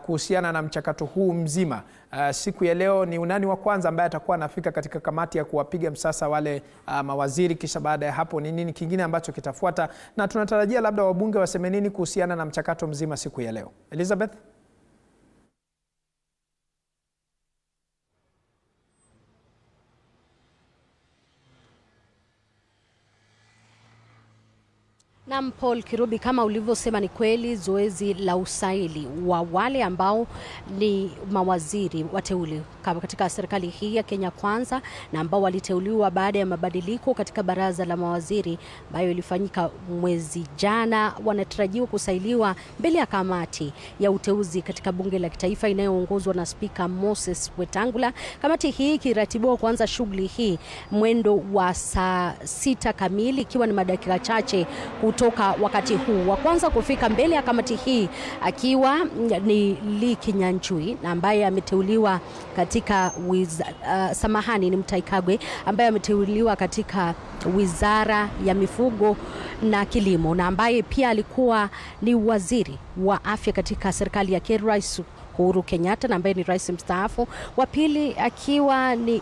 kuhusiana na mchakato huu mzima. Siku ya leo ni nani wa kwanza ambaye atakuwa anafika katika kamati ya kuwapiga msasa wale mawaziri, kisha baada ya hapo ni nini kingine ambacho kitafuata, na tunatarajia labda wabunge waseme nini kuhusiana na mchakato mzima siku ya leo? Elizabeth? Na Paul Kirubi, kama ulivyosema ni kweli, zoezi la usaili wa wale ambao ni mawaziri wateule katika serikali hii ya Kenya Kwanza na ambao waliteuliwa baada ya mabadiliko katika baraza la mawaziri ambayo ilifanyika mwezi jana, wanatarajiwa kusailiwa mbele ya kamati ya uteuzi katika bunge la kitaifa inayoongozwa na Spika Moses Wetangula. Kamati hii ikiratibiwa kuanza shughuli hii mwendo wa saa 6 kamili, ikiwa ni madakika chache kutoka wakati huu. Wa kwanza kufika mbele ya kamati hii akiwa ni Lee Kinyanjui, na ambaye ameteuliwa katika ni Mutahi Kagwe ambaye ameteuliwa katika Wizara ya Mifugo na Kilimo, na ambaye pia alikuwa ni waziri wa afya katika serikali ya Rais Uhuru Kenyatta, na ambaye ni rais mstaafu. Wa pili akiwa ni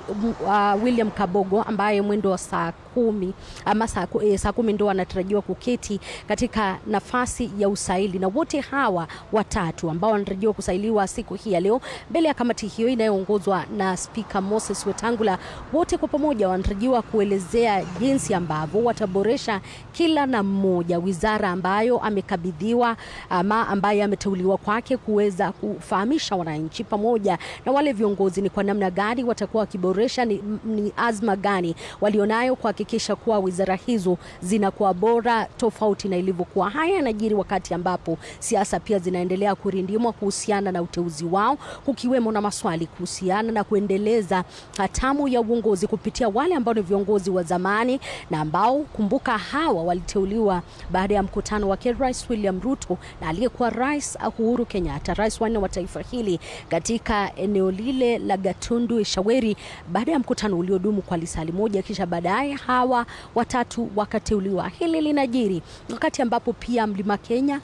William Kabogo ambaye mwendo wa saa 10 ama saa 10 ndio anatarajiwa kuketi katika nafasi ya usaili, na wote hawa watatu ambao wanatarajiwa kusailiwa siku hii ya leo mbele ya kamati hiyo inayoongozwa na Spika Moses Wetangula, wote kwa pamoja wanatarajiwa kuelezea jinsi ambavyo wataboresha kila na mmoja wizara ambayo amekabidhiwa ama ambaye ameteuliwa kwake, kuweza kufahamisha wananchi pamoja na wale viongozi ni kwa namna gani watakuwa wakiboresha, ni azma gani walionayo kuhakikisha kuwa wizara hizo zinakuwa bora tofauti na ilivyokuwa. Haya yanajiri wakati ambapo siasa pia zinaendelea kurindimwa kuhusiana na uteuzi wao, kukiwemo na maswali kuhusiana na kuendeleza hatamu ya uongozi kupitia wale ambao ni viongozi wa zamani na ambao, kumbuka, hawa waliteuliwa baada ya mkutano wa Rais William Ruto na aliyekuwa Rais Uhuru Kenyatta, rais wa taifa hili, katika eneo lile la Gatundu Shaweri, baada ya mkutano uliodumu kwa lisali moja, kisha baadaye hawa watatu wakateuliwa. Hili linajiri wakati ambapo pia Mlima Kenya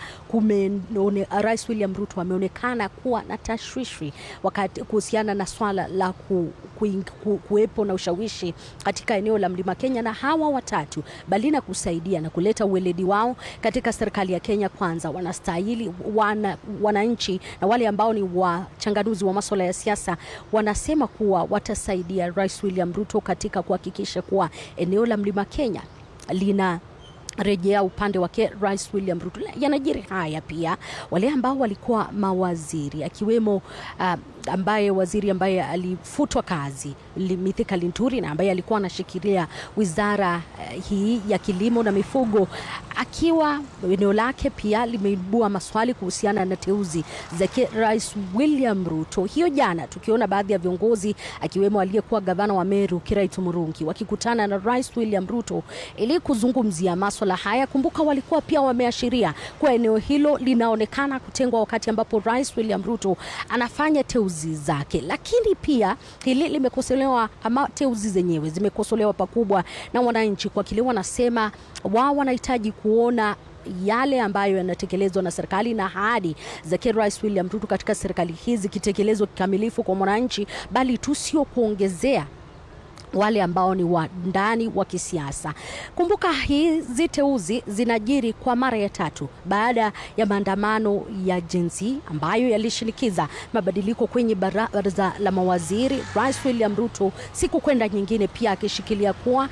Rais William Ruto ameonekana kuwa na tashwishi wakati kuhusiana na swala la kuwepo na ushawishi katika eneo la Mlima Kenya, na hawa watatu bali na kusaidia na kuleta uweledi wao katika serikali ya Kenya Kwanza, wanastahili wananchi na wale ambao ni wachanganuzi wa masuala ya siasa wanasema kuwa watasaidia Rais William Ruto katika kuhakikisha kuwa eneo la Mlima Kenya lina rejea upande wake Rais William Ruto. Yanajiri haya pia wale ambao walikuwa mawaziri akiwemo waziri ambaye alifutwa kazi Mithika Linturi, na ambaye alikuwa anashikilia wizara hii ya kilimo na mifugo, akiwa eneo lake pia limeibua maswali kuhusiana na teuzi za Rais William Ruto. Hiyo jana tukiona baadhi ya viongozi akiwemo aliyekuwa gavana wa Meru Kiraitu Murungi wakikutana na Rais William Ruto ili kuzungumzia masuala haya. Kumbuka walikuwa pia wameashiria kwa eneo hilo linaonekana kutengwa wakati ambapo Rais William Ruto anafanya teuzi zake, lakini pia hili limekosolewa, ama teuzi zenyewe zimekosolewa pakubwa na wananchi kwa kile wanasema wao wanahitaji kuona yale ambayo yanatekelezwa na serikali na ahadi za Rais William Ruto katika serikali hizi kitekelezwa kikamilifu kwa mwananchi, bali tu sio kuongezea wale ambao ni wa ndani wa kisiasa. Kumbuka hizi teuzi zinajiri kwa mara ya tatu baada ya maandamano ya jinsi ambayo yalishinikiza mabadiliko kwenye baraza la mawaziri. Rais William Ruto siku kwenda nyingine pia akishikilia kuwa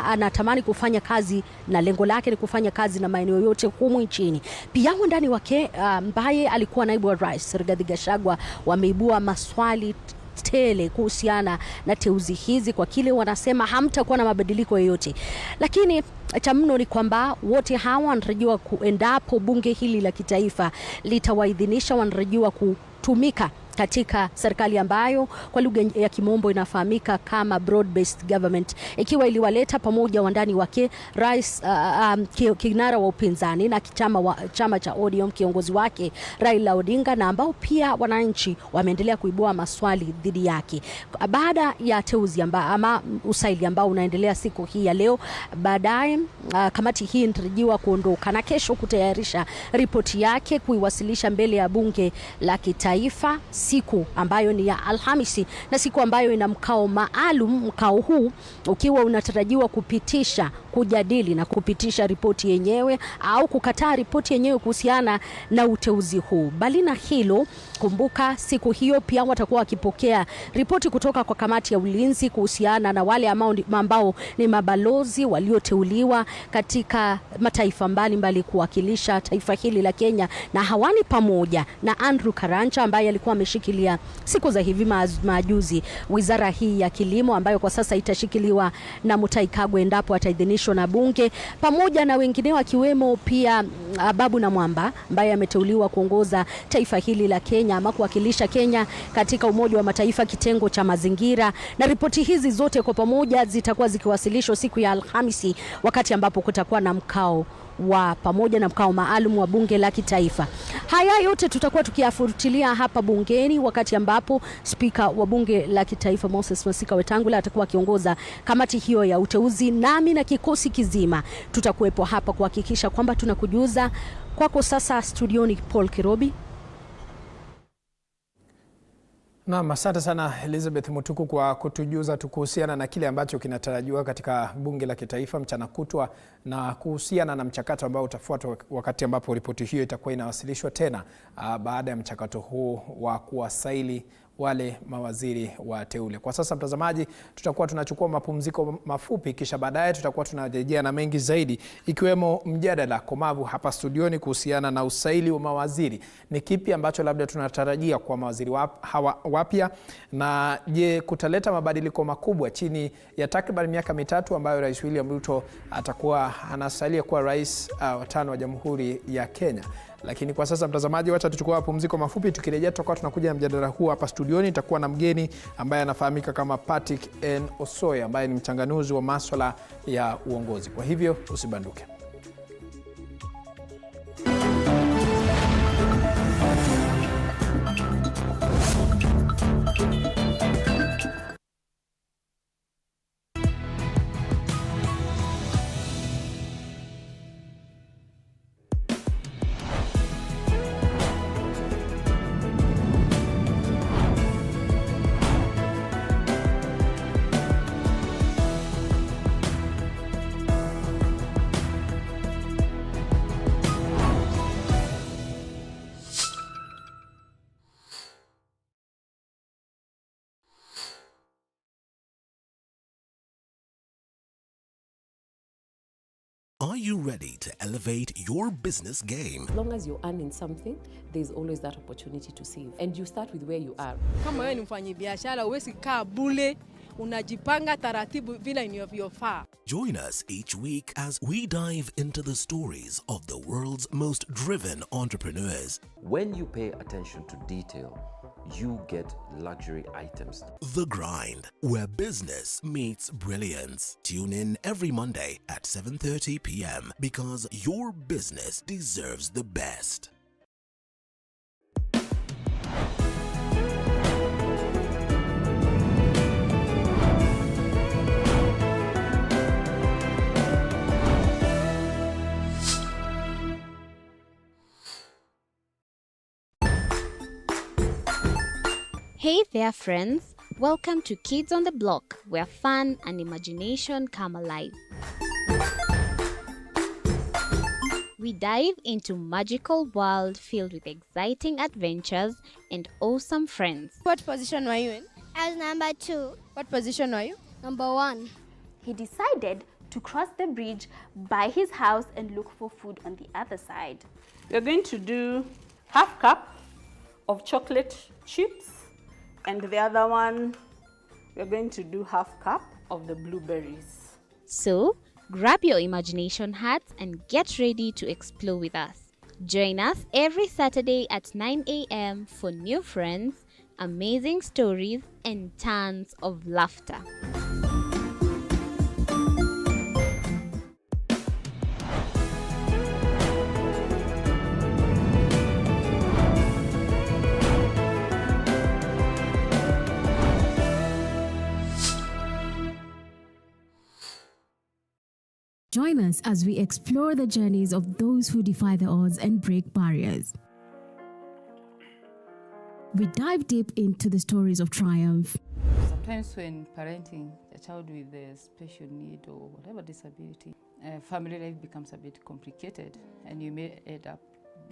anatamani kufanya kazi na lengo lake ni kufanya kazi na maeneo yote humu nchini. Pia ndani wake ambaye alikuwa naibu wa rais Rigathi Gachagua wameibua maswali tele kuhusiana na teuzi hizi, kwa kile wanasema hamtakuwa na mabadiliko yoyote. Lakini cha mno ni kwamba wote hawa wanatarajiwa kuendapo bunge hili la kitaifa litawaidhinisha, wanatarajiwa kutumika katika serikali ambayo kwa lugha ya kimombo inafahamika kama broad based government, ikiwa iliwaleta pamoja wandani wake rais kinara wa upinzani na chama cha ODM kiongozi wake Raila Odinga, na ambao pia wananchi wameendelea kuibua maswali dhidi yake baada ya teuzi ama usaili ambao unaendelea siku hii ya leo. Baadaye kamati hii inatarajiwa kuondoka na kesho kutayarisha ripoti yake kuiwasilisha mbele ya bunge la kitaifa, siku ambayo ni ya Alhamisi na siku ambayo ina mkao maalum, mkao huu ukiwa unatarajiwa kupitisha, kujadili na kupitisha ripoti yenyewe au kukataa ripoti yenyewe kuhusiana na uteuzi huu. Bali na hilo, kumbuka siku hiyo pia watakuwa wakipokea ripoti kutoka kwa kamati ya ulinzi kuhusiana na wale ambao ni mabalozi walioteuliwa katika mataifa mbalimbali kuwakilisha taifa hili la Kenya, na hawani pamoja na Andrew Karanja ambaye alikuwa ameshikilia siku za hivi majuzi wizara hii ya kilimo ambayo kwa sasa itashikiliwa na Mutahi Kagwe endapo ataidhinishwa na bunge, pamoja na wengineo akiwemo pia Babu na Mwamba ambaye ameteuliwa kuongoza taifa hili la Kenya ama kuwakilisha Kenya katika Umoja wa Mataifa kitengo cha mazingira. Na ripoti hizi zote kwa pamoja zitakuwa zikiwasilishwa siku ya Alhamisi, wakati ambapo kutakuwa na mkao wa pamoja na mkao maalum wa bunge la kitaifa. Haya yote tutakuwa tukiyafuatilia hapa bungeni, wakati ambapo spika wa bunge la kitaifa Moses Masika Wetangula atakuwa akiongoza kamati hiyo ya uteuzi. Nami na kikosi kizima tutakuwepo hapa kuhakikisha kwamba tunakujuza. Kwako sasa studioni Paul Kirobi. Naam, asante sana Elizabeth Mutuku kwa kutujuza kuhusiana na kile ambacho kinatarajiwa katika bunge la kitaifa mchana kutwa na kuhusiana na mchakato ambao utafuatwa wakati ambapo ripoti hiyo itakuwa inawasilishwa tena baada ya mchakato huu wa kuwasaili wale mawaziri wateule. Kwa sasa mtazamaji, tutakuwa tunachukua mapumziko mafupi, kisha baadaye tutakuwa tunarejea na mengi zaidi, ikiwemo mjadala komavu hapa studioni kuhusiana na usaili wa mawaziri. Ni kipi ambacho labda tunatarajia kwa mawaziri wapya, na je, kutaleta mabadiliko makubwa chini ya takriban miaka mitatu ambayo Rais William Ruto atakuwa anasalia kuwa rais wa tano wa Jamhuri ya Kenya. Lakini kwa sasa mtazamaji, wacha tuchukue mapumziko mafupi. Tukirejea tutakuwa tunakuja na mjadala huu hapa studioni. Itakuwa na mgeni ambaye anafahamika kama Patrick N. Osoya ambaye ni mchanganuzi wa masuala ya uongozi. Kwa hivyo usibanduke. Are you ready to elevate your business game? As long as you're earning something, there's always that opportunity to save. And you start with where you are. Kama wewe ni mfanyabiashara, huwezi kaa bure, unajipanga taratibu vile inavyofaa. Join us each week as we dive into the stories of the world's most driven entrepreneurs. When you pay attention to detail, you get luxury items. The Grind, where business meets brilliance. Tune in every Monday at 7:30 p.m. because your business deserves the best. Hey there friends, welcome to Kids on the Block, where fun and imagination come alive. We dive into magical world filled with exciting adventures and awesome friends. What position were you in? I was number 2. What position were you? Number 1. He decided to cross the bridge by his house and look for food on the other side. We're going to do half cup of chocolate chips, and the other one, we're going to do half cup of the blueberries. So, grab your imagination hats and get ready to explore with us. Join us every Saturday at 9 a.m. for new friends, amazing stories, and tons of laughter. Join us as we explore the journeys of those who defy the odds and break barriers. We dive deep into the stories of triumph. Sometimes when parenting a child with a special need or whatever disability, family life becomes a bit complicated and you may end up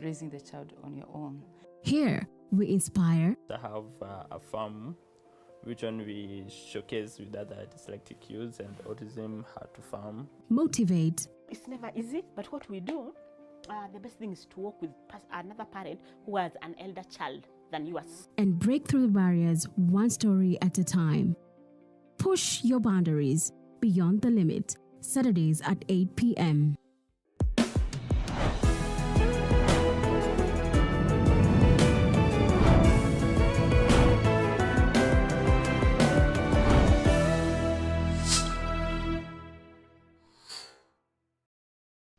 raising the child on your own. Here, we inspire. I have a farm which one we showcase with other dyslexic youths and autism, how to farm. Motivate. It's never easy, but what we do, the best thing is to work with another parent who has an elder child than yours. And break through the barriers one story at a time. Push your boundaries beyond the limit. Saturdays at 8 p.m.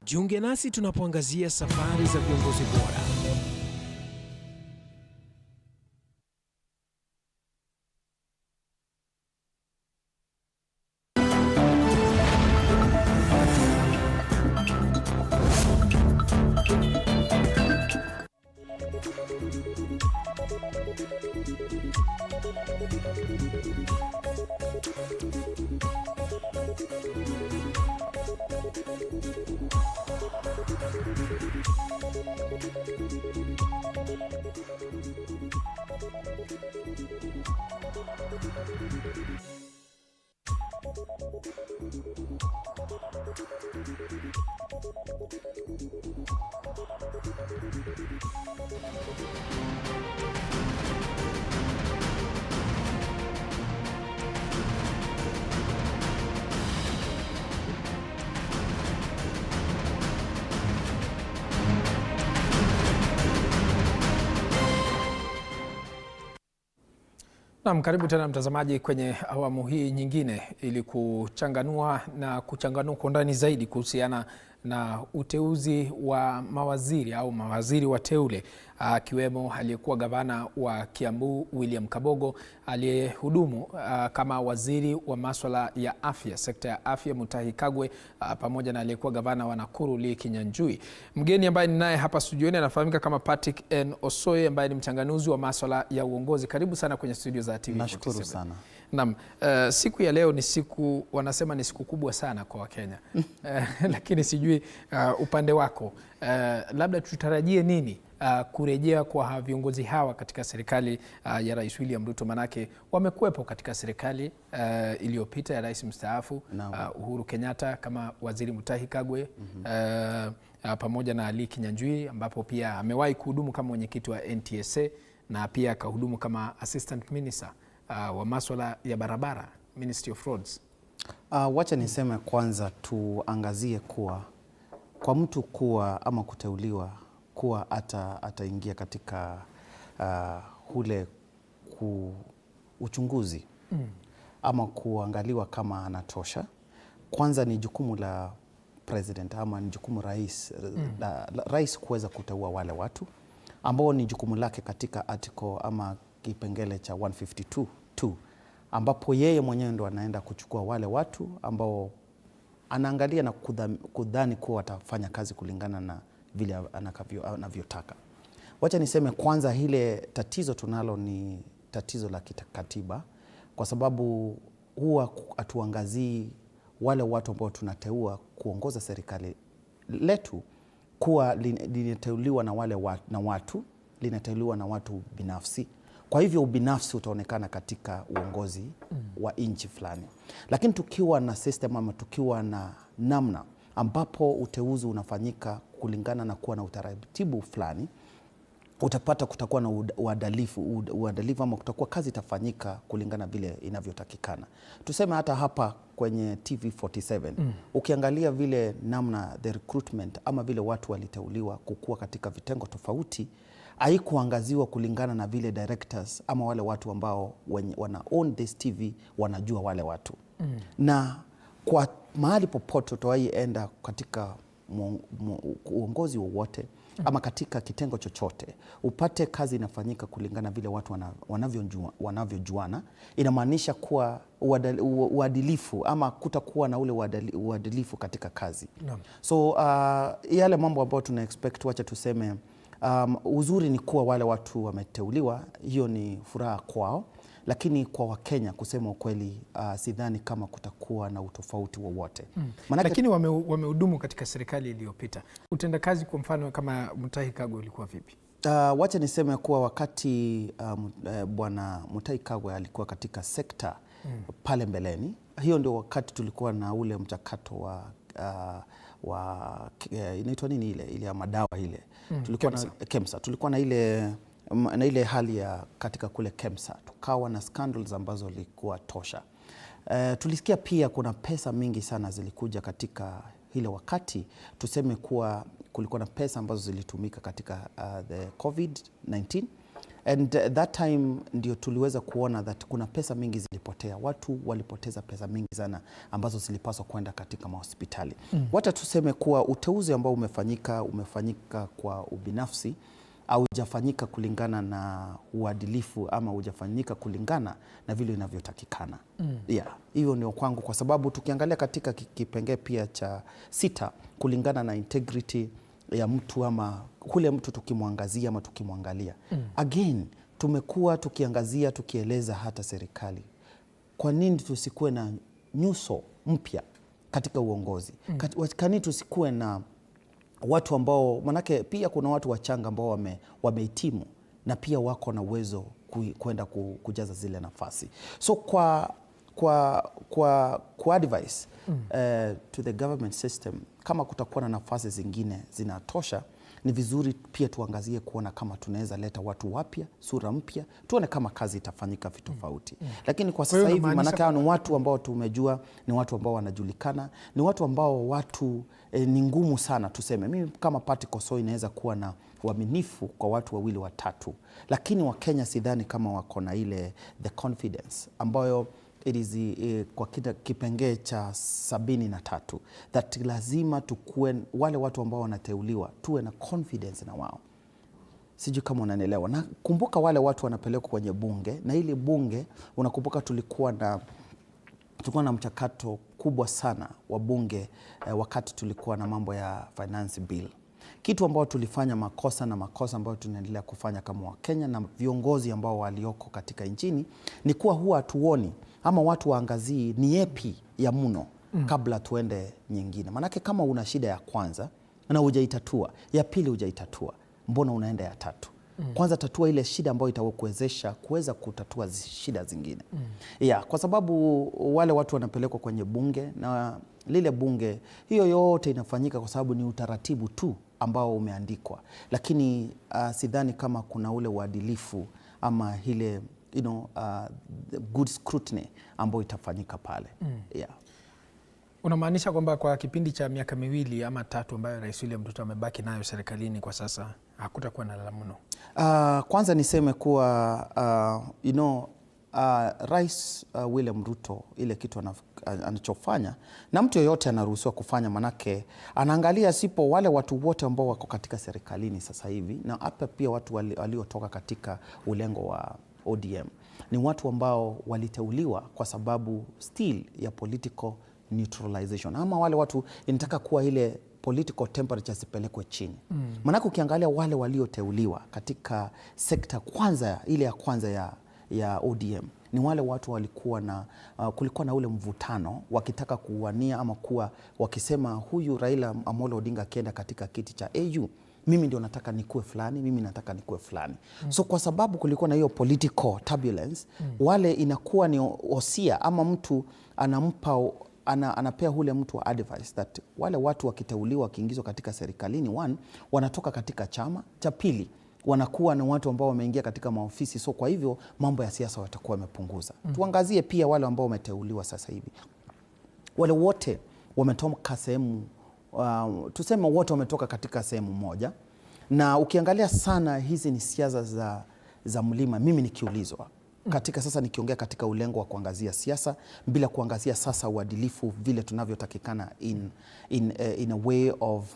Jiunge nasi tunapoangazia safari za viongozi bora. Naam, karibu tena mtazamaji kwenye awamu hii nyingine ili kuchanganua kwa ndani zaidi kuhusiana na uteuzi wa mawaziri au mawaziri wateule, akiwemo aliyekuwa gavana wa Kiambu William Kabogo, aliyehudumu kama waziri wa masuala ya afya, sekta ya afya Mutahi Kagwe, pamoja na aliyekuwa gavana wa Nakuru Kinyanjui. Mgeni ambaye ninaye hapa studioni anafahamika kama Patrick N. Osoye ambaye ni mchanganuzi wa masuala ya uongozi. Karibu sana kwenye studio za TV47. Nashukuru sana. Naam, siku ya leo ni siku, wanasema ni siku kubwa sana kwa Wakenya. Lakini sijui upande wako, labda tutarajie nini kurejea kwa viongozi hawa katika serikali ya Rais William Ruto? Manake wamekuwepo katika serikali iliyopita ya Rais mstaafu Uhuru Kenyatta kama waziri Mutahi Kagwe, pamoja na Kinyanjui, ambapo pia amewahi kuhudumu kama mwenyekiti wa NTSA na pia akahudumu kama assistant minister wa masuala ya barabara, Ministry of Roads. Wacha niseme kwanza tuangazie kuwa kwa mtu kuwa ama kuteuliwa kuwa ataingia katika ule uchunguzi ama kuangaliwa kama anatosha. Kwanza ni jukumu la president ama ni jukumu rais kuweza kuteua wale watu ambao ni jukumu lake katika article ama kipengele cha 152 ambapo yeye mwenyewe ndo anaenda kuchukua wale watu ambao anaangalia na kudhani kuwa watafanya kazi kulingana na vile anavyotaka. Wacha niseme kwanza ile tatizo tunalo ni tatizo la kikatiba, kwa sababu huwa hatuangazii wale watu ambao tunateua kuongoza serikali letu kuwa linateuliwa linateuliwa na watu binafsi. Kwa hivyo ubinafsi utaonekana katika uongozi wa nchi fulani. Lakini tukiwa na system ama tukiwa na namna ambapo uteuzi unafanyika kulingana na kuwa na utaratibu fulani, utapata kutakuwa na uadilifu ama kutakuwa kazi itafanyika kulingana vile inavyotakikana. Tuseme hata hapa kwenye TV47 ukiangalia vile namna the recruitment ama vile watu waliteuliwa kukua katika vitengo tofauti, haikuangaziwa kulingana na vile directors ama wale watu ambao wana own this TV wanajua wale watu. Na kwa mahali popote utawaienda katika uongozi wowote ama katika kitengo chochote, upate kazi inafanyika kulingana vile watu wanavyojuana, inamaanisha kuwa uadilifu ama kutakuwa na ule uadilifu katika kazi. So yale mambo ambayo tuna expect, wacha tuseme, uzuri ni kuwa wale watu wameteuliwa, hiyo ni furaha kwao, lakini kwa Wakenya kusema ukweli, sidhani kama kutakuwa na utofauti wowote. Lakini wamehudumu katika serikali iliyopita. Utendakazi kwa mfano kama Mutahi Kagwe ulikuwa vipi? Wacha niseme kuwa wakati bwana Mutahi Kagwe alikuwa katika sekta pale mbeleni, hiyo ndio wakati tulikuwa na ule mchakato wa inaitwa nini ile ya madawa ile. Tulikuwa na KEMSA. Tulikuwa na ile hali ya katika kule KEMSA, tukawa na scandals ambazo zilikuwa tosha. Tulisikia pia kuna pesa mingi sana zilikuja katika ile wakati, tuseme kuwa kulikuwa na pesa ambazo zilitumika katika the COVID-19, and that time ndio tuliweza kuona that kuna pesa mingi zilipotea. Watu walipoteza pesa mingi sana ambazo zilipaswa kwenda katika mahospitali. Wacha tuseme kuwa uteuzi ambao umefanyika kwa ubinafsi, au hujafanyika kulingana na uadilifu ama hujafanyika kulingana na vile inavyotakikana. Hiyo ndio kwangu, kwa sababu tukiangalia katika kipengee pia cha 6 kulingana na integrity ya mtu ama kule mtu tukimwangazia ama tukimwangalia. Again, tumekuwa tukiangazia tukieleza hata serikali, kwa nini tusikuwe na nyuso mpya katika uongozi? Kwa nini tusikuwe na watu ambao, manake pia kuna watu wachanga ambao wamehitimu na pia wako na uwezo kwenda kujaza zile nafasi. So kwa advice to the government system, kama kutakuwa na nafasi zingine zinatosha, ni vizuri pia tuangazie kuona kama tunaweza leta watu wapya, sura mpya, tuone kama kazi itafanyika vitofauti. Lakini kwa sasa hivi, manake ni watu ambao tumejua, ni watu ambao wanajulikana, ni watu ambao ni ngumu sana tuseme. Mimi kama Party Koso inaweza kuwa na uaminifu kwa watu wawili watatu, lakini Wakenya sidhani kama wako na ile the confidence ambayo it is kwa kipengee cha 73 that lazima tukue wale watu ambao wanateuliwa tuwe na confidence na wao. Sijui kama unanielewa. Na kumbuka wale watu wanapelekwa kwenye bunge, na ile bunge unakumbuka tulikuwa na mchakato kubwa sana wa bunge wakati tulikuwa na mambo ya finance bill. Kitu ambao tulifanya makosa ambayo tunaendelea kufanya kama Wakenya na viongozi ambao walioko katika nchini ni kuwa huwa hatuoni ama watu waangazii ni yepi ya mno kabla tuende nyingine. Manake kama una shida ya kwanza na hujaitatua, ya pili hujaitatua, mbona unaenda ya tatu? Kwanza tatua ile shida ambayo itakuwezesha kuweza kutatua shida zingine. Kwa sababu wale watu wanapelekwa kwenye bunge, na lile bunge hiyo yote inafanyika kwa sababu ni utaratibu tu ambao umeandikwa, lakini sidhani kama kuna ule uadilifu ama ile good scrutiny ambayo itafanyika pale. Unamaanisha kwamba kwa kipindi cha miaka 2 ama 3 ambayo Rais William Ruto amebaki nayo serikalini kwa sasa hakutakuwa na lala mno? Kwanza niseme kuwa Rais William Ruto ile kitu anachofanya, na mtu yoyote anaruhusiwa kufanya, manake anaangalia sipo wale watu wote ambao wako katika serikalini sasa hivi, na hapa pia watu waliotoka katika ulengo wa ODM ni watu ambao waliteuliwa kwa sababu still ya political neutralization, ama wale watu inataka kuwa ile political temperature sipelekwe chini. Manake ukiangalia wale walioteuliwa katika sekta kwanza ile ya kwanza ya ODM ni wale watu walikuwa na kulikuwa na ule mvutano wakitaka kuwania ama kuwa wakisema huyu Raila Amolo Odinga akienda katika kiti cha AU, mimi ndio nataka nikuwe fulani, mimi nataka nikuwe fulani. So kwa sababu kulikuwa na hiyo political turbulence, wale inakuwa ni osia ama mtu anapea ule mtu wa advice that wale watu wakiteuliwa wakiingizwa katika serikalini, wanatoka katika chama cha, pili wanakuwa na watu ambao wameingia katika maofisi, so kwa hivyo mambo ya siasa watakuwa wamepunguza. Tuangazie pia wale ambao wameteuliwa sasa hivi, wale wote wametoka sehemu tuseme wote wametoka katika sehemu moja, Na ukiangalia sana hizi ni siasa za mlima, mimi nikiulizwa katika sasa nikiongea katika ulengo wa kuangazia siasa bila kuangazia sasa uadilifu vile tunavyotakikana in a way of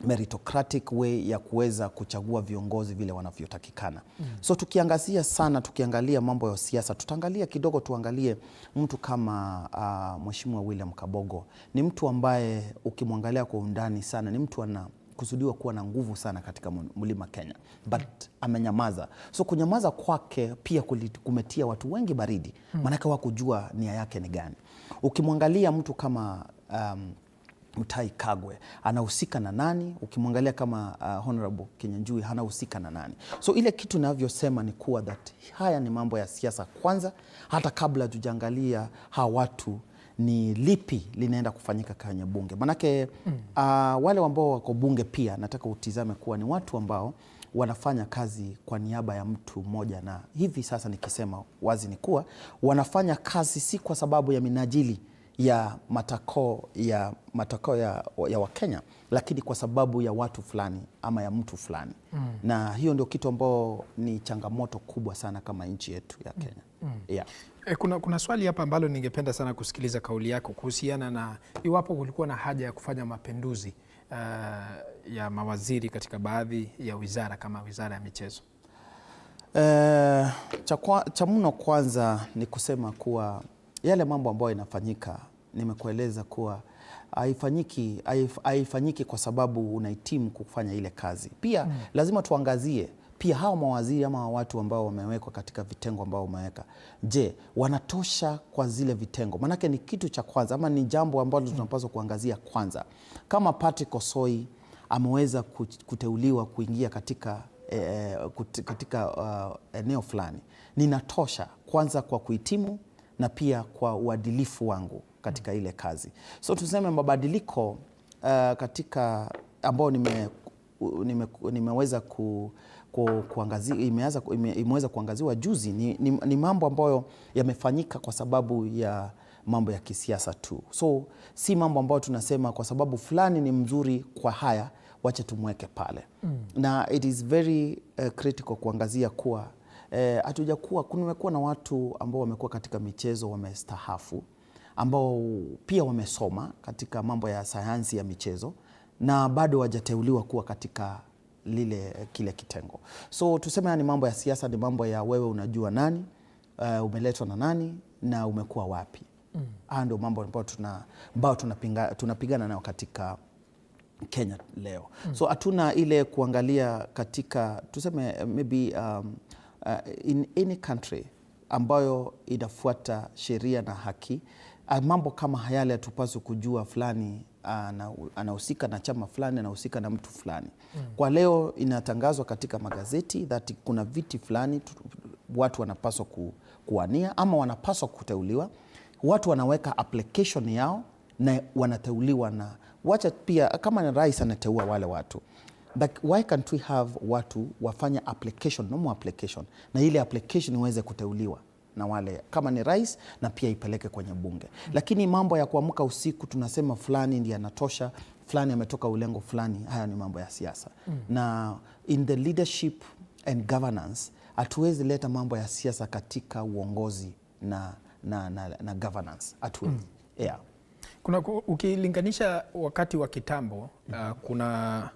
meritocratic way ya kuweza kuchagua viongozi vile wanavyotakikana. So tukiangalia mambo ya siasa, tutaangalia kidogo, tuangalie mtu kama Mheshimiwa William Kabogo. Ni mtu ambaye ukimwangalia kwa undani sana, ni mtu kusudiwa kuwa na nguvu sana katika mlima Kenya, but amenyamaza. So kunyamaza kwake pia kumetia watu wengi baridi, maanake wakujua nia yake ni gani. Ukimwangalia mtu kama Mutahi Kagwe anahusika na nani? Ukimwangalia kama Honorable Kinyanjui anahusika na nani? So ile kitu ninavyosema ni kuwa that haya ni mambo ya siasa kwanza, hata kabla tujaangalia hawa watu ni lipi linaenda kufanyika kwenye bunge. Manake wale ambao wako bunge pia nataka utizame kuwa ni watu ambao wanafanya kazi kwa niaba ya mtu mmoja, na hivi sasa nikisema wazi ni kuwa wanafanya kazi si kwa sababu ya minajili ya matakao ya Wakenya, lakini kwa sababu ya watu fulani ama ya mtu fulani. Na hiyo ndio kitu ambao ni changamoto kubwa sana kama nchi yetu ya Kenya. Yeah. Kuna swali hapa ambalo ningependa sana kusikiliza kauli yako kuhusiana na iwapo kulikuwa na haja ya kufanya mapinduzi ya mawaziri katika baadhi ya wizara kama wizara ya michezo. Cha mno kwanza ni kusema kuwa yale mambo ambayo inafanyika, nimekueleza kuwa haifanyiki kwa sababu unahitimu kufanya ile kazi. Pia lazima tuangazie pia hao mawaziri ama watu ambao wamewekwa katika vitengo ambao wameweka. Je, wanatosha kwa zile vitengo? Manake ni kitu cha kwanza ama ni jambo ambalo tunapaswa kuangazia kwanza. Kama Patrick Osoi ameweza kuteuliwa kuingia katika eneo fulani, ninatosha kwanza kwa kuhitimu na pia kwa uadilifu wangu katika ile kazi. So tuseme mabadiliko katika ambao nimeweza imeweza kuangaziwa juzi ni mambo ambayo yamefanyika kwa sababu ya mambo ya kisiasa tu. So si mambo ambayo tunasema kwa sababu fulani ni mzuri kwa haya wacha tumweke pale. Na it is very critical kuangazia kuwa kumekuwa na watu ambao wamekuwa katika michezo wamestahafu, ambao pia wamesoma katika mambo ya sayansi ya michezo na bado hawajateuliwa kuwa katika kile kitengo. So tuseme ni mambo ya siasa, ni mambo ya wewe unajua nani, umeletwa na nani na umekuwa wapi. Ndio mambo ambayo tunapigana nayo katika Kenya leo. So hatuna ile kuangalia katika tuseme maybe in any country ambayo inafuata sheria na haki, mambo kama yale hatupaswi kujua fulani anahusika na chama fulani, anahusika na mtu fulani. Kwa leo inatangazwa katika magazeti that kuna viti fulani watu wanapaswa kuwania ama wanapaswa kuteuliwa. Watu wanaweka application yao na wanateuliwa, na wacha pia kama ni rais anateua wale watu. But why can't we have watu wafanya application, normal application, na ile application iweze kuteuliwa na wale kama ni rais na pia ipeleke kwenye bunge. Lakini mambo ya kuamka usiku tunasema fulani ndiye anatosha, fulani ametoka ulengo fulani, haya ni mambo ya siasa. Na in the leadership and governance hatuwezi leta mambo ya siasa katika uongozi na governance. Hatuwezi. Yeah. Ukilinganisha wakati wa kitambo, kuna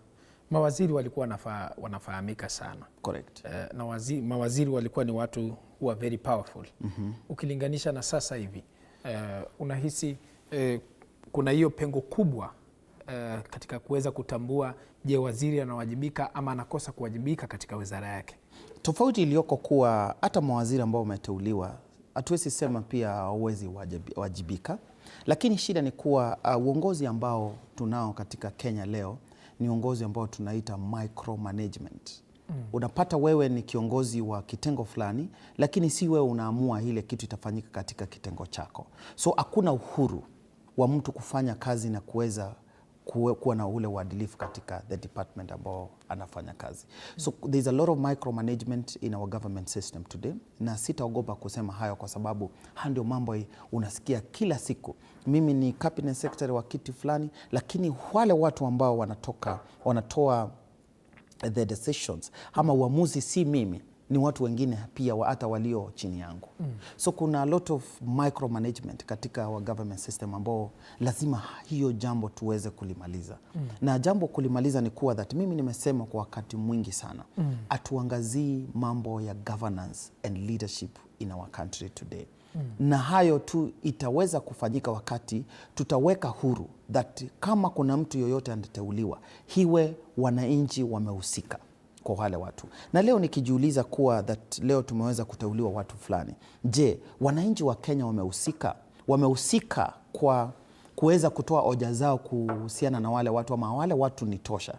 mawaziri walikuwa wanafahamika sana. Correct. Na mawaziri walikuwa ni watu who are very powerful. Ukilinganisha na sasa hivi, unahisi kuna hiyo pengo kubwa katika kuweza kutambua, je, waziri anawajibika ama anakosa kuwajibika katika wizara yake? Tofauti iliyoko kuwa hata mawaziri ambao wameteuliwa hatuwezi sema pia hawezi wajibika, lakini shida ni kuwa uongozi ambao tunao katika Kenya leo ni uongozi ambao tunaita micromanagement. Unapata wewe ni kiongozi wa kitengo fulani, lakini si wewe unaamua ile kitu itafanyika katika kitengo chako. So hakuna uhuru wa mtu kufanya kazi na kuweza kuwa na ule uadilifu katika the department ambao anafanya kazi. So there's a lot of micromanagement in our government system today, na sitaogopa kusema hayo kwa sababu haya ndio mambo unasikia kila siku. Mimi ni cabinet secretary wa kiti fulani, lakini wale watu ambao wanatoa the decisions ama uamuzi si mimi, ni watu wengine pia hata walio chini yangu. So kuna a lot of micromanagement katika our government system ambao lazima hiyo jambo tuweze kulimaliza. Na jambo kulimaliza ni kuwa that mimi nimesema kwa wakati mwingi sana, atuangazii mambo ya governance and leadership in our country today. Na hayo tu itaweza kufanyika wakati tutaweka huru that kama kuna mtu yoyote anateuliwa, hiwe wananchi wamehusika kwa wale watu. Na leo nikijiuliza kuwa that leo tumeweza kuteuliwa watu fulani, je, wananchi wa Kenya wamehusika? Wamehusika kwa kuweza kutoa hoja zao kuhusiana na wale watu, ama wale watu ni tosha?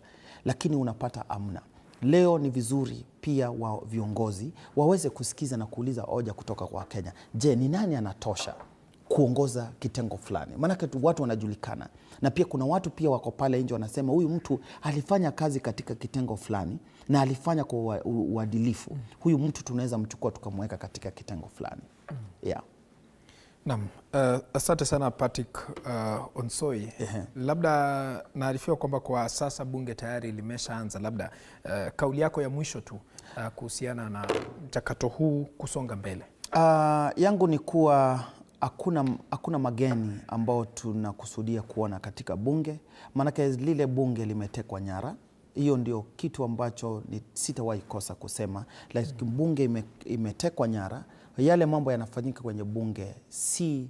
Lakini unapata amna. Leo ni vizuri pia wa viongozi waweze kusikiza na kuuliza hoja kutoka kwa Kenya. Je, ni nani anatosha kuongoza kitengo fulani? Maana watu wanajulikana. Na pia kuna watu pia wako pale nje wanasema huyu mtu alifanya kazi katika kitengo fulani na alifanya kwa uadilifu. Huyu mtu tunaweza mchukua tukamweka katika kitengo fulani. Yeah. Naam, asante sana Patrick Onsoi. Labda naarifiwa kwamba kwa sasa bunge tayari limeshaanza. Labda kauli yako ya mwisho tu kuhusiana na mchakato huu kusonga mbele. Yangu ni kuwa hakuna mageni ambao tunakusudia kuona katika bunge, maanake lile bunge limetekwa nyara. Hiyo ndio kitu ambacho sitawahi kosa kusema. Like bunge imetekwa nyara. Yale mambo yanafanyika kwenye bunge si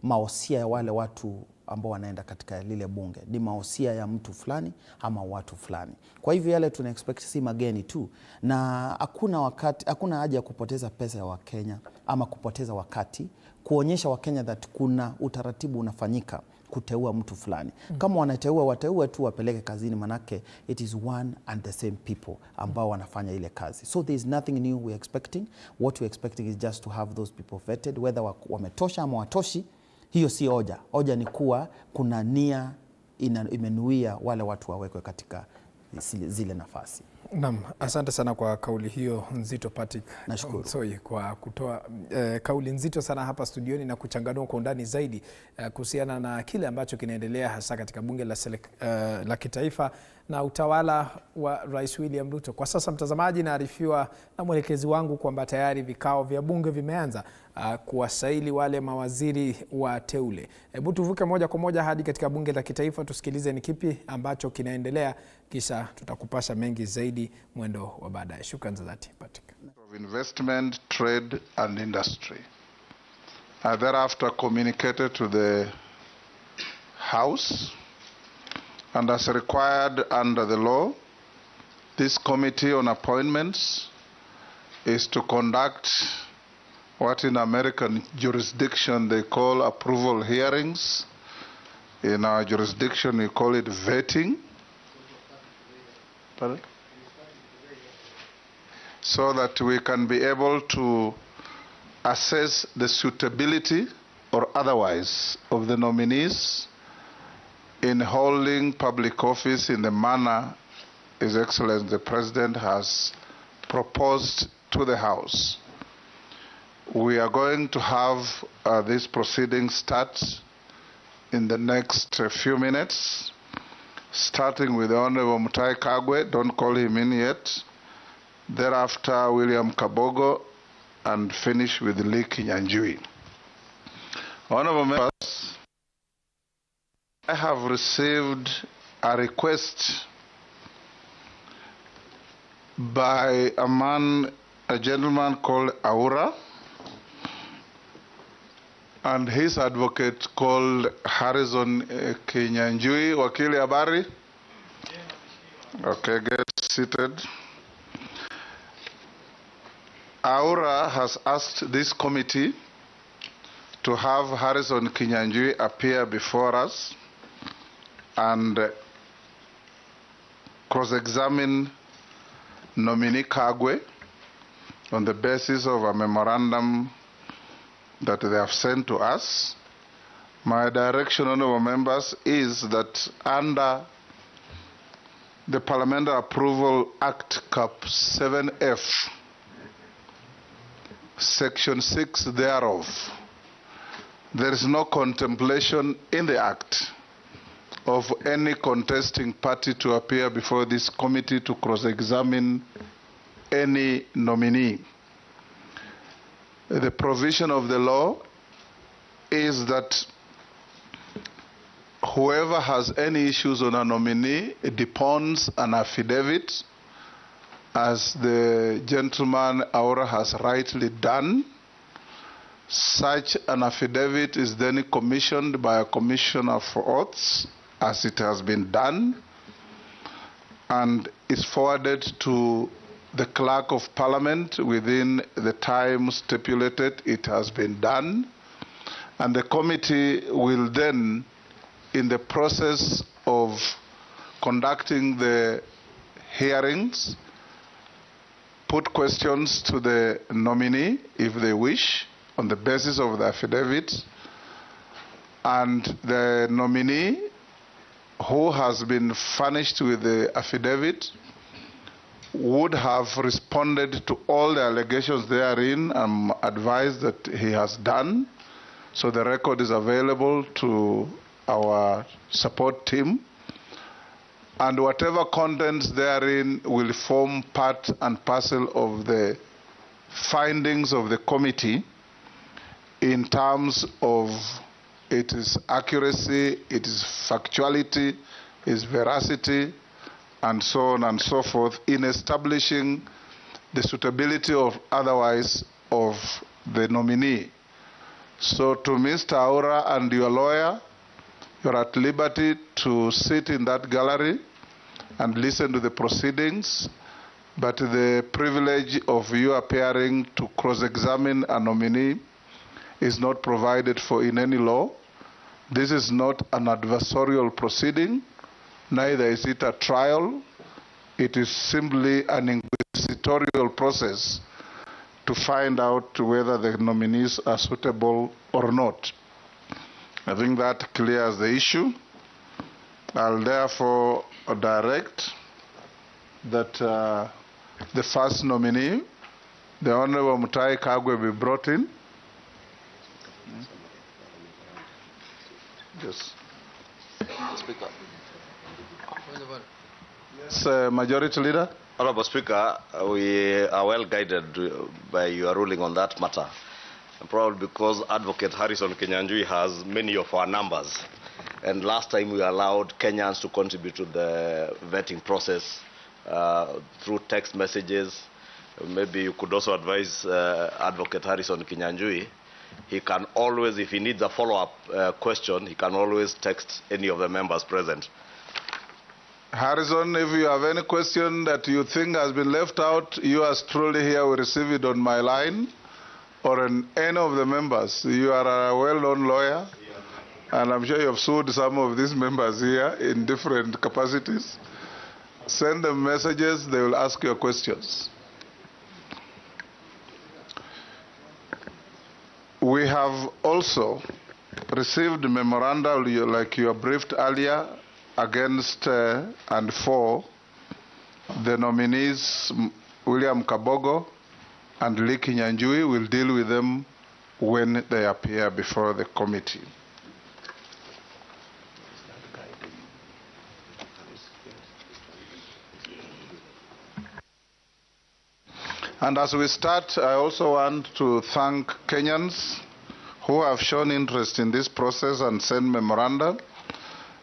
maosia ya wale watu ambao wanaenda katika lile bunge, ni maosia ya mtu fulani ama watu fulani. Kwa hivyo yale tuna expect si mageni tu, na hakuna haja ya kupoteza pesa ya Wakenya ama kupoteza wakati kuonyesha Wakenya that kuna utaratibu unafanyika kuteua mtu fulani. Kama wanateua, wateue tu wapeleke kazini, manake it is one and the same people ambao wanafanya ile kazi. So there is nothing new we expecting. What we expecting is just to have those people vetted, whether wametosha ama watoshi. Hiyo si hoja. Hoja ni kuwa kuna nia imenuia wale watu wawekwe katika zile nafasi. Naam, asante sana kwa kauli hiyo nzito Patrick. Nashukuru. Sorry kwa kutoa kauli nzito sana hapa studioni na kuchanganua kwa undani zaidi kuhusiana na kile ambacho kinaendelea hasa katika bunge la kitaifa na utawala wa Rais William Ruto. Kwa sasa mtazamaji, naarifiwa na mwelekezi wangu kwamba tayari vikao vya bunge vimeanza kuwasaili wale mawaziri wateule. Hebu tuvuke moja kwa moja hadi katika bunge la kitaifa tusikilize ni kipi ambacho kinaendelea, kisha tutakupasha mengi zaidi mwendo wa baadaye. Shukrani za dhati Patrick. Of investment, trade and industry. I thereafter communicated to the House, and as required under the law, this committee on appointments is to conduct what in American jurisdiction they call approval hearings. In our jurisdiction we call it vetting. Pardon? So that we can be able to assess the suitability or otherwise of the nominees in holding public office in the manner His Excellency the President has proposed to the House. We are going to have this proceeding start in the next few minutes, starting with the Honorable Mutahi Kagwe. Don't call him in yet. Thereafter, William Kabogo, and finish with Lee Kinyanjui. Honorable members, I have received a request by a gentleman called Aura, and his advocate called Harrison Kinyanjui. Wakili habari? Okay, get seated. Aura has asked this committee to have Harrison Kinyanjui appear before us and cross-examine Nominee Kagwe on the basis of a memorandum that they have sent to us. My direction, honorable members, is that under the Parliamentary Approval Act Cap 7F, Section 6 thereof, there is no contemplation in the Act of any contesting party to appear before this committee to cross-examine any nominee. The provision of the law is that whoever has any issues on a nominee deposits an affidavit, as the gentleman Aura has rightly done. Such an affidavit is then commissioned by a commissioner for oaths, as it has been done, and is forwarded to the clerk of parliament within the time stipulated. It has been done, and the committee will then, in the process of conducting the hearings, put questions to the nominee if they wish on the basis of the affidavit, and the nominee who has been furnished with the affidavit would have responded to all the allegations therein and advised that he has done. So the record is available to our support team, and whatever contents therein will form part and parcel of the findings of the committee in terms of its accuracy, its factuality, its veracity, and so on and so forth, in establishing the suitability of otherwise of the nominee. So to Mr. Aura and your lawyer, you're at liberty to sit in that gallery and listen to the proceedings, but the privilege of you appearing to cross-examine a nominee is not provided for in any law. This is not an adversarial proceeding, neither is it a trial. It is simply an inquisitorial process to find out whether the nominees are suitable or not. I think that clears the issue. I'll therefore direct that the first nominee, the Honorable Mutahi Kagwe, be brought in. Yes. Speaker. Yes, Majority Leader. Honorable Speaker, we are well guided by your ruling on that matter. Probably because Advocate Harrison Kinyanjui has many of our numbers. And last time we allowed Kenyans to contribute to the vetting process through text messages. Maybe you could also advise Advocate Harrison Kinyanjui. He can always, if he needs a follow-up question, he can always text any of the members present. Harrison, if you have any question that you think has been left out, you as truly here will receive it on my line or on any of the members. You are a well-known lawyer, and I'm sure you have sued some of these members here in different capacities. Send them messages, they will ask you questions. We have also received memoranda, like you were briefed earlier, against and for the nominees William Kabogo and Lee Kinyanjui. Will deal with them when they appear before the committee. And as we start, I also want to thank Kenyans who have shown interest in this process and sent memoranda,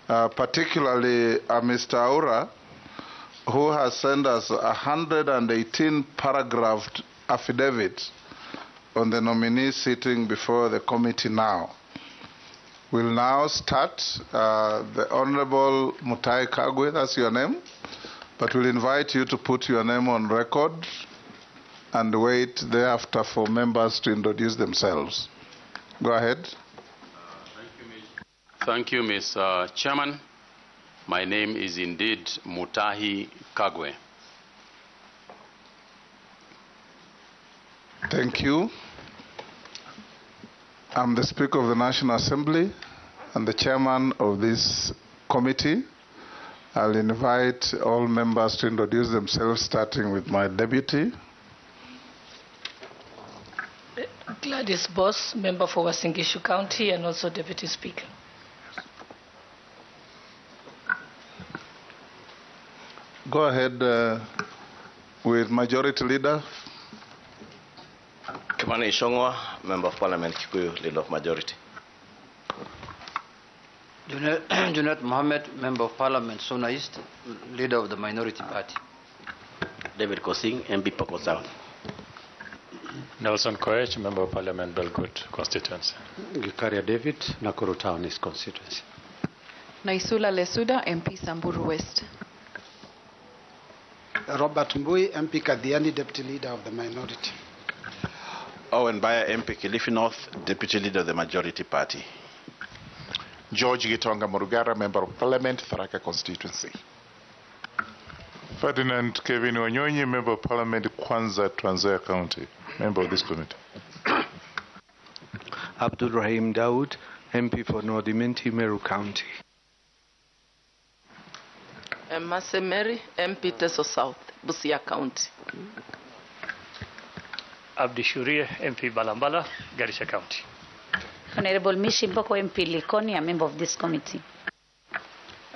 particularly Mr. Aura, who has sent us 118 paragraphed affidavit on the nominee sitting before the committee now. We'll now start. The Honorable Mutahi Kagwe, that's your name, but we'll invite you to put your name on record and wait thereafter for members to introduce themselves. Go ahead. Thank you, Mr. Chairman. My name is indeed Mutahi Kagwe. Thank you. I'm the Speaker of the National Assembly and the Chairman of this committee. I'll invite all members to introduce themselves, starting with my deputy. Gladys Boss, member for Uasin Gishu County and also Deputy Speaker. Go ahead with Majority Leader. Kimani Ishongwa, Member of Parliament, Kikuyu, Leader of Majority. Junet Mohammed, Member of Parliament, Sona East, Leader of the Minority Party. David Kosing, MP Poko South. Nelson Koech, Member of Parliament, Belgut constituency. Gikaria David, Nakuru Town East constituency. Naisula Lesuda, MP Samburu West. Robert Mbui, MP Kadhiani, Deputy Leader of the Minority. Owen Baya, MP Kilifi North, Deputy Leader of the Majority Party. George Gitonga Murugara, Member of Parliament, Tharaka constituency. Ferdinand Kevin Wanyonyi, Member of Parliament, Kwanza, Trans Nzoia County, member of this committee. Abdul Rahim Daoud, MP for Nordimenti, Meru County. Masemeri, MP Teso South, Busia County. Abdi Shuria, MP Balambala, Garissa County. Honorable Mishi Mboko, MP Likoni, a member of this committee.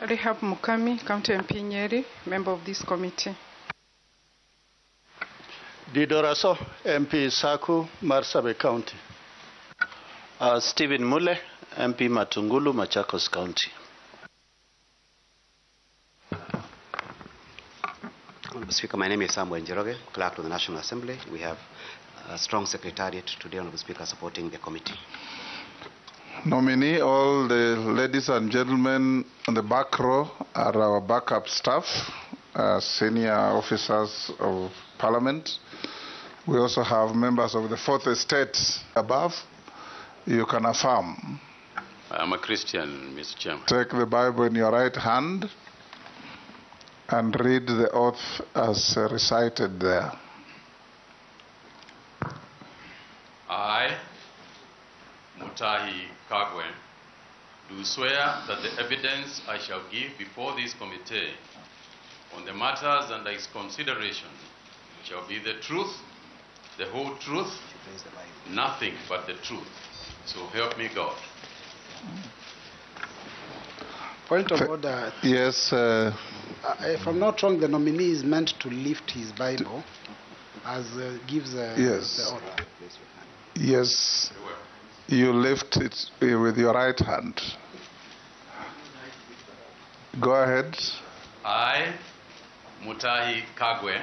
Rehab Mukami, County MP Nyeri, member of this committee. Didoraso, MP Saku, Marsabit County. Stephen Mule, MP Matungulu, Machakos County. Speaker, my name is Samuel Njoroge, Clerk to the National Assembly. We have a strong secretariat today, Honorable Speaker, supporting the committee. Nominee, all the ladies and gentlemen on the back row are our backup staff, senior officers of Parliament. We also have members of the Fourth Estate above. You can affirm. I am a Christian, Mr. Chairman. Take the Bible in your right hand and read the oath as recited there. I, Mutahi Kagwe, do swear that the evidence I shall give before this committee on the matters under its consideration shall be the truth, the whole truth, nothing but the truth. So help me God. Point of order. Yes. If I'm not wrong, the nominee is meant to lift his Bible as gives yes. the order. Yes. You lift it with your right hand. Go ahead. I, Mutahi Kagwe,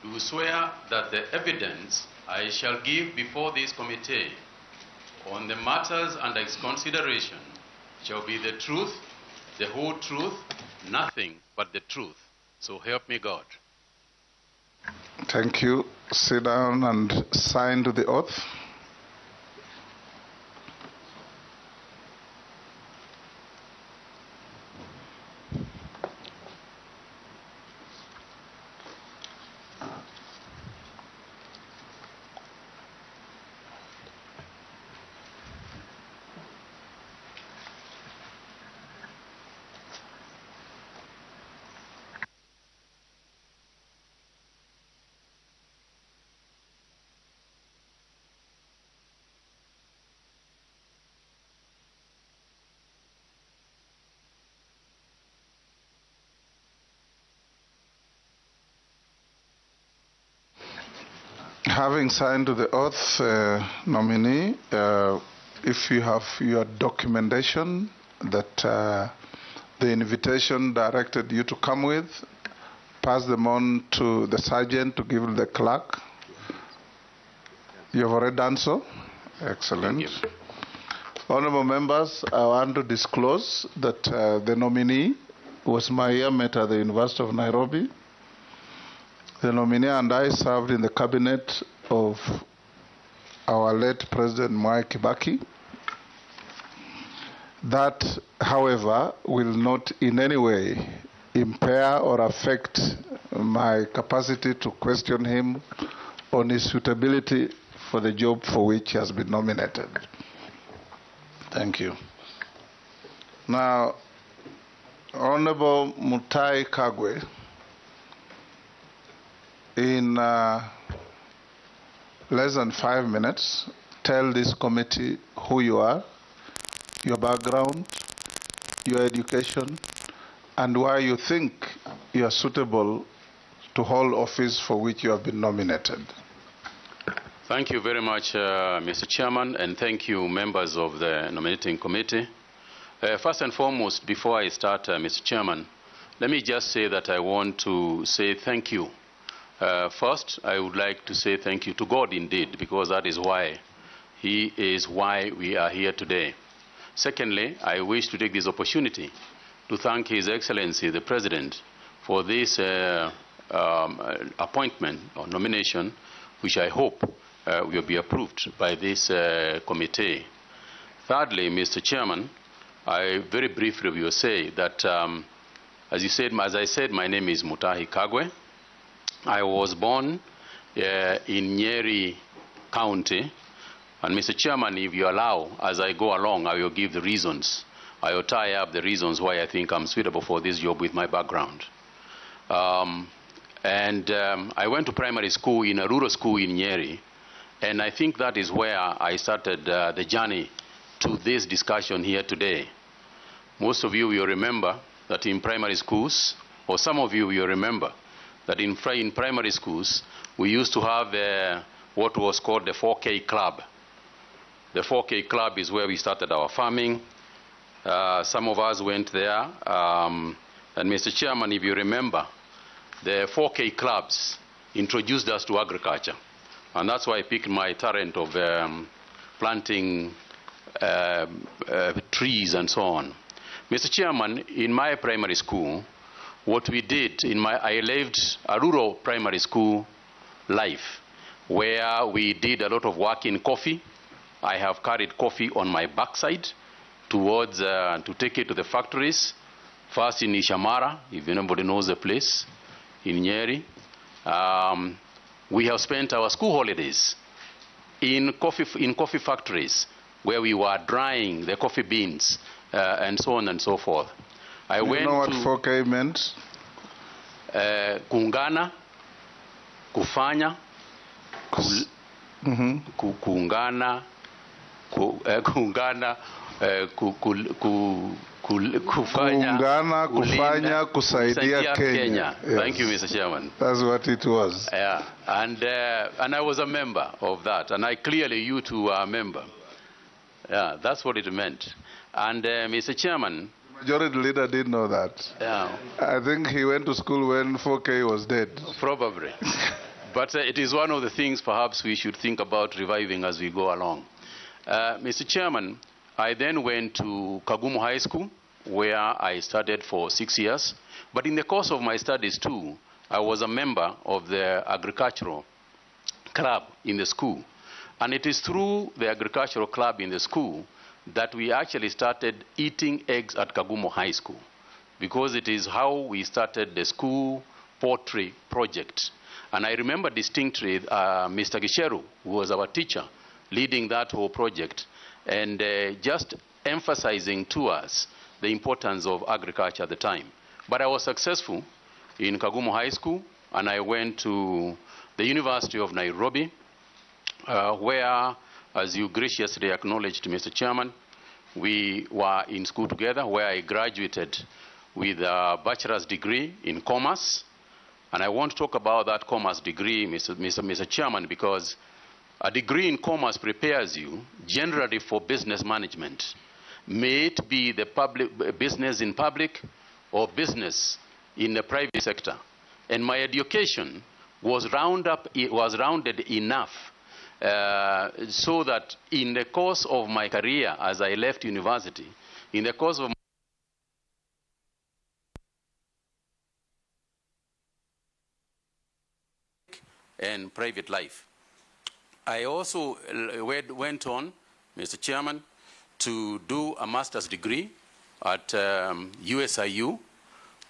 do swear that the evidence I shall give before this committee on the matters under its consideration shall be the truth, the whole truth, nothing but the truth. So help me God. Thank you. Sit down and sign to the oath. Having signed to the oath, nominee, if you have your documentation that the invitation directed you to come with, pass them on to the sergeant to give the clerk. You have already done so? Excellent. Honorable members, I want to disclose that the nominee was my yearmate at the University of Nairobi. The nominee and I served in the cabinet of our late President Mwai Kibaki. That, however, will not in any way impair or affect my capacity to question him on his suitability for the job for which he has been nominated. Thank you. Now, Honorable Mutahi Kagwe, in less than 5 minutes, tell this committee who you are, your background, your education, and why you think you are suitable to hold office for which you have been nominated. Thank you very much, Mr. Chairman, and thank you, members of the nominating committee. First and foremost, before I start, Mr. Chairman, let me just say that I want to say thank you. First, I would like to say thank you to God indeed, because that is why He is why we are here today. Secondly, I wish to take this opportunity to thank His Excellency, the President, for this appointment or nomination, which I hope will be approved by this committee. Thirdly, Mr. Chairman, I very briefly will say that, as I said, my name is Mutahi Kagwe. I was born in Nyeri County. And Mr. Chairman, if you allow, as I go along, I will give the reasons. I will tie up the reasons why I think I'm suitable for this job with my background. I went to primary school in a rural school in Nyeri, and I think that is where I started the journey to this discussion here today. Most of you will remember that in primary schools, or some of you will remember that in primary schools, we used to have what was called the 4K Club. The 4K Club is where we started our farming. Some of us went there. And Mr. Chairman, if you remember, the 4K clubs introduced us to agriculture. And that's why I picked my talent of planting trees and so on. Mr. Chairman, in my primary school, what we did, I lived a rural primary school life where we did a lot of work in coffee. I have carried coffee on my backside towards to take it to the factories. First in Ishamara, if anybody knows the place, in Nyeri. We have spent our school holidays in coffee factories where we were drying the coffee beans and so on and so forth. You know what 4K meant? Kuungana, kufanya, kuungana, kufanya, kusaidia Kenya. Yes. Thank you, Mr. Chairman. That's what it was. Yeah, and I was a member of that, and you two are a member. Yeah, that's what it meant. And Mr. Chairman, Majority Leader didn't know that. Yeah. I think he went to school when 4K was dead. Probably. But it is one of the things perhaps we should think about reviving as we go along. Mr. Chairman, I then went to Kagumo High School, where I studied for 6 years. But in the course of my studies too, I was a member of the agricultural club in the school. And it is through the agricultural club in the school that we actually started eating eggs at Kagumo High School, because it is how we started the school poultry project. And I remember distinctly Mr. Gisheru, who was our teacher, leading that whole project, and just emphasizing to us the importance of agriculture at the time. But I was successful in Kagumo High School, and I went to the University of Nairobi, where, as you graciously acknowledged, Mr. Chairman, we were in school together, where I graduated with a bachelor's degree in commerce. And I want to talk about that commerce degree, Mr. Chairman, because a degree in commerce prepares you generally for business management, may it be the business in public or business in the private sector. And my education was rounded enough so that in the course of my career, as I left university, in the course of and private life. I also went on, Mr. Chairman, to do a master's degree at USIU,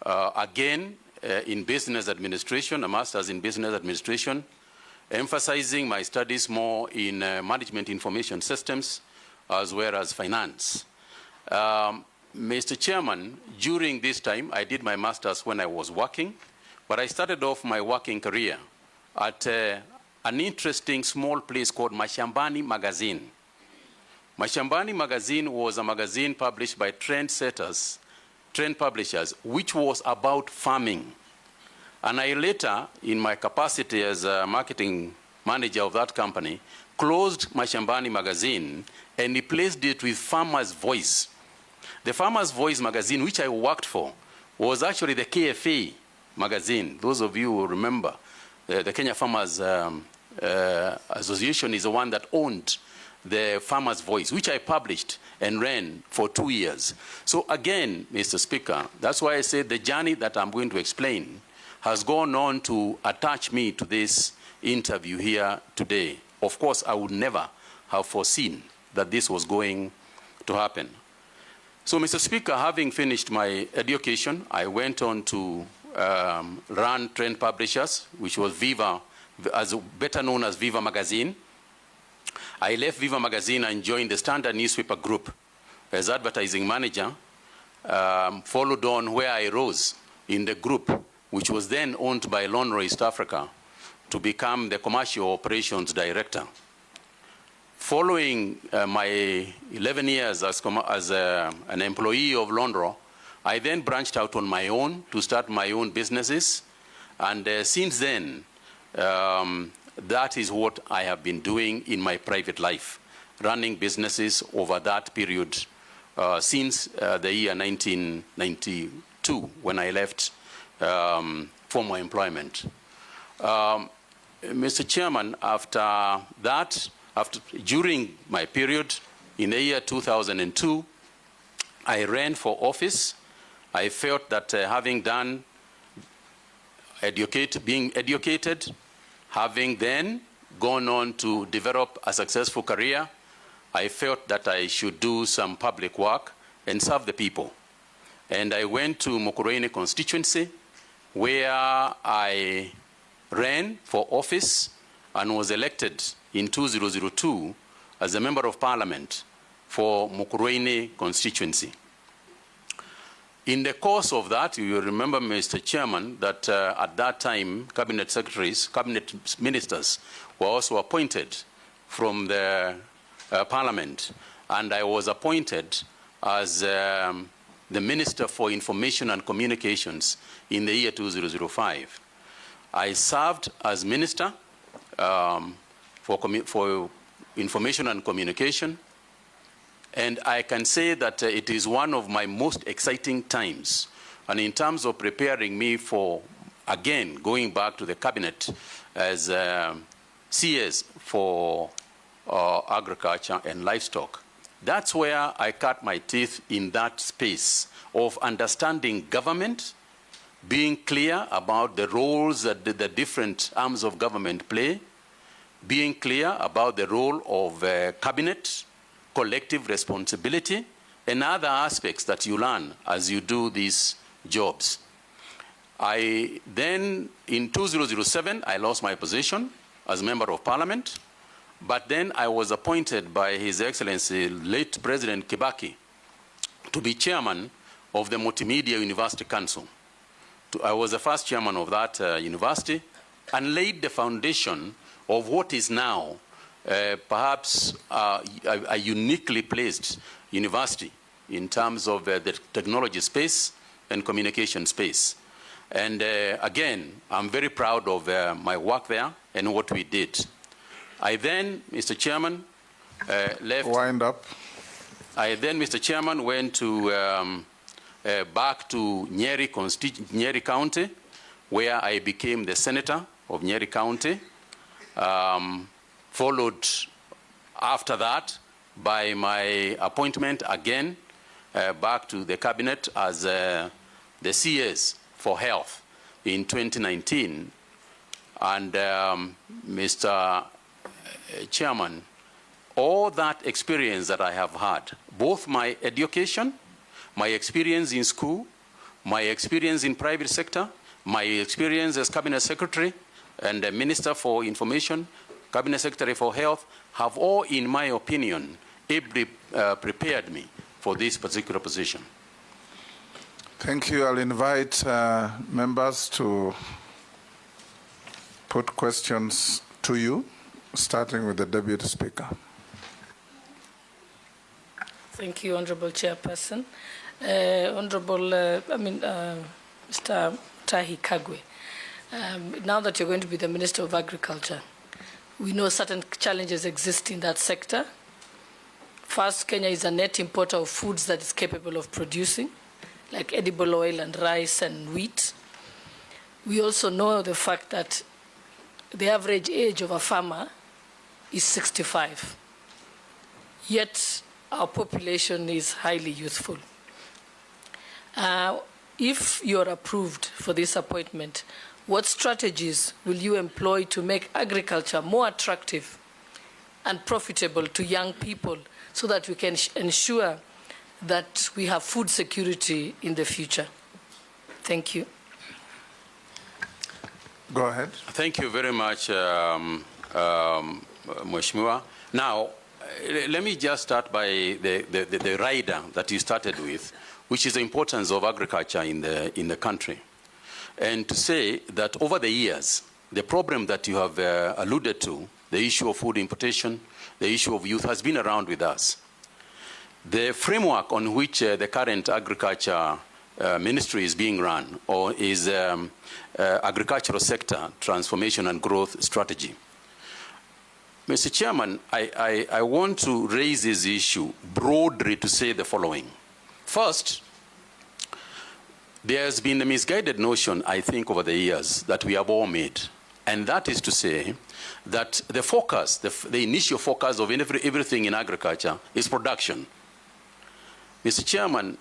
again in business administration, a master's in business administration, emphasizing my studies more in management information systems as well as finance. Mr. Chairman, during this time, I did my master's when I was working, but I started off my working career at an interesting small place called Mashambani Magazine. Mashambani Magazine was a magazine published by trend publishers, which was about farming. And I later, in my capacity as a marketing manager of that company, closed Mashambani magazine and replaced it with Farmer's Voice. The Farmer's Voice magazine, which I worked for, was actually the KFA magazine. Those of you who remember, the Kenya Farmers Association is the one that owned the Farmer's Voice, which I published and ran for 2 years. So again, Mr. Speaker, that's why I said the journey that I'm going to explain has gone on to attach me to this interview here today. Of course, I would never have foreseen that this was going to happen. So, Mr. Speaker, having finished my education, I went on to run Trend Publishers, which was Viva, better known as Viva Magazine. I left Viva Magazine and joined the Standard Newspaper Group as advertising manager, followed on where I rose in the group, which was then owned by Lonro East Africa, to become the commercial operations director. Following my 11 years as an employee of Lonro, I then branched out on my own to start my own businesses. And since then, that is what I have been doing in my private life, running businesses over that period since the year 1992, when I left former employment. Mr. Chairman, after that, during my period in the year 2002, I ran for office. I felt that having done being educated, having then gone on to develop a successful career, I felt that I should do some public work and serve the people. And I went to Mukurweini constituency, where I ran for office and was elected in 2002 as a member of parliament for Mukurweini constituency. In the course of that, you will remember, Mr. Chairman, that at that time, cabinet secretaries, cabinet ministers were also appointed from the parliament, and I was appointed as the Minister for Information and Communications in the year 2005. I served as Minister for Information and Communication, and I can say that it is one of my most exciting times. And in terms of preparing me for, again, going back to the cabinet as CS for agriculture and livestock, that's where I cut my teeth in that space of understanding government, being clear about the roles that the different arms of government play, being clear about the role of cabinet, collective responsibility, and other aspects that you learn as you do these jobs. I then, in 2007, I lost my position as member of parliament, but then I was appointed by His Excellency, late President Kibaki, to be chairman of the Multimedia University Council. I was the first chairman of that university and laid the foundation of what is now perhaps a uniquely placed university in terms of the technology space and communication space. And again, I'm very proud of my work there and what we did. I then, Mr. Chairman, left. Wind up. I then, Mr. Chairman, went to back to Nyeri County, where I became the senator of Nyeri County. Followed after that by my appointment again back to the cabinet as the CS for health in 2019. And Mr. Chairman, all that experience that I have had, both my education, my experience in school, my experience in private sector, my experience as cabinet secretary and the Minister for Information, Cabinet Secretary for Health, have all, in my opinion, ably prepared me for this particular position. Thank you. I'll invite members to put questions to you, starting with the Deputy Speaker. Thank you, Honorable Chairperson. Mr. Mutahi Kagwe, Now that you're going to be the Minister of Agriculture, we know certain challenges exist in that sector. First, Kenya is a net importer of foods that is capable of producing, like edible oil and rice and wheat. We also know the fact that the average age of a farmer is 65. Yet, our population is highly youthful. If you're approved for this appointment, what strategies will you employ to make agriculture more attractive and profitable to young people so that we can ensure that we have food security in the future? Thank you. Go ahead. Thank you very much, Mheshimiwa. Now, let me just start by the rider that you started with, which is the importance of agriculture in the country. And to say that over the years, the problem that you have alluded to, the issue of food importation, the issue of youth, has been around with us. The framework on which the current agriculture ministry is being run, or is agricultural sector transformation and growth strategy. Mr. Chairman, I want to raise this issue broadly to say the following. First, there's been a misguided notion, I think, over the years that we have all made. And that is to say that the focus, the initial focus of everything in agriculture is production. Mr. Chairman,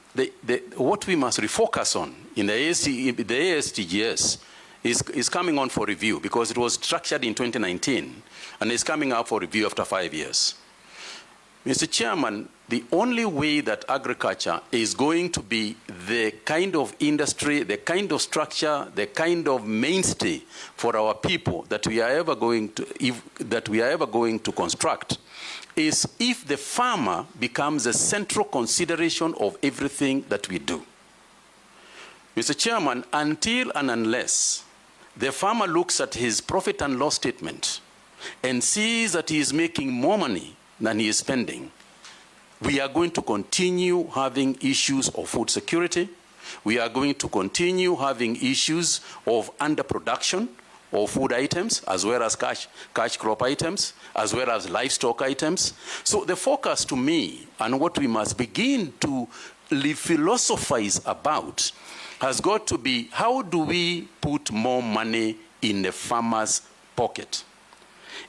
what we must refocus on in the ASTGS is coming on for review, because it was structured in 2019 and is coming up for review after 5 years. Mr. Chairman, the only way that agriculture is going to be the kind of industry, the kind of structure, the kind of mainstay for our people that we are ever going to construct is if the farmer becomes a central consideration of everything that we do. Mr. Chairman, until and unless the farmer looks at his profit and loss statement and sees that he is making more money than he is spending, we are going to continue having issues of food security. We are going to continue having issues of underproduction of food items, as well as cash crop items, as well as livestock items. So the focus to me, and what we must begin to philosophize about, has got to be, how do we put more money in the farmer's pocket?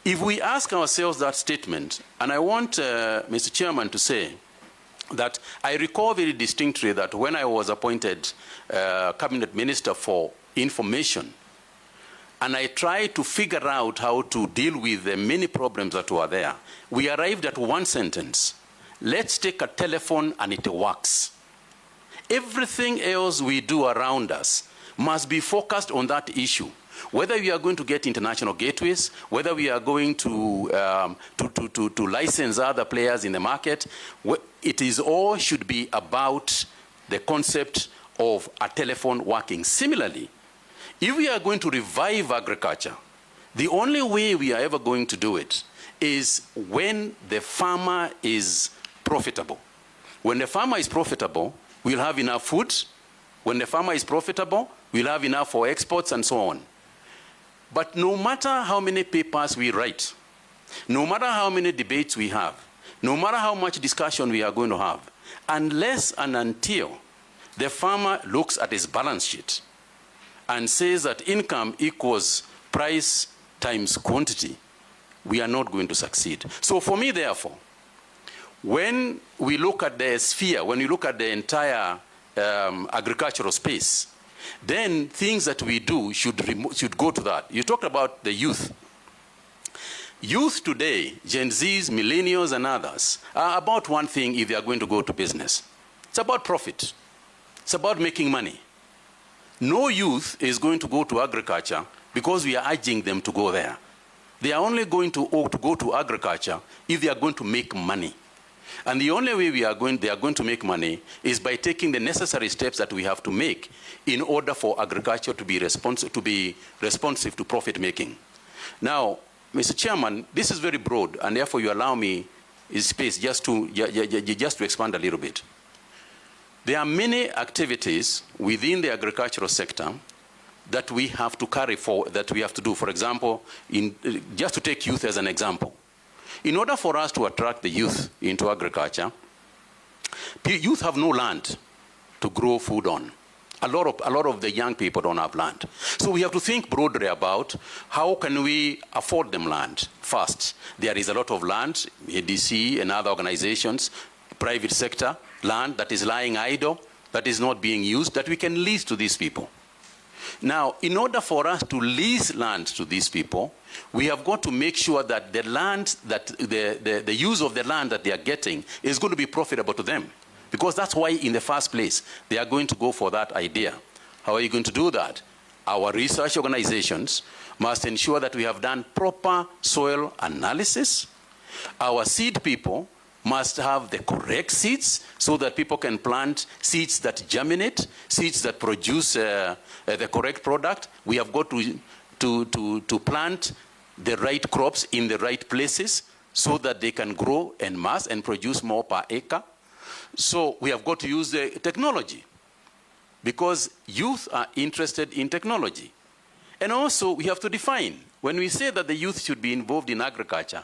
If we ask ourselves that statement, and I want Mr. Chairman to say that I recall very distinctly that when I was appointed Cabinet Minister for Information, and I tried to figure out how to deal with the many problems that were there, we arrived at one sentence: let's take a telephone and it works. Everything else we do around us must be focused on that issue. Whether we are going to get international gateways, whether we are going to license other players in the market, it is all should be about the concept of a telephone working. Similarly, if we are going to revive agriculture, the only way we are ever going to do it is when the farmer is profitable. When the farmer is profitable, we'll have enough food. When the farmer is profitable, we'll have enough for exports and so on. But no matter how many papers we write, no matter how many debates we have, no matter how much discussion we are going to have, unless and until the farmer looks at his balance sheet and says that income equals price times quantity, we are not going to succeed. So for me, therefore, when we look at the sphere, when we look at the entire agricultural space, then things that we do should go to that. You talked about the youth. Youth today, Gen Zs, millennials, and others, are about one thing if they are going to go to business. It's about profit. It's about making money. No youth is going to go to agriculture because we are urging them to go there. They are only going to go to agriculture if they are going to make money. And the only way they are going to make money is by taking the necessary steps that we have to make in order for agriculture to be responsive to profit making. Now, Mr. Chairman, this is very broad, and therefore you allow me space just to expand a little bit. There are many activities within the agricultural sector that we have to carry forward, that we have to do. For example, just to take youth as an example. In order for us to attract the youth into agriculture, youth have no land to grow food on. A lot of the young people don't have land. So we have to think broadly about how can we afford them land first. There is a lot of land, ADC and other organizations, private sector, land that is lying idle, that is not being used, that we can lease to these people. Now, in order for us to lease land to these people, we have got to make sure that the land, that the use of the land that they are getting is going to be profitable to them. Because that's why, in the first place, they are going to go for that idea. How are you going to do that? Our research organizations must ensure that we have done proper soil analysis. Our seed people must have the correct seeds so that people can plant seeds that germinate, seeds that produce the correct product. We have got to plant the right crops in the right places so that they can grow en masse and produce more per acre. So we have got to use the technology because youth are interested in technology. And also we have to define, when we say that the youth should be involved in agriculture,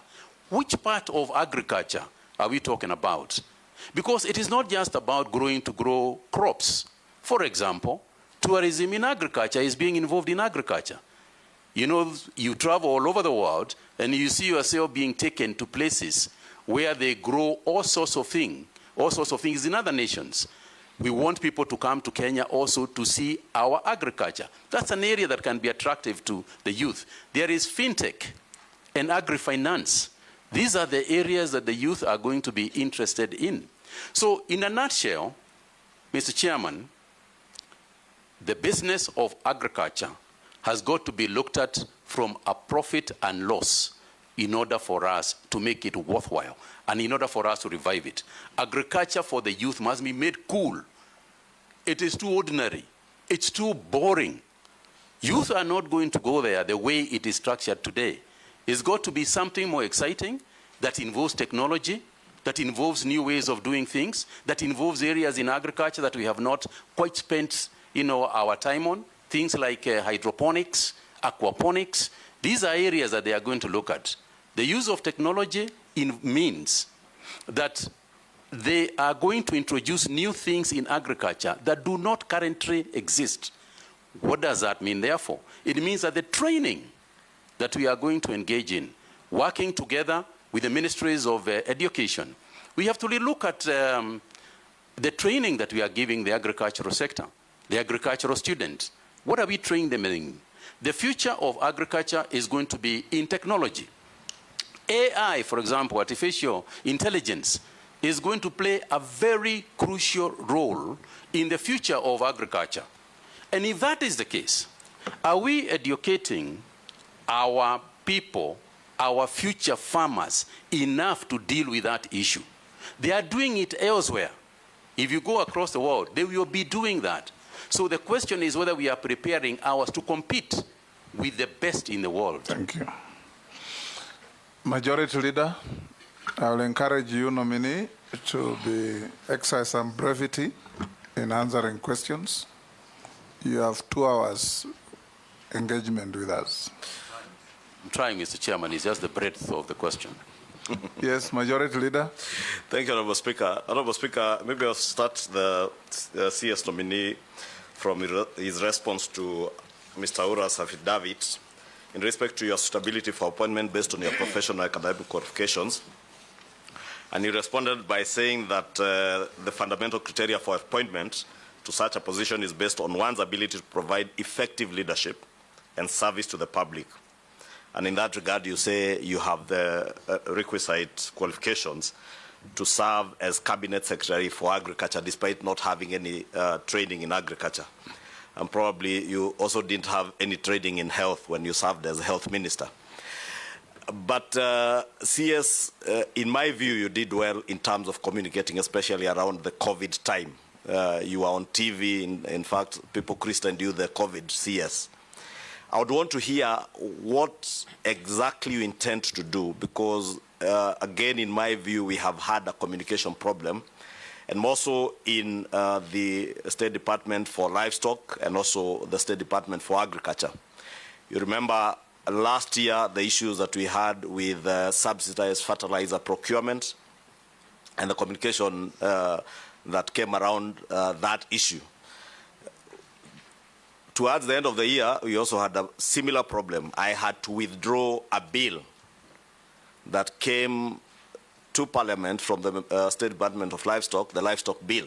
which part of agriculture are we talking about? Because it is not just about growing to grow crops. For example, tourism in agriculture is being involved in agriculture. You know, you travel all over the world and you see yourself being taken to places where they grow all sorts of things in other nations. We want people to come to Kenya also to see our agriculture. That's an area that can be attractive to the youth. There is fintech and agri-finance. These are the areas that the youth are going to be interested in. So in a nutshell, Mr. Chairman, the business of agriculture has got to be looked at from a profit and loss in order for us to make it worthwhile and in order for us to revive it. Agriculture for the youth must be made cool. It is too ordinary. It's too boring. Youth are not going to go there the way it is structured today. It's got to be something more exciting that involves technology, that involves new ways of doing things, that involves areas in agriculture that we have not quite spent, our time on. Things like hydroponics, aquaponics. These are areas that they are going to look at. The use of technology means that they are going to introduce new things in agriculture that do not currently exist. What does that mean, therefore? It means that the training that we are going to engage in, working together with the ministries of education, we have to look at the training that we are giving the agricultural sector, the agricultural students. What are we training them in? The future of agriculture is going to be in technology. AI, for example, artificial intelligence, is going to play a very crucial role in the future of agriculture. And if that is the case, are we educating our people, our future farmers, enough to deal with that issue? They are doing it elsewhere. If you go across the world, they will be doing that. So the question is whether we are preparing ours to compete with the best in the world. Thank you. Majority Leader, I will encourage you, nominee, to exercise some brevity in answering questions. You have 2 hours engagement with us. I'm trying, Mr. Chairman. It's just the breadth of the question. Yes, Majority Leader. Thank you, Honorable Speaker. Honorable Speaker, maybe I'll start the CS nominee from his response to Mr. Ura's affidavit in respect to your suitability for appointment based on your professional academic qualifications. And he responded by saying that the fundamental criteria for appointment to such a position is based on one's ability to provide effective leadership and service to the public. And in that regard, you say you have the requisite qualifications to serve as Cabinet Secretary for Agriculture despite not having any training in agriculture. And probably you also didn't have any training in health when you served as Health Minister. But CS, in my view, you did well in terms of communicating, especially around the COVID time. You were on TV. In fact, people christened you the COVID CS. I would want to hear what exactly you intend to do because, again, in my view, we have had a communication problem. and more so in the State Department for Livestock and also the State Department for Agriculture. You remember last year the issues that we had with subsidized fertilizer procurement and the communication that came around that issue. Towards the end of the year, we also had a similar problem. I had to withdraw a bill that came to Parliament from the State Department of Livestock, the Livestock Bill,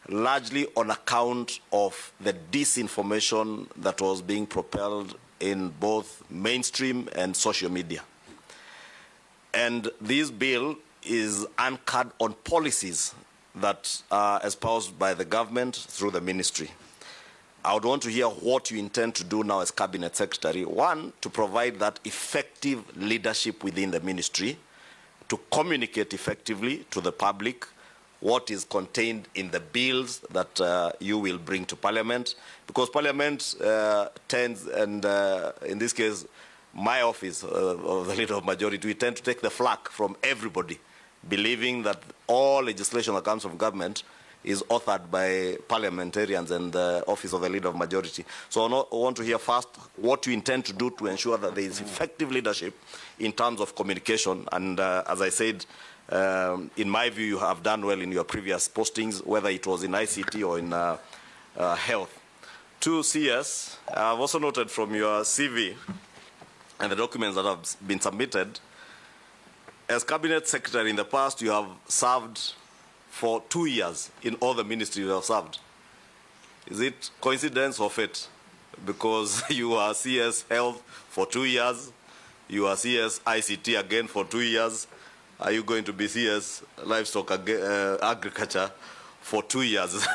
largely on account of the disinformation that was being propelled in both mainstream and social media. And this bill is anchored on policies that are espoused by the government through the ministry. I would want to hear what you intend to do now as Cabinet Secretary. One, to provide that effective leadership within the ministry, to communicate effectively to the public what is contained in the bills that you will bring to Parliament. Because Parliament tends, and in this case, my office of the Leader of Majority, we tend to take the flak from everybody, believing that all legislation that comes from government is authored by parliamentarians and the Office of the Leader of Majority. So I want to hear first what you intend to do to ensure that there is effective leadership in terms of communication. And as I said, in my view, you have done well in your previous postings, whether it was in ICT or in health. To CS, I've also noted from your CV and the documents that have been submitted, as Cabinet Secretary in the past, you have served for 2 years in all the ministries you have served. Is it coincidence or fate? Because you are CS Health for 2 years, you are CS ICT again for 2 years. Are you going to be CS Livestock Agriculture for 2 years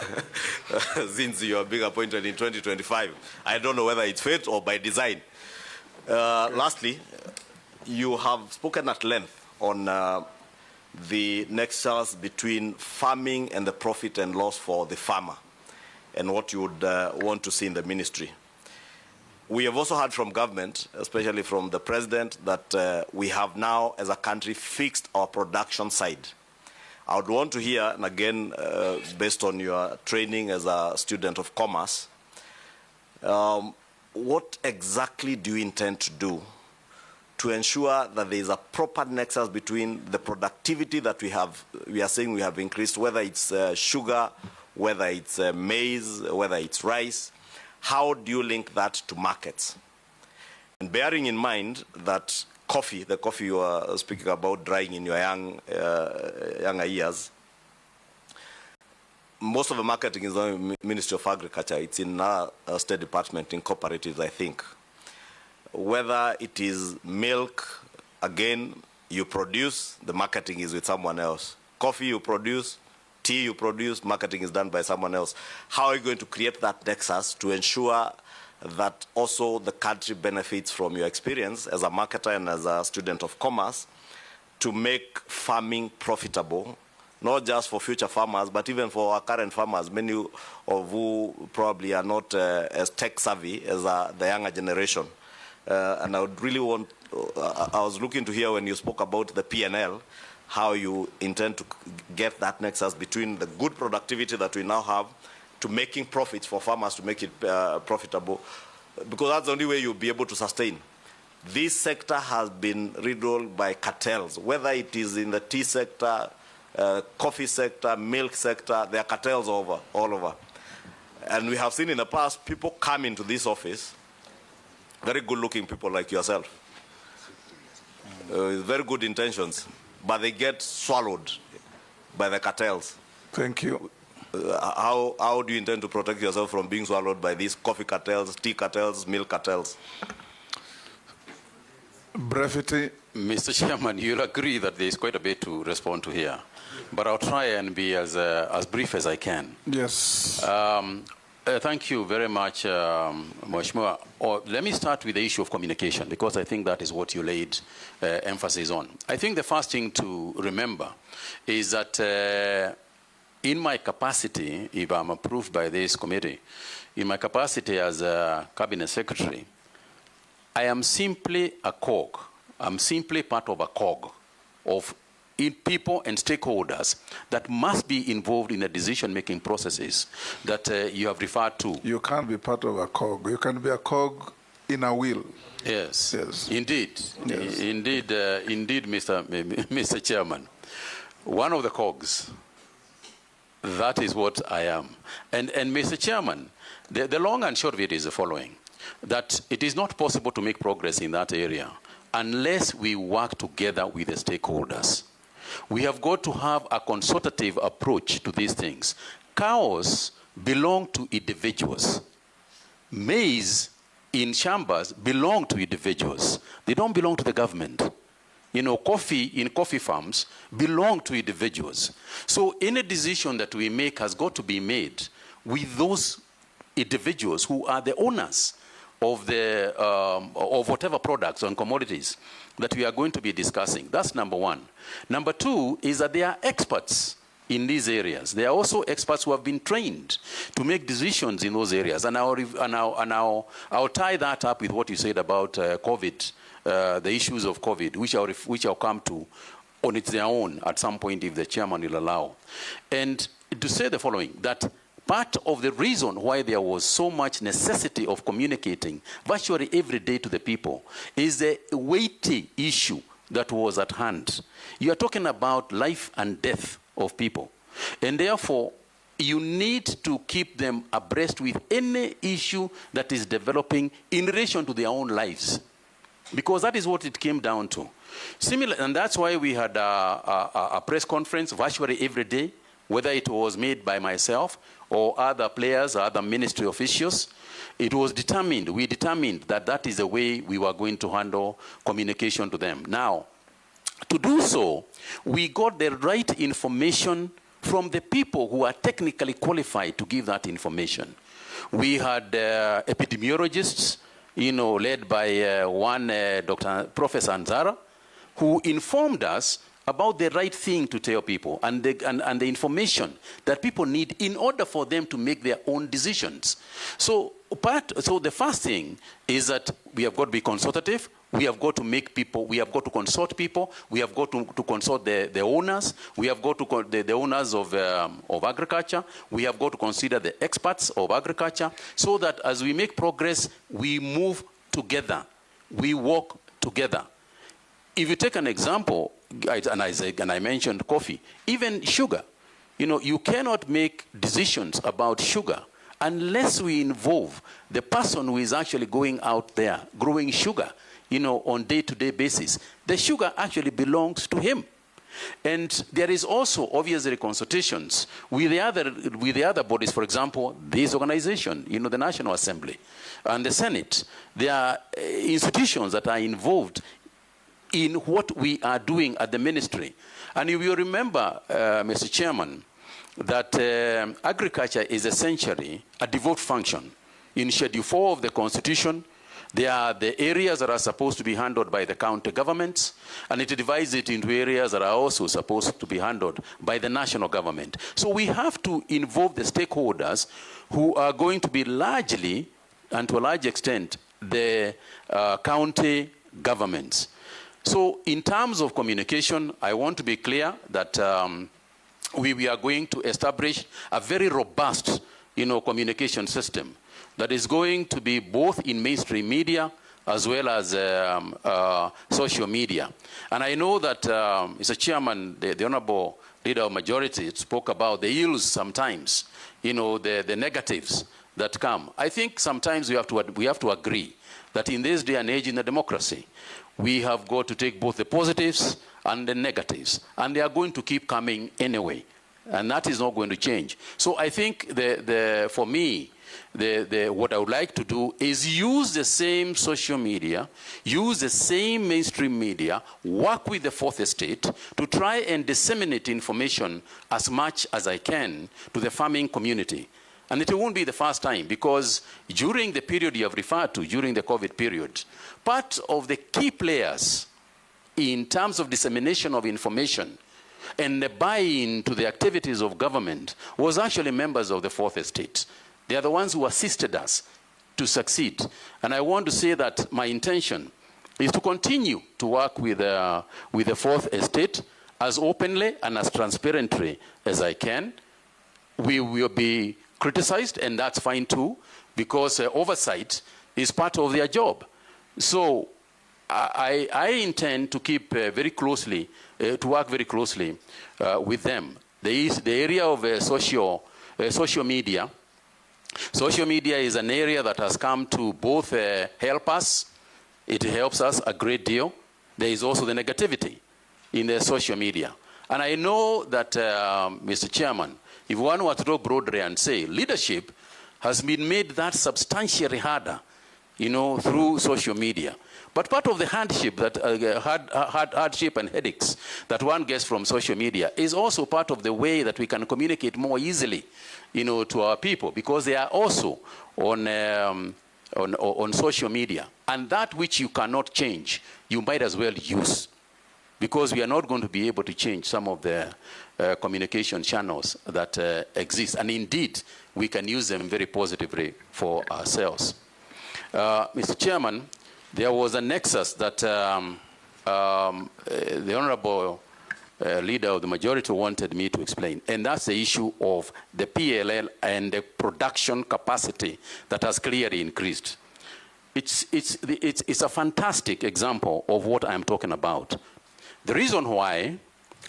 since you are being appointed in 2025? I don't know whether it's fate or by design. Lastly, you have spoken at length on the nexus between farming and the profit and loss for the farmer and what you would want to see in the ministry. We have also heard from government, especially from the president, that we have now as a country fixed our production side. I would want to hear, and again, based on your training as a student of commerce, what exactly do you intend to do to ensure that there is a proper nexus between the productivity that we are saying we have increased, whether it's sugar, whether it's maize, whether it's rice. How do you link that to markets? And bearing in mind that coffee, the coffee you are speaking about drying in your younger years, most of the marketing is on the Ministry of Agriculture. It's in our State Department, in cooperatives, I think. Whether it is milk, again, you produce, the marketing is with someone else. Coffee you produce, tea you produce, marketing is done by someone else. How are you going to create that nexus to ensure that also the country benefits from your experience as a marketer and as a student of commerce to make farming profitable, not just for future farmers, but even for our current farmers, many of who probably are not as tech savvy as the younger generation. And I would really want, I was looking to hear when you spoke about the P&L, how you intend to get that nexus between the good productivity that we now have to making profits for farmers to make it profitable, because that's the only way you'll be able to sustain. This sector has been riddled by cartels, whether it is in the tea sector, coffee sector, milk sector, there are cartels all over. And we have seen in the past people come into this office, very good-looking people like yourself, with very good intentions, but they get swallowed by the cartels. Thank you. How do you intend to protect yourself from being swallowed by these coffee cartels, tea cartels, milk cartels? Brevity. Mr. Chairman, you'll agree that there is quite a bit to respond to here, but I'll try and be as brief as I can. Yes. Thank you very much, Mheshimiwa. Let me start with the issue of communication, because I think that is what you laid emphasis on. I think the first thing to remember is that in my capacity, if I'm approved by this committee, in my capacity as a Cabinet Secretary, I am simply a cog. I'm simply part of a cog of in people and stakeholders that must be involved in the decision-making processes that you have referred to. You can't be part of a cog. You can be a cog in a wheel. Yes, yes. Indeed. Yes. Indeed, Mr. Chairman. One of the cogs, that is what I am. And Mr. Chairman, the long and short of it is the following, that it is not possible to make progress in that area unless we work together with the stakeholders. We have got to have a consultative approach to these things. Cows belong to individuals. Maize in shambas belong to individuals. They don't belong to the government. You know, coffee in coffee farms belong to individuals. So any decision that we make has got to be made with those individuals who are the owners of the of whatever products and commodities that we are going to be discussing. That's number one. Number two is that they are experts in these areas. They are also experts who have been trained to make decisions in those areas. And I'll tie that up with what you said about COVID, the issues of COVID, which I'll come to on its own at some point if the chairman will allow. And to say the following, that part of the reason why there was so much necessity of communicating virtually every day to the people is the weighty issue that was at hand. You are talking about life and death of people. And therefore, you need to keep them abreast with any issue that is developing in relation to their own lives. Because that is what it came down to. Similar, and that's why we had a press conference virtually every day, whether it was made by myself or other players or other ministry officials. It was determined, we determined that that is the way we were going to handle communication to them. Now, to do so, we got the right information from the people who are technically qualified to give that information. We had epidemiologists, you know, led by one Professor Anzara, who informed us about the right thing to tell people and the information that people need in order for them to make their own decisions. So the first thing is that we have got to be consultative. We have got to make people, we have got to consult people. We have got to consult the owners. We have got to, the owners of agriculture. We have got to consider the experts of agriculture so that as we make progress, we move together. We work together. If you take an example, and I mentioned coffee, even sugar. You know, you cannot make decisions about sugar unless we involve the person who is actually going out there growing sugar, you know, on day-to-day basis. The sugar actually belongs to him. And there is also obviously consultations with the other bodies, for example, this organization, you know, the National Assembly and the Senate. There are institutions that are involved in what we are doing at the ministry. And if you remember, Mr. Chairman, that agriculture is essentially a devolved function. In Schedule 4 of the Constitution, there are the areas that are supposed to be handled by the county governments, and it divides it into areas that are also supposed to be handled by the national government. So we have to involve the stakeholders who are going to be largely, and to a large extent, the county governments. So in terms of communication, I want to be clear that we are going to establish a very robust, you know, communication system that is going to be both in mainstream media as well as social media. And I know that Mr. Chairman, the Honorable Leader of Majority spoke about the ills sometimes, you know, the negatives that come. I think sometimes we have to agree that in this day and age in the democracy, we have got to take both the positives and the negatives, and they are going to keep coming anyway, and that is not going to change. So I think for me, what I would like to do is use the same social media, use the same mainstream media, work with the fourth estate to try and disseminate information as much as I can to the farming community. And it won't be the first time, because during the period you have referred to, during the COVID period, part of the key players in terms of dissemination of information and the buy-in to the activities of government was actually members of the fourth estate. They are the ones who assisted us to succeed. And I want to say that my intention is to continue to work with the fourth estate as openly and as transparently as I can. We will be criticized, and that's fine too, because oversight is part of their job. So I intend to keep very closely, to work very closely with them. There is the area of social media. Social media is an area that has come to both help us. It helps us a great deal. There is also the negativity in the social media. And I know that, Mr. Chairman, if one were to talk broadly and say leadership has been made that substantially harder, through social media. But part of the hardship hardship and headaches that one gets from social media is also part of the way that we can communicate more easily, to our people, because they are also on social media. And that which you cannot change, you might as well use, because we are not going to be able to change some of the communication channels that exist. And indeed, we can use them very positively for ourselves. Mr. Chairman, there was a nexus that the Honorable Leader of the Majority wanted me to explain, and that's the issue of the PLL and the production capacity that has clearly increased. It's a fantastic example of what I'm talking about. The reason why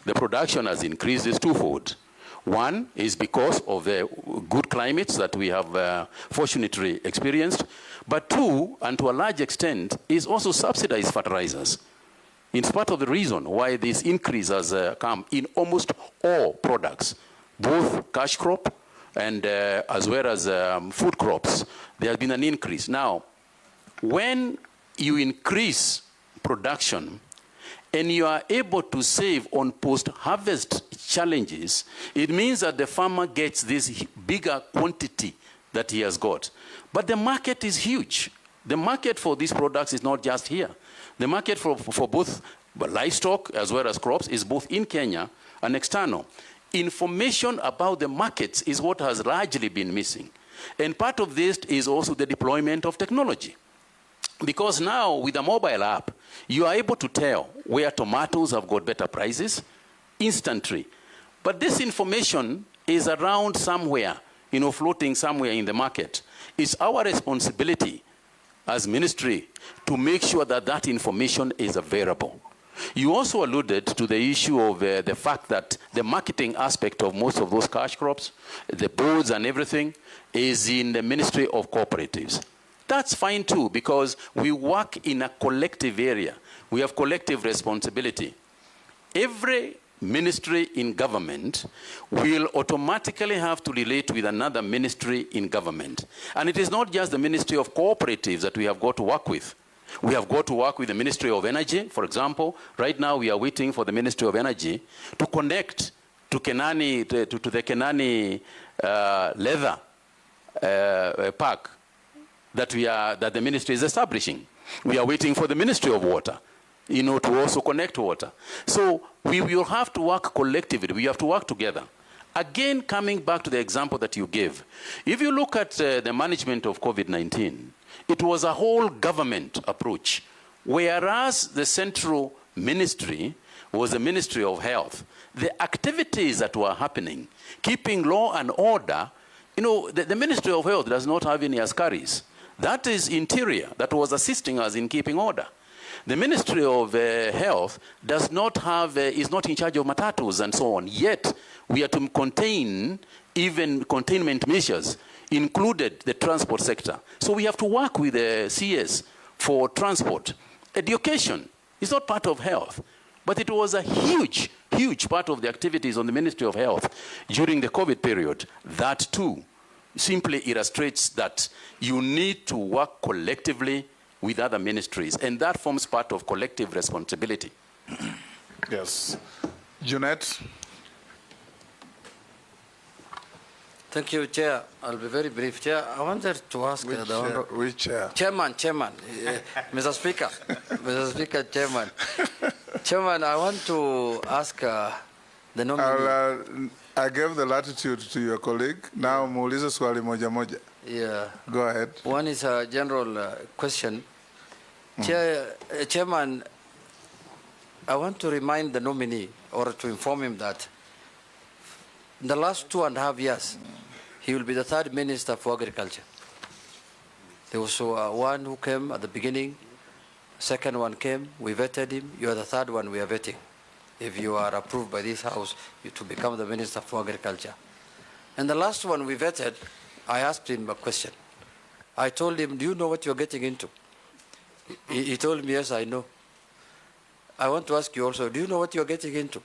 the production has increased is twofold. One is because of the good climates that we have fortunately experienced. But two, and to a large extent, is also subsidized fertilizers. It's part of the reason why this increase has come in almost all products, both cash crop and as well as food crops. There has been an increase. Now, when you increase production, and you are able to save on post-harvest challenges, it means that the farmer gets this bigger quantity that he has got. But the market is huge. The market for these products is not just here. The market for both livestock as well as crops is both in Kenya and external. Information about the markets is what has largely been missing. And part of this is also the deployment of technology. Because now, with a mobile app, you are able to tell where tomatoes have got better prices instantly. But this information is around somewhere, floating somewhere in the market. It's our responsibility as ministry to make sure that that information is available. You also alluded to the issue of the fact that the marketing aspect of most of those cash crops, the boards and everything, is in the Ministry of Cooperatives. That's fine too, because we work in a collective area. We have collective responsibility. Every ministry in government will automatically have to relate with another ministry in government. And it is not just the Ministry of Cooperatives that we have got to work with. We have got to work with the Ministry of Energy, for example. Right now we are waiting for the Ministry of Energy to connect to Kenani, to the Kenani leather park that the ministry is establishing. We are waiting for the Ministry of Water, to also connect water. So we will have to work collectively. We have to work together. Again, coming back to the example that you gave, if you look at the management of COVID-19, it was a whole government approach, whereas the central ministry was the Ministry of Health. The activities that were happening, keeping law and order, the Ministry of Health does not have any askaris. That is Interior that was assisting us in keeping order. The Ministry of Health does not have, is not in charge of matatus and so on. Yet, we are to contain even containment measures, included the transport sector. So we have to work with the CS for transport. Education is not part of health, but it was a huge, huge part of the activities on the Ministry of Health during the COVID period. That too simply illustrates that you need to work collectively with other ministries, and that forms part of collective responsibility. Yes. Jeanette. Thank you, Chair. I'll be very brief, Chair. I wanted to ask which chair? Chairman, Mr. Speaker, Mr. Speaker, Chairman. Chairman, I want to ask the nominee. I gave the latitude to your colleague. Now, muulize swali moja moja. Yeah. Go ahead. One is a general question. Chairman, I want to remind the nominee, or to inform him that in the last 2.5 years, he will be the third Minister for Agriculture. There was one who came at the beginning, second one came, we vetted him, you are the third one we are vetting. If you are approved by this House to become the Minister for Agriculture. And the last one we vetted, I asked him a question. I told him, do you know what you're getting into? He told me, yes, I know. I want to ask you also, do you know what you're getting into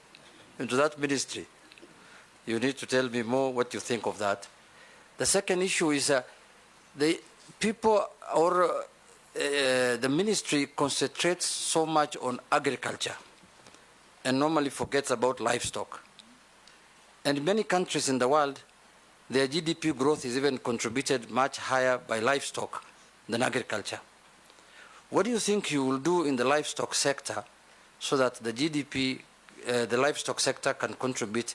that ministry? You need to tell me more what you think of that. The second issue is the people or the ministry concentrates so much on agriculture and normally forgets about livestock. And in many countries in the world, their GDP growth is even contributed much higher by livestock than agriculture. What do you think you will do in the livestock sector so that the GDP, the livestock sector can contribute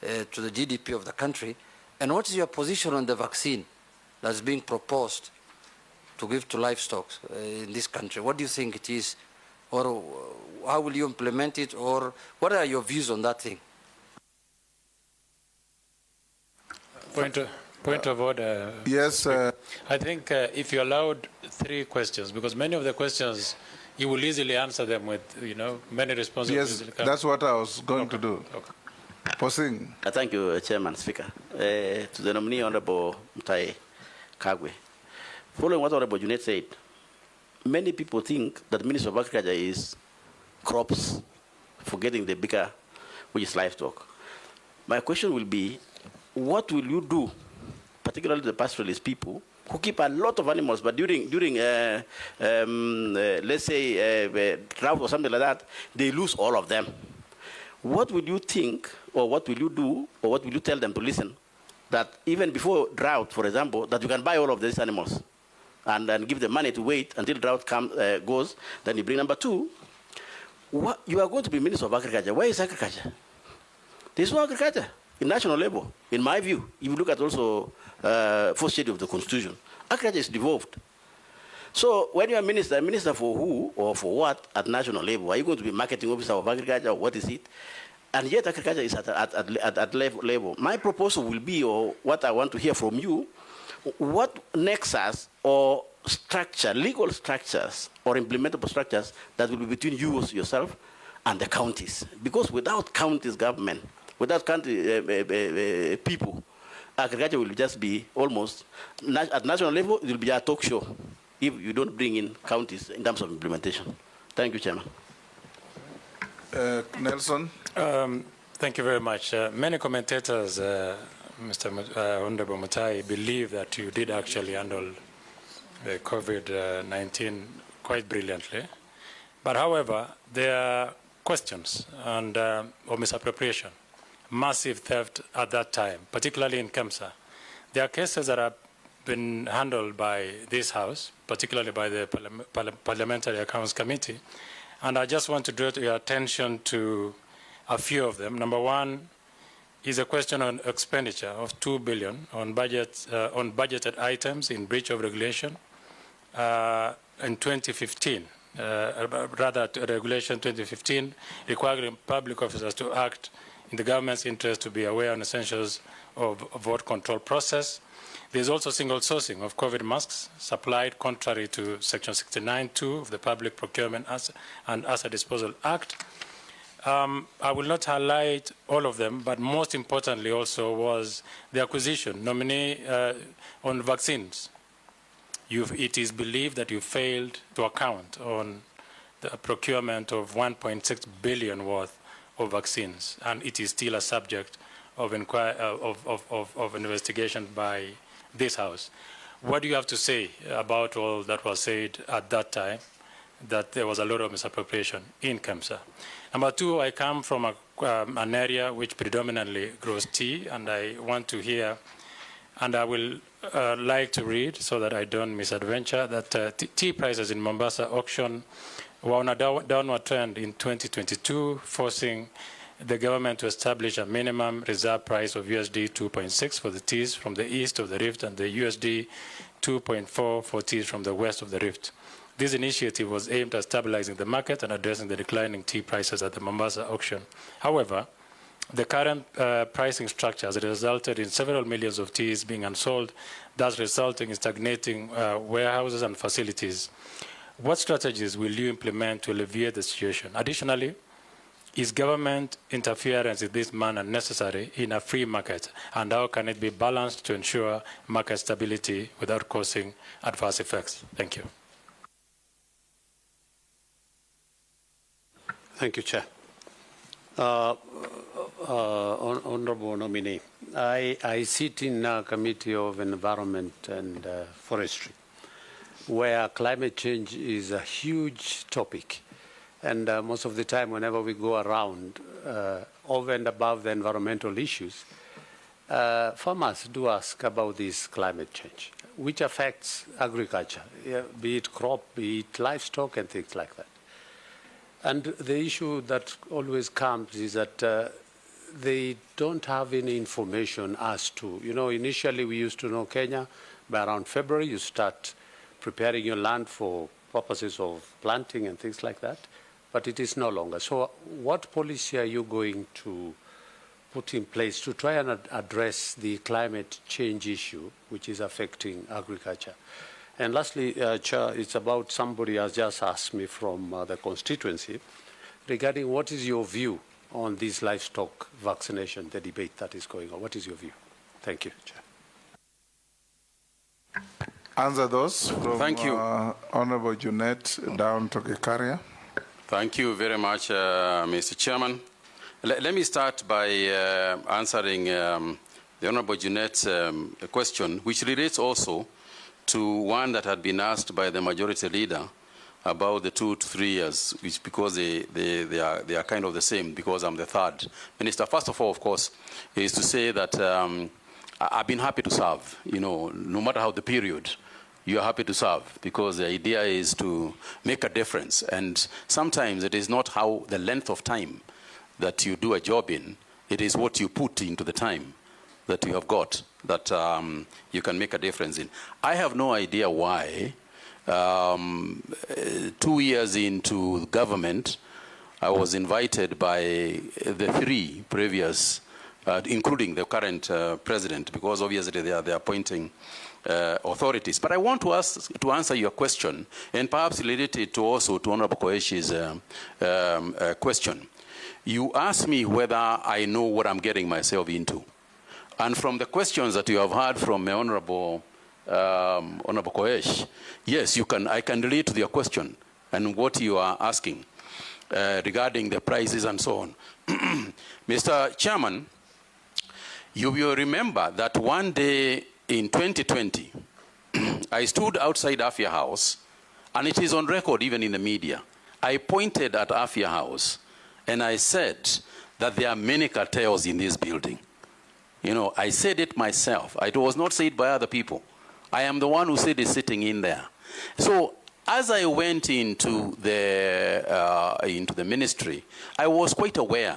to the GDP of the country? And what is your position on the vaccine that's being proposed to give to livestock in this country? What do you think it is? Or how will you implement it? Or what are your views on that thing? Point of order. Yes. I think if you allowed 3 questions, because many of the questions, you will easily answer them with, many responses. Yes, that's what I was going to do. Okay. Posing. Thank you, Chairman, Speaker. To the nominee, Honorable Mutahi Kagwe. Following what Honorable Junet said, many people think that the Minister of Agriculture is crops, forgetting the bigger, which is livestock. My question will be, what will you do, particularly the pastoralist people, who keep a lot of animals, but during let's say, drought or something like that, they lose all of them. What will you think, or what will you do, or what will you tell them to listen, that even before drought, for example, that you can buy all of these animals and then give them money to wait until drought goes, then you bring number 2. You are going to be Minister of Agriculture. Where is agriculture? There's no agriculture in national level. In my view, if you look at also first schedule of the Constitution, agriculture is devolved. So when you are minister for who or for what at national level? Are you going to be marketing officer of agriculture, or what is it? And yet agriculture is at level. My proposal will be, or what I want to hear from you, what nexus or structure, legal structures or implementable structures that will be between you yourself and the counties. Because without counties government, without county people, agriculture will just be almost, at national level, it will be a talk show if you don't bring in counties in terms of implementation. Thank you, Chairman. Nelson. Thank you very much. Many commentators, Honorable Mutahi, believe that you did actually handle the COVID-19 quite brilliantly. But however, there are questions and of misappropriation, massive theft at that time, particularly in Kemsa. There are cases that have been handled by this House, particularly by the Parliamentary Accounts Committee, and I just want to draw your attention to a few of them. Number 1 is a question on expenditure of 2 billion on budgeted items in breach of regulation in 2015. Rather, Regulation 2015 requiring public officers to act in the government's interest to be aware on essentials of vote control process. There's also single sourcing of COVID masks supplied contrary to Section 69(2) of the Public Procurement and Asset Disposal Act. I will not highlight all of them, but most importantly also was the acquisition, nominee on vaccines. It is believed that you failed to account on the procurement of 1.6 billion worth of vaccines, and it is still a subject of investigation by this House. What do you have to say about all that was said at that time, that there was a lot of misappropriation in Kemsa? Number 2, I come from an area which predominantly grows tea, and I want to hear, and I will like to read so that I don't misadventure, that tea prices in Mombasa auction were on a downward trend in 2022, forcing the government to establish a minimum reserve price of USD 2.6 for the teas from the east of the rift and the USD 2.4 for teas from the west of the rift. This initiative was aimed at stabilizing the market and addressing the declining tea prices at the Mombasa auction. However, the current pricing structure has resulted in several millions of teas being unsold, thus resulting in stagnating warehouses and facilities. What strategies will you implement to alleviate the situation? Additionally, is government interference in this manner necessary in a free market, and how can it be balanced to ensure market stability without causing adverse effects? Thank you. Thank you, Chair. Honorable nominee, I sit in a committee of environment and forestry, where climate change is a huge topic. And most of the time, whenever we go around, over and above the environmental issues, farmers do ask about this climate change, which affects agriculture, be it crop, be it livestock, and things like that. And the issue that always comes is that they don't have any information as to, initially we used to know Kenya, by around February, you start preparing your land for purposes of planting and things like that. But it is no longer. So what policy are you going to put in place to try and address the climate change issue, which is affecting agriculture? And lastly, Chair, it's about somebody has just asked me from the constituency regarding what is your view on this livestock vaccination, the debate that is going on. What is your view? Thank you, Chair. Answer those from Thank you. Honorable Junet down to Gikaria. Thank you very much, Mr. Chairman. Let me start by answering the Honorable Junet's question, which relates also to one that had been asked by the majority leader about the 2 to 3 years, which because they are kind of the same, because I'm the third minister. First of all, of course, is to say that I've been happy to serve, no matter how the period. You are happy to serve, because the idea is to make a difference. And sometimes it is not how the length of time that you do a job in, it is what you put into the time that you have got that you can make a difference in. I have no idea why 2 years into government, I was invited by the 3 previous, including the current president, because obviously they are appointing authorities. But I want to answer your question, and perhaps relate it also to Honorable Koeshi's question. You asked me whether I know what I'm getting myself into. And from the questions that you have heard from Honorable Koesh, yes, I can relate to your question and what you are asking regarding the prices and so on. Mr. Chairman, you will remember that one day in 2020, I stood outside Afia House, and it is on record even in the media. I pointed at Afia House, and I said that there are many cartels in this building. I said it myself. It was not said by other people. I am the one who said it sitting in there. So as I went into the ministry, I was quite aware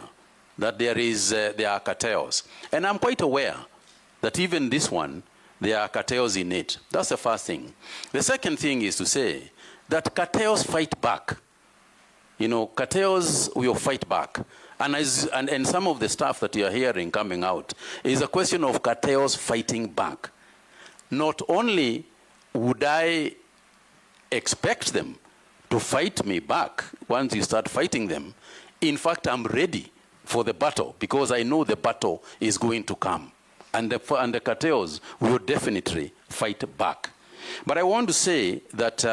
that there are cartels. And I'm quite aware that even this one, there are cartels in it. That's the first thing. The second thing is to say that cartels fight back. Cartels will fight back. And some of the stuff that you are hearing coming out is a question of cartels fighting back. Not only would I expect them to fight me back once you start fighting them, in fact, I'm ready for the battle, because I know the battle is going to come. And the cartels will definitely fight back. But I want to say that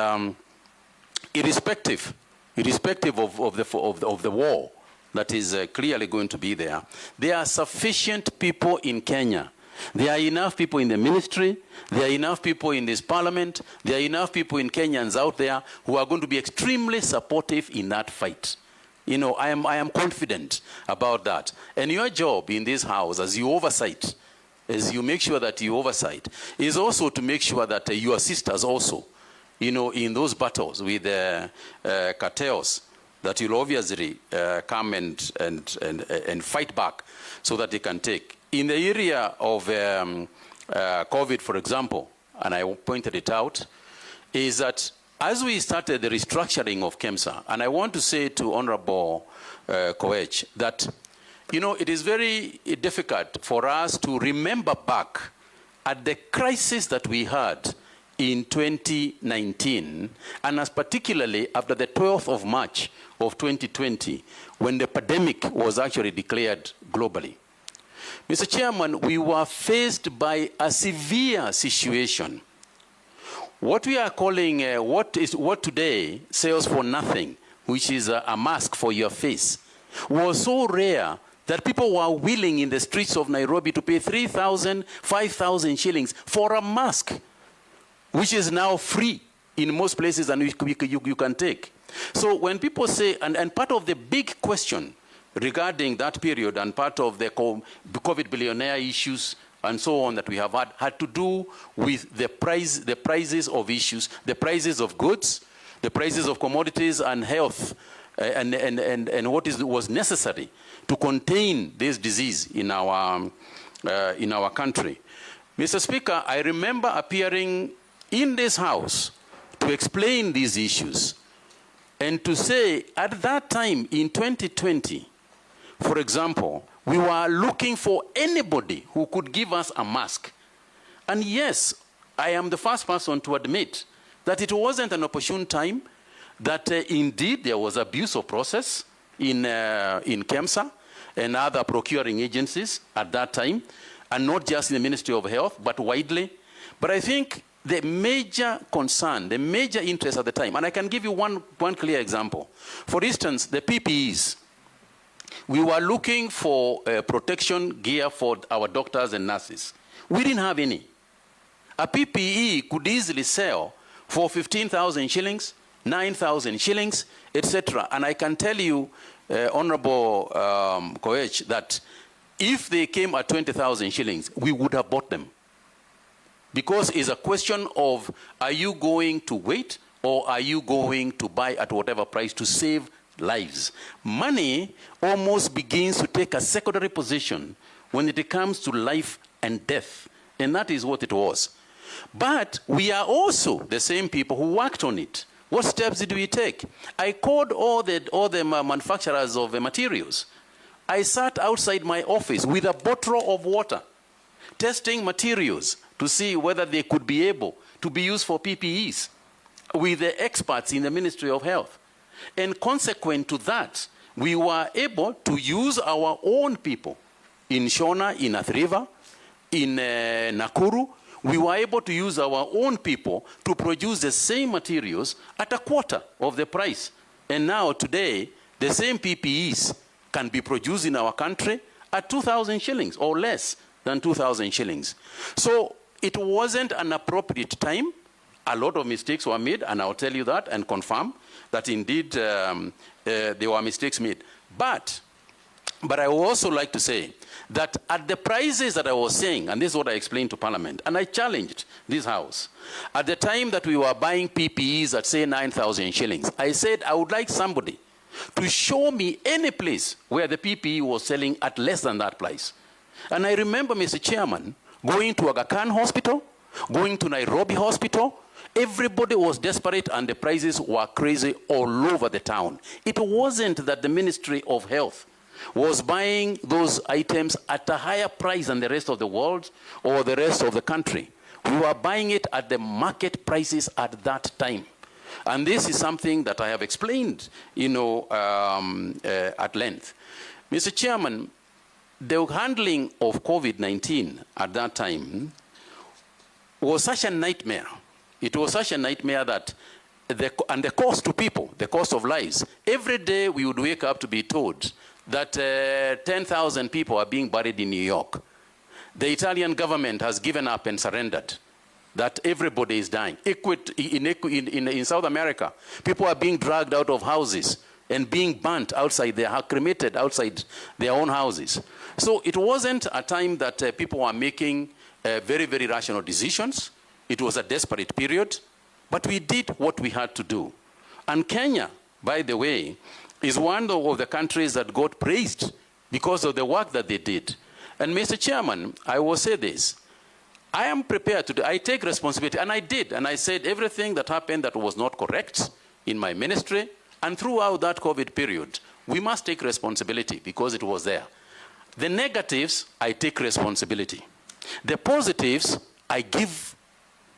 irrespective of the war that is clearly going to be there, there are sufficient people in Kenya. There are enough people in the ministry, there are enough people in this parliament, there are enough people in Kenyans out there who are going to be extremely supportive in that fight. I am confident about that. And your job in this house, as you make sure that you oversight, is also to make sure that you assist us also, in those battles with cartels, that you'll obviously come and fight back so that they can take. In the area of COVID, for example, and I pointed it out, is that as we started the restructuring of KEMSA, and I want to say to Honorable Koech that, you know, it is very difficult for us to remember back at the crisis that we had in 2019, and as particularly after the 12th of March of 2020, when the pandemic was actually declared globally. Mr. Chairman, we were faced by a severe situation. What we are calling, what today sells for nothing, which is a mask for your face, was so rare that people were willing in the streets of Nairobi to pay 3,000, 5,000 shillings for a mask, which is now free in most places and you can take. So when people say, and part of the big question regarding that period and part of the COVID billionaire issues and so on that we have had to do with the prices of issues, the prices of goods, the prices of commodities and health, and what was necessary to contain this disease in our country. Mr. Speaker, I remember appearing in this House to explain these issues and to say at that time in 2020, for example, we were looking for anybody who could give us a mask. And yes, I am the first person to admit that it wasn't an opportune time, that indeed there was abuse of process in KEMSA and other procuring agencies at that time, and not just in the Ministry of Health, but widely. But I think the major concern, the major interest at the time, and I can give you one clear example. For instance, the PPEs. We were looking for protection gear for our doctors and nurses. We didn't have any. A PPE could easily sell for 15,000 shillings, 9,000 shillings, etc. And I can tell you, Honorable Koech, that if they came at 20,000 shillings, we would have bought them. Because it's a question of, are you going to wait or are you going to buy at whatever price to save lives? Money almost begins to take a secondary position when it comes to life and death. And that is what it was. But we are also the same people who worked on it. What steps did we take? I called all the manufacturers of the materials. I sat outside my office with a bottle of water, testing materials to see whether they could be able to be used for PPEs with the experts in the Ministry of Health. And consequent to that, we were able to use our own people in Shona, in Athi River, in Nakuru. We were able to use our own people to produce the same materials at a quarter of the price. And now today, the same PPEs can be produced in our country at 2,000 shillings or less than 2,000 shillings. So it wasn't an appropriate time. A lot of mistakes were made, and I'll tell you that and confirm that indeed there were mistakes made. But I would also like to say that at the prices that I was saying, and this is what I explained to Parliament, and I challenged this House, at the time that we were buying PPEs at say 9,000 shillings, I said I would like somebody to show me any place where the PPE was selling at less than that price. And I remember, Mr. Chairman, going to Aga Khan Hospital, going to Nairobi Hospital. Everybody was desperate and the prices were crazy all over the town. It wasn't that the Ministry of Health was buying those items at a higher price than the rest of the world or the rest of the country. We were buying it at the market prices at that time. And this is something that I have explained, you know, at length. Mr. Chairman, the handling of COVID-19 at that time was such a nightmare. It was such a nightmare that, and the cost to people, the cost of lives, every day we would wake up to be told that 10,000 people are being buried in New York. The Italian government has given up and surrendered, that everybody is dying. In South America, people are being dragged out of houses and being burnt outside, they are cremated outside their own houses. So it wasn't a time that people were making very, very rational decisions. It was a desperate period, but we did what we had to do. And Kenya, by the way, is one of the countries that got praised because of the work that they did. And Mr. Chairman, I will say this. I am prepared to do, I take responsibility, and I did, and I said everything that happened that was not correct in my ministry, and throughout that COVID period, we must take responsibility because it was there. The negatives, I take responsibility. The positives, I give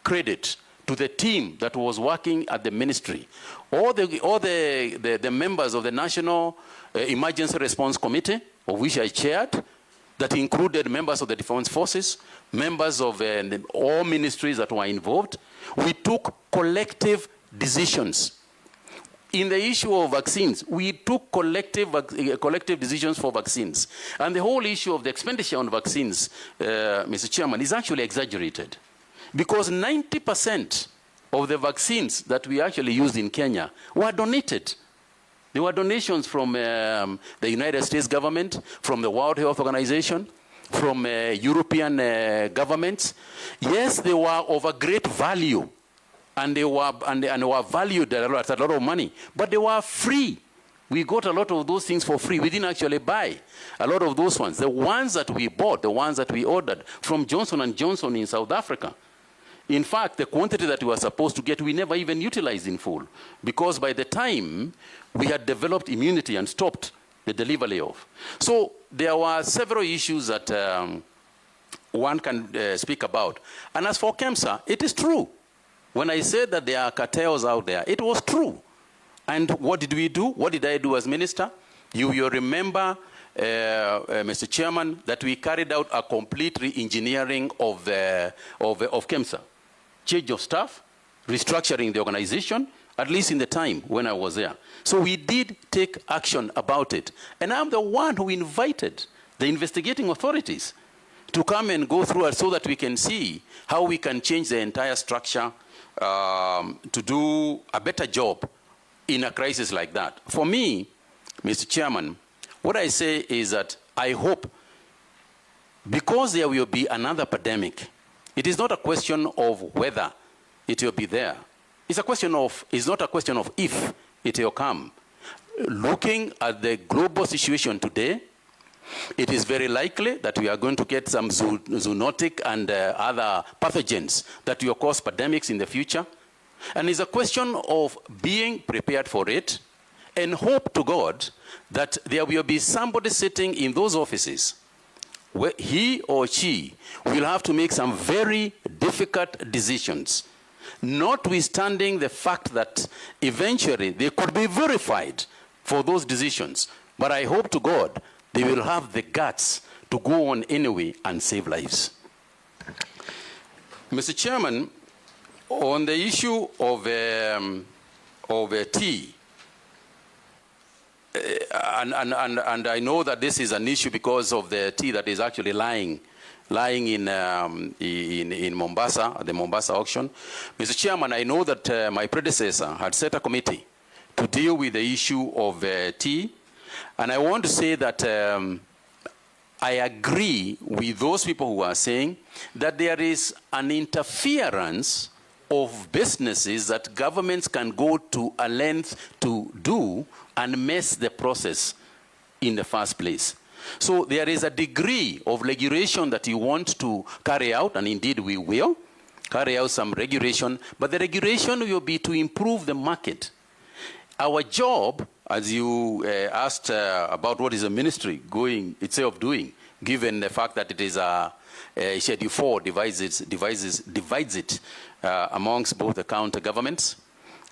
credit to the team that was working at the ministry. All the members of the National Emergency Response Committee, of which I chaired, that included members of the Defense Forces, members of all ministries that were involved. We took collective decisions. In the issue of vaccines, we took collective decisions for vaccines. And the whole issue of the expenditure on vaccines, Mr. Chairman, is actually exaggerated. Because 90% of the vaccines that we actually used in Kenya were donated. There were donations from the United States government, from the World Health Organization, from European governments. Yes, they were of a great value, and they were valued at a lot of money, but they were free. We got a lot of those things for free. We didn't actually buy a lot of those ones. The ones that we bought, the ones that we ordered from Johnson & Johnson in South Africa. In fact, the quantity that we were supposed to get, we never even utilized in full, because by the time we had developed immunity and stopped the delivery of. So there were several issues that one can speak about. And as for KEMSA, it is true. When I said that there are cartels out there, it was true. And what did we do? What did I do as minister? You remember, Mr. Chairman, that we carried out a complete re-engineering of KEMSA. Change of staff, restructuring the organization, at least in the time when I was there. So we did take action about it. And I'm the one who invited the investigating authorities to come and go through it so that we can see how we can change the entire structure to do a better job in a crisis like that. For me, Mr. Chairman, what I say is that I hope, because there will be another pandemic, it is not a question of whether it will be there. It's not a question of if it will come. Looking at the global situation today, it is very likely that we are going to get some zoonotic and other pathogens that will cause pandemics in the future. And it's a question of being prepared for it and hope to God that there will be somebody sitting in those offices where he or she will have to make some very difficult decisions, notwithstanding the fact that eventually they could be verified for those decisions. But I hope to God they will have the guts to go on anyway and save lives. Mr. Chairman, on the issue of tea, and I know that this is an issue because of the tea that is actually lying in Mombasa, at the Mombasa auction. Mr. Chairman, I know that my predecessor had set a committee to deal with the issue of tea, and I want to say that I agree with those people who are saying that there is an interference of businesses that governments can go to a length to do and mess the process in the first place. So there is a degree of regulation that you want to carry out, and indeed we will carry out some regulation, but the regulation will be to improve the market. Our job, as you asked about what is the ministry going itself doing, given the fact that it is Schedule 4 divides it amongst both the county governments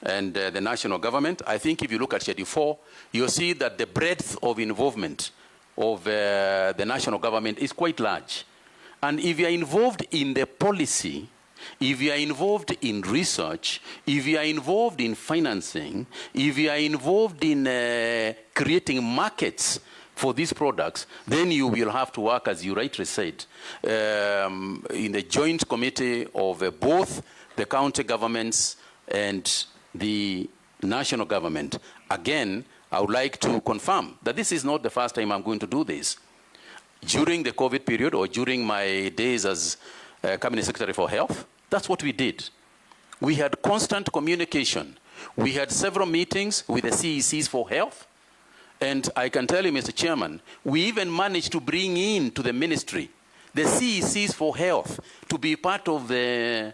and the national government. I think if you look at Schedule 4, you'll see that the breadth of involvement of the national government is quite large. And if you are involved in the policy, if you are involved in research, if you are involved in financing, if you are involved in creating markets for these products, then you will have to work, as you rightly said, in the joint committee of both the county governments and the national government. Again, I would like to confirm that this is not the first time I'm going to do this. During the COVID period, or during my days as Cabinet Secretary for Health, that's what we did. We had constant communication. We had several meetings with the CECs for health. And I can tell you, Mr. Chairman, we even managed to bring in to the ministry the CECs for health to be part of the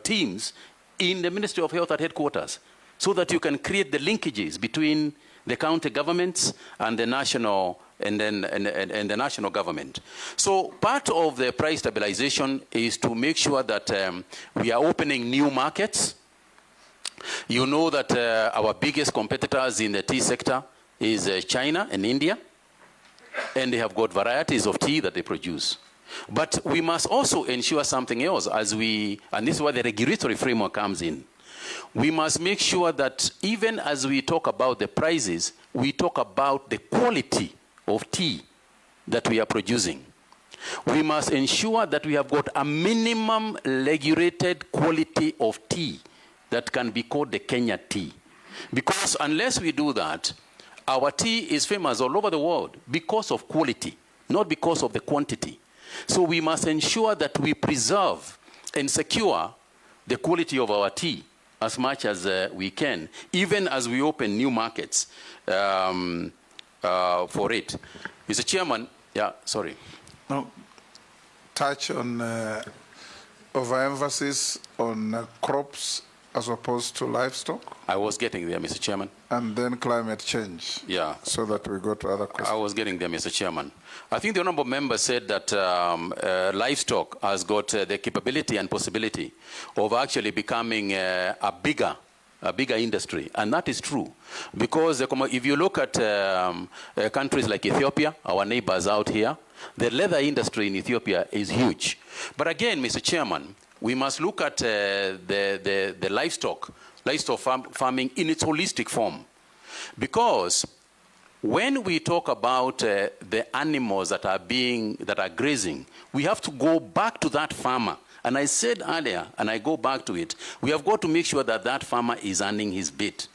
teams in the Ministry of Health at headquarters, so that you can create the linkages between the county governments and the national and the national government. So part of the price stabilization is to make sure that we are opening new markets. You know that our biggest competitors in the tea sector is China and India, and they have got varieties of tea that they produce. But we must also ensure something else and this is where the regulatory framework comes in. We must make sure that even as we talk about the prices, we talk about the quality of tea that we are producing. We must ensure that we have got a minimum regulated quality of tea that can be called the Kenya tea. Because unless we do that, our tea is famous all over the world because of quality, not because of the quantity. So we must ensure that we preserve and secure the quality of our tea as much as we can, even as we open new markets for it. Mr. Chairman, yeah, sorry. No, touch on overemphasis on crops as opposed to livestock. I was getting there, Mr. Chairman. And then climate change. Yeah. So that we go to other questions. I was getting there, Mr. Chairman. I think the honorable member said that livestock has got the capability and possibility of actually becoming a bigger industry, and that is true, because if you look at countries like Ethiopia, our neighbors out here, the leather industry in Ethiopia is huge. But again, Mr. Chairman, we must look at the livestock farming in its holistic form, because when we talk about the animals that are grazing, we have to go back to that farmer. And I said earlier, and I go back to it, we have got to make sure that that farmer is earning his bit.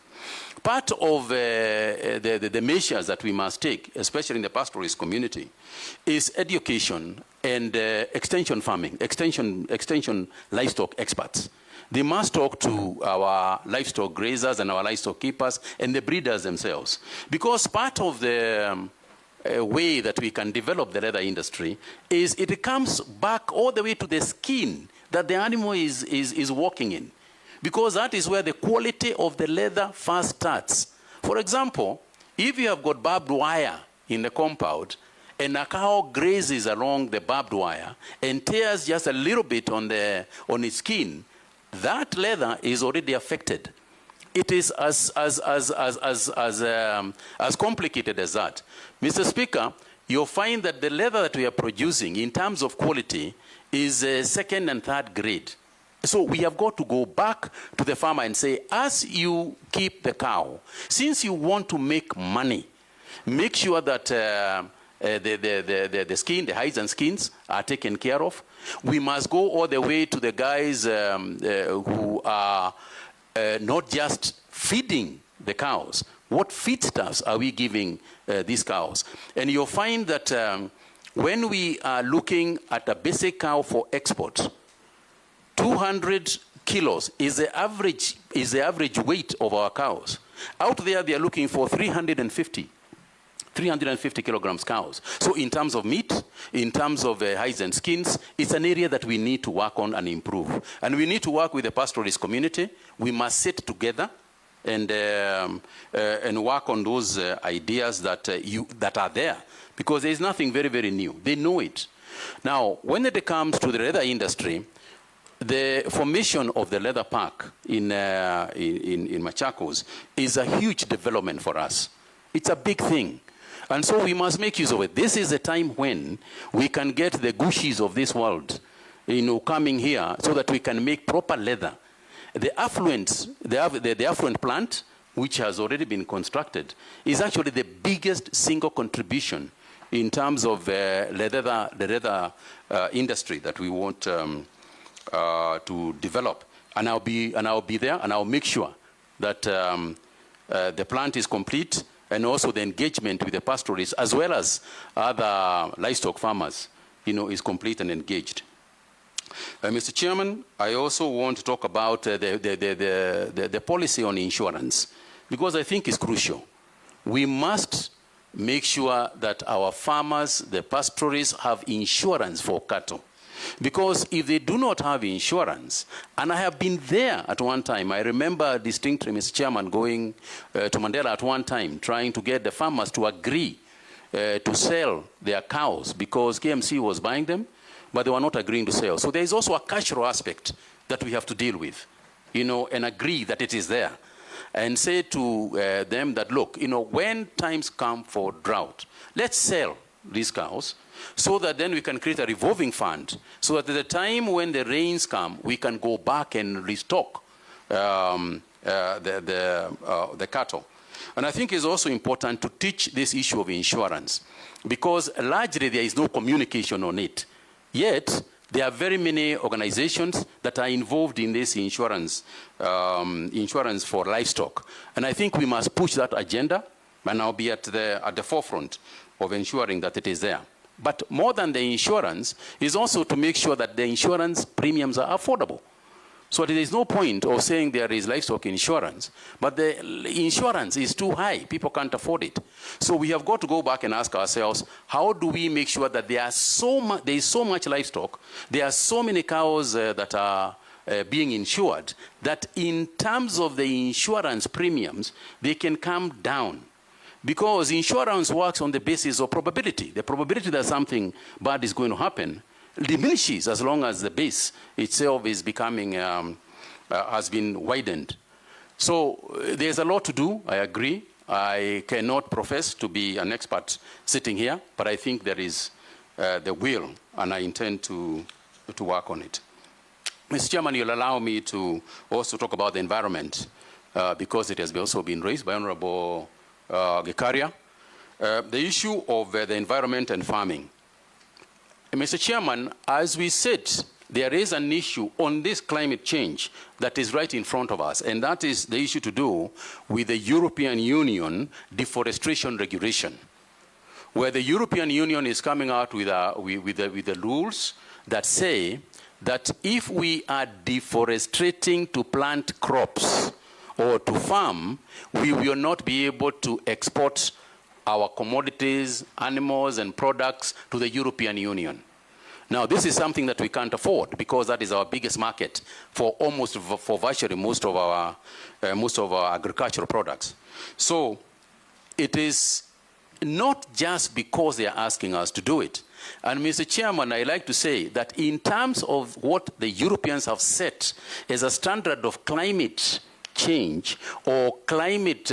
Part of the measures that we must take, especially in the pastoralist community, is education and extension farming, extension livestock experts. They must talk to our livestock grazers and our livestock keepers and the breeders themselves. Because part of the way that we can develop the leather industry is it comes back all the way to the skin that the animal is walking in. Because that is where the quality of the leather first starts. For example, if you have got barbed wire in the compound and a cow grazes along the barbed wire and tears just a little bit on its skin, that leather is already affected. It is as complicated as that. Mr. Speaker, you'll find that the leather that we are producing in terms of quality is second and third grade. So we have got to go back to the farmer and say, as you keep the cow, since you want to make money, make sure that the skin, the hides and skins are taken care of. We must go all the way to the guys who are not just feeding the cows. What feedstuffs are we giving these cows? And you'll find that when we are looking at a basic cow for export, 200 kilos is the average weight of our cows. Out there, they are looking for 350 kilograms cows. So in terms of meat, in terms of hides and skins, it's an area that we need to work on and improve. And we need to work with the pastoralist community. We must sit together and work on those ideas that are there, because there is nothing very, very new. They know it. Now, when it comes to the leather industry, the formation of the leather park in Machakos is a huge development for us. It's a big thing. And so we must make use of it. This is a time when we can get the Gushis of this world, coming here so that we can make proper leather. The affluent plant, which has already been constructed, is actually the biggest single contribution in terms of the leather industry that we want to develop. And I'll be there, and I'll make sure that the plant is complete, and also the engagement with the pastoralists as well as other livestock farmers, is complete and engaged. Mr. Chairman, I also want to talk about the policy on insurance, because I think it's crucial. We must make sure that our farmers, the pastoralists, have insurance for cattle. Because if they do not have insurance, and I have been there at one time, I remember distinctly, Mr. Chairman, going to Mandela at one time, trying to get the farmers to agree to sell their cows because KMC was buying them, but they were not agreeing to sell. So there is also a cultural aspect that we have to deal with, you know, and agree that it is there. And say to them that, look, you know, when times come for drought, let's sell these cows so that then we can create a revolving fund so that at the time when the rains come, we can go back and restock the cattle. And I think it's also important to teach this issue of insurance because largely there is no communication on it. Yet, there are very many organizations that are involved in this insurance, insurance for livestock. And I think we must push that agenda and I'll be at the forefront of ensuring that it is there. But more than the insurance is also to make sure that the insurance premiums are affordable. So there is no point of saying there is livestock insurance, but the insurance is too high. People can't afford it. So we have got to go back and ask ourselves, how do we make sure that there is so much livestock, there are so many cows that are being insured, that in terms of the insurance premiums, they can come down. Because insurance works on the basis of probability. The probability that something bad is going to happen diminishes as long as the base itself is becoming, has been widened. So there's a lot to do, I agree. I cannot profess to be an expert sitting here, but I think there is the will, and I intend to work on it. Mr. Chairman, you'll allow me to also talk about the environment, because it has also been raised by Honorable Gikaria. The issue of the environment and farming. Mr. Chairman, as we said, there is an issue on this climate change that is right in front of us, and that is the issue to do with the European Union deforestation regulation, where the European Union is coming out with the rules that say that if we are deforesting to plant crops or to farm, we will not be able to export our commodities, animals, and products to the European Union. Now, this is something that we can't afford because that is our biggest market for virtually most of our agricultural products. So it is not just because they are asking us to do it. And Mr. Chairman, I like to say that in terms of what the Europeans have set as a standard of climate change or climate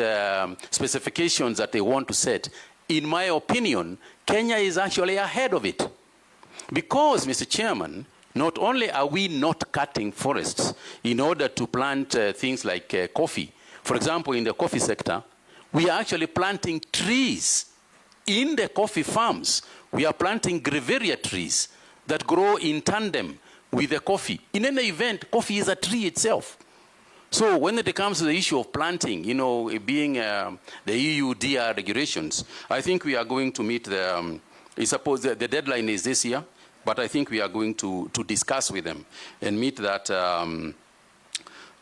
specifications that they want to set, in my opinion, Kenya is actually ahead of it. Because, Mr. Chairman, not only are we not cutting forests in order to plant things like coffee. For example, in the coffee sector, we are actually planting trees in the coffee farms. We are planting grevillea trees that grow in tandem with the coffee. In any event, coffee is a tree itself. So when it comes to the issue of planting, you know, being the EU DR regulations, I think we are going to meet the, I suppose the deadline is this year, but I think we are going to discuss with them and meet that,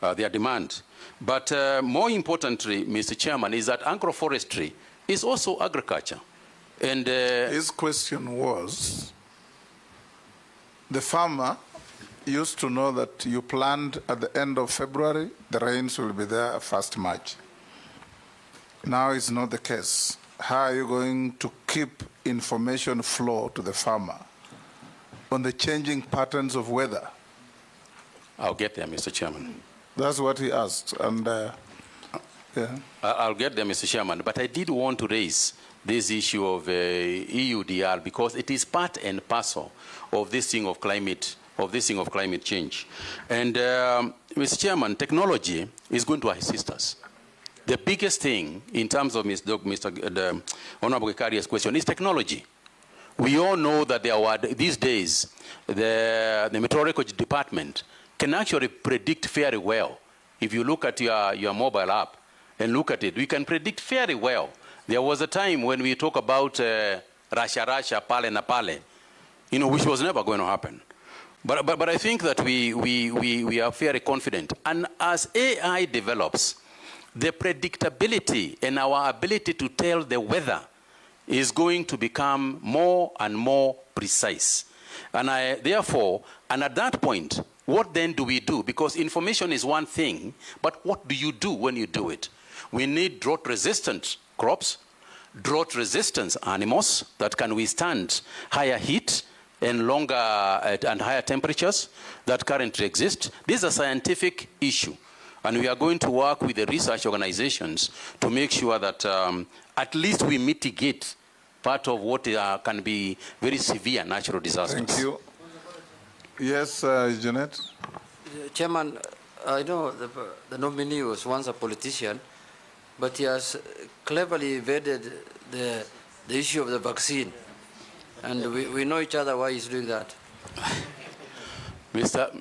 their demand. But more importantly, Mr. Chairman, is that agroforestry is also agriculture. And his question was, the farmer used to know that you planned at the end of February, the rains will be there 1st March. Now it's not the case. How are you going to keep information flow to the farmer on the changing patterns of weather? I'll get there, Mr. Chairman. That's what he asked, and yeah. I'll get there, Mr. Chairman, but I did want to raise this issue of EUDR because it is part and parcel of this thing of climate change. And Mr. Chairman, technology is going to assist us. The biggest thing in terms of the Honorable Gikaria's question is technology. We all know that these days, the meteorology department can actually predict very well. If you look at your mobile app and look at it, we can predict very well. There was a time when we talk about Rasha, Pale na Pale, you know, which was never going to happen. But I think that we are very confident. And as AI develops, the predictability and our ability to tell the weather is going to become more and more precise. And therefore, and at that point, what then do we do? Because information is one thing, but what do you do when you do it? We need drought-resistant crops, drought-resistant animals that can withstand higher heat and longer and higher temperatures that currently exist. This is a scientific issue, and we are going to work with the research organizations to make sure that at least we mitigate part of what can be very severe natural disasters. Thank you. Yes, Janet. Chairman, I know the nominee was once a politician, but he has cleverly evaded the issue of the vaccine. And we know each other why he's doing that. Mr.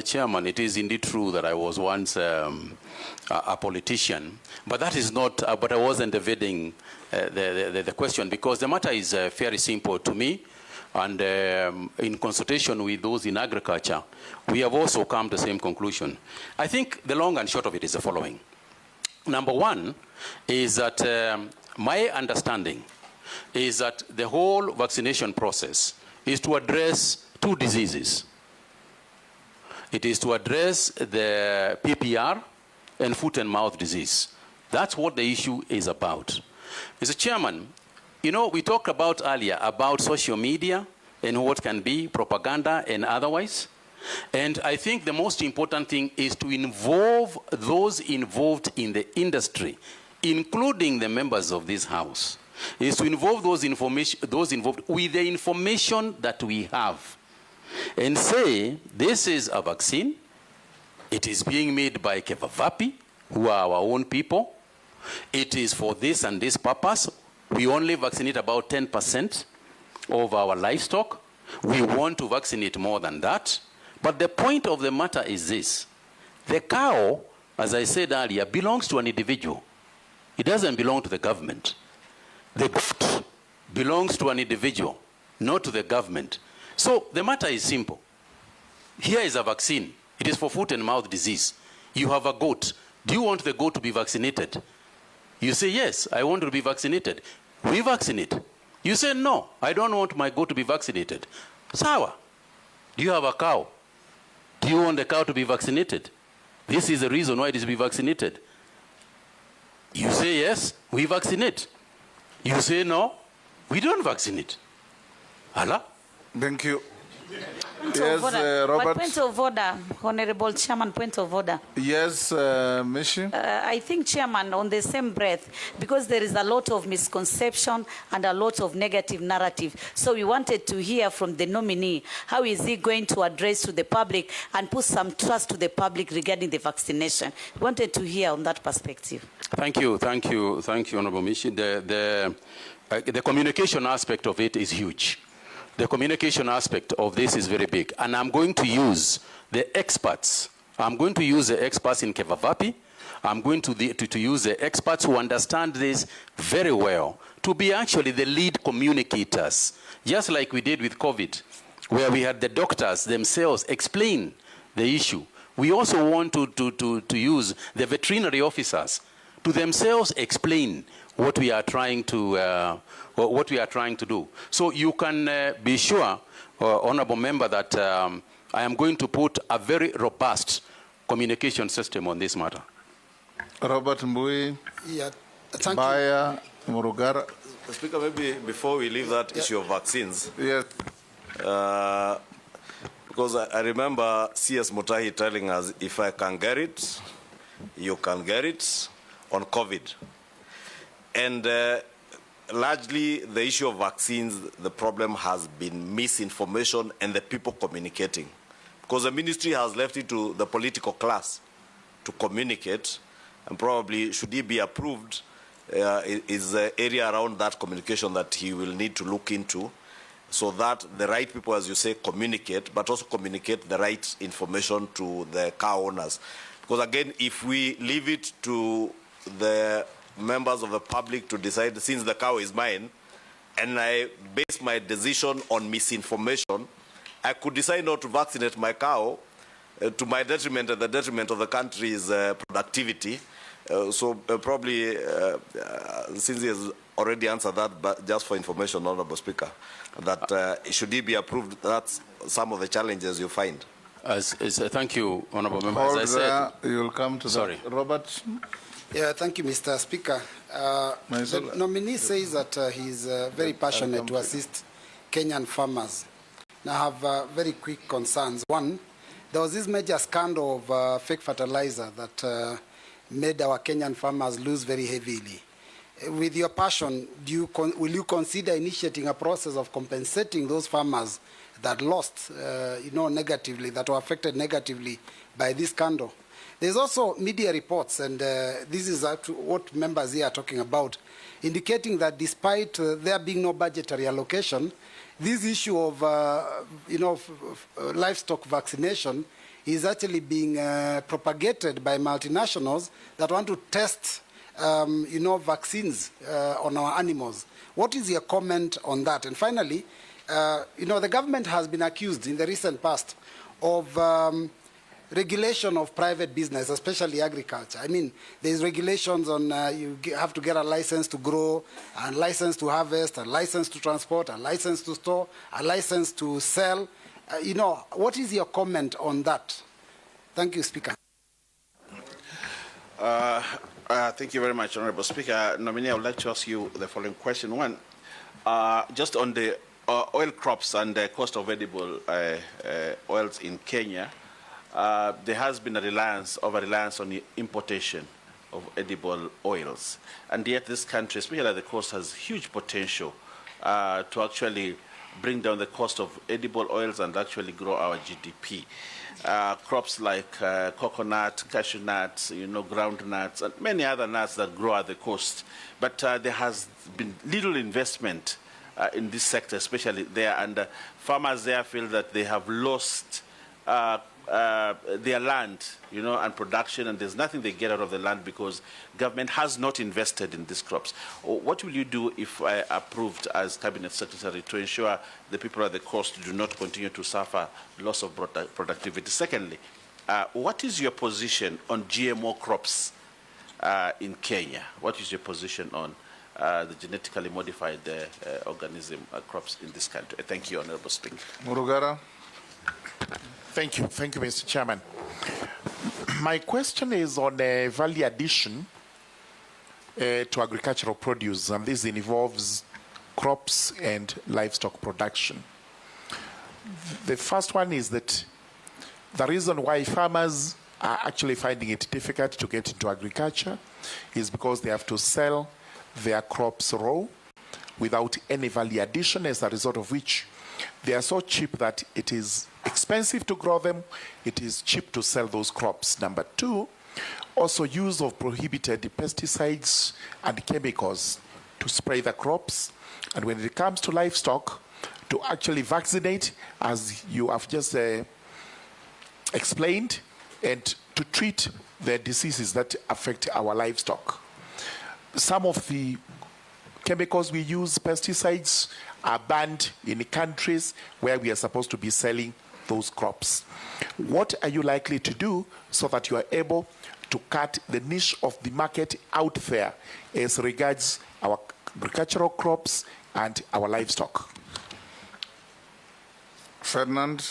Chairman, it is indeed true that I was once a politician, but that is not, but I wasn't evading the question, because the matter is very simple to me. And in consultation with those in agriculture, we have also come to the same conclusion. I think the long and short of it is the following. Number one is that my understanding is that the whole vaccination process is to address two diseases. It is to address the PPR and foot and mouth disease. That's what the issue is about. Mr. Chairman, you know, we talked about earlier about social media and what can be propaganda and otherwise. And I think the most important thing is to involve those involved in the industry, including the members of this House, is to involve those involved with the information that we have. And say, this is a vaccine. It is being made by Kevavapi, who are our own people. It is for this and this purpose. We only vaccinate about 10% of our livestock. We want to vaccinate more than that. But the point of the matter is this. The cow, as I said earlier, belongs to an individual. It doesn't belong to the government. The goat belongs to an individual, not to the government. So the matter is simple. Here is a vaccine. It is for foot and mouth disease. You have a goat. Do you want the goat to be vaccinated? You say, yes, I want to be vaccinated. We vaccinate. You say, no, I don't want my goat to be vaccinated. Sawa. Do you have a cow? Do you want the cow to be vaccinated? This is the reason why it is to be vaccinated. You say, yes, we vaccinate. You say, no, we don't vaccinate. Allah? Thank you. Point Yes, of order. Robert. Point of order, Honorable Chairman, point of order. Yes, Mishi. I think, Chairman, on the same breath, because there is a lot of misconception and a lot of negative narrative, so we wanted to hear from the nominee, how is he going to address to the public and put some trust to the public regarding the vaccination? We wanted to hear on that perspective. Thank you, Honorable Mishi. The communication aspect of it is huge. The communication aspect of this is very big. And I'm going to use the experts. I'm going to use the experts in Kevavapi. I'm going to use the experts who understand this very well to be actually the lead communicators, just like we did with COVID, where we had the doctors themselves explain the issue. We also want to use the veterinary officers to themselves explain what we are trying to do. So you can be sure, Honorable Member, that I am going to put a very robust communication system on this matter. Robert Mbui, Yeah, thank Baya, Murugara. Speaker, maybe before we leave that issue of vaccines, yes. Because I remember CS Mutahi telling us, if I can get it, you can get it on COVID. And largely, the issue of vaccines, the problem has been misinformation and the people communicating. Because the ministry has left it to the political class to communicate, and probably, should he be approved, is the area around that communication that he will need to look into, so that the right people, as you say, communicate, but also communicate the right information to the cow owners. Because again, if we leave it to the members of the public to decide, since the cow is mine, and I base my decision on misinformation, I could decide not to vaccinate my cow to my detriment and the detriment of the country's productivity, Probably, since he has already answered that, but just for information, Honorable Speaker, that should he be approved, that's some of the challenges you find. Thank you, Honorable Member. Hold as I said, you'll come to sorry. Robert. Yeah, thank you, Mr. Speaker. The nominee says that he's very passionate to assist Kenyan farmers. Now, I have very quick concerns. One, there was this major scandal of fake fertilizer that made our Kenyan farmers lose very heavily. With your passion, will you consider initiating a process of compensating those farmers that lost, negatively, that were affected negatively by this scandal? There's also media reports, and this is what members here are talking about, indicating that despite there being no budgetary allocation, this issue of, livestock vaccination is actually being propagated by multinationals that want to test, vaccines on our animals. What is your comment on that? And finally, the government has been accused in the recent past of regulation of private business, especially agriculture. I mean, there's regulations on you have to get a license to grow, a license to harvest, a license to transport, a license to store, a license to sell. What is your comment on that? Thank you, Speaker. Thank you very much, Honorable Speaker. Nominee, I would like to ask you the following question. One, just on the oil crops and the cost of edible oils in Kenya, there has been a over-reliance on the importation of edible oils. And yet this country, especially at the coast, has huge potential to actually bring down the cost of edible oils and actually grow our GDP. Crops like coconut, cashew nuts, ground nuts, and many other nuts that grow at the coast. But there has been little investment in this sector, especially there, and farmers there feel that they have lost their land, and production, and there's nothing they get out of the land because government has not invested in these crops. What will you do if approved as Cabinet Secretary to ensure the people at the coast do not continue to suffer loss of productivity? Secondly, what is your position on GMO crops in Kenya? What is your position on the genetically modified organism crops in this country? Thank you, Honorable Speaker. Murugara. Thank you, Mr. Chairman. My question is on value addition to agricultural produce, and this involves crops and livestock production. The first one is that the reason why farmers are actually finding it difficult to get into agriculture is because they have to sell their crops raw without any value addition, as a result of which they are so cheap that it is expensive to grow them, it is cheap to sell those crops. Number two, also use of prohibited pesticides and chemicals to spray the crops. And when it comes to livestock, to actually vaccinate, as you have just explained, and to treat the diseases that affect our livestock. Some of the chemicals we use, pesticides, are banned in countries where we are supposed to be selling those crops. What are you likely to do so that you are able to cut the niche of the market out there as regards our agricultural crops and our livestock? Ferdinand.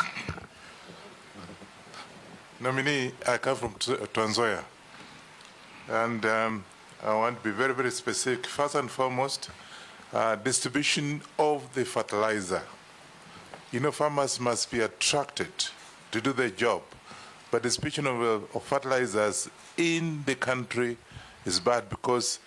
Nominee, I come from Tanzania, and I want to be very, very specific. First and foremost, distribution of the fertilizer. Farmers must be attracted to do their job, but the distribution of fertilizers in the country is bad because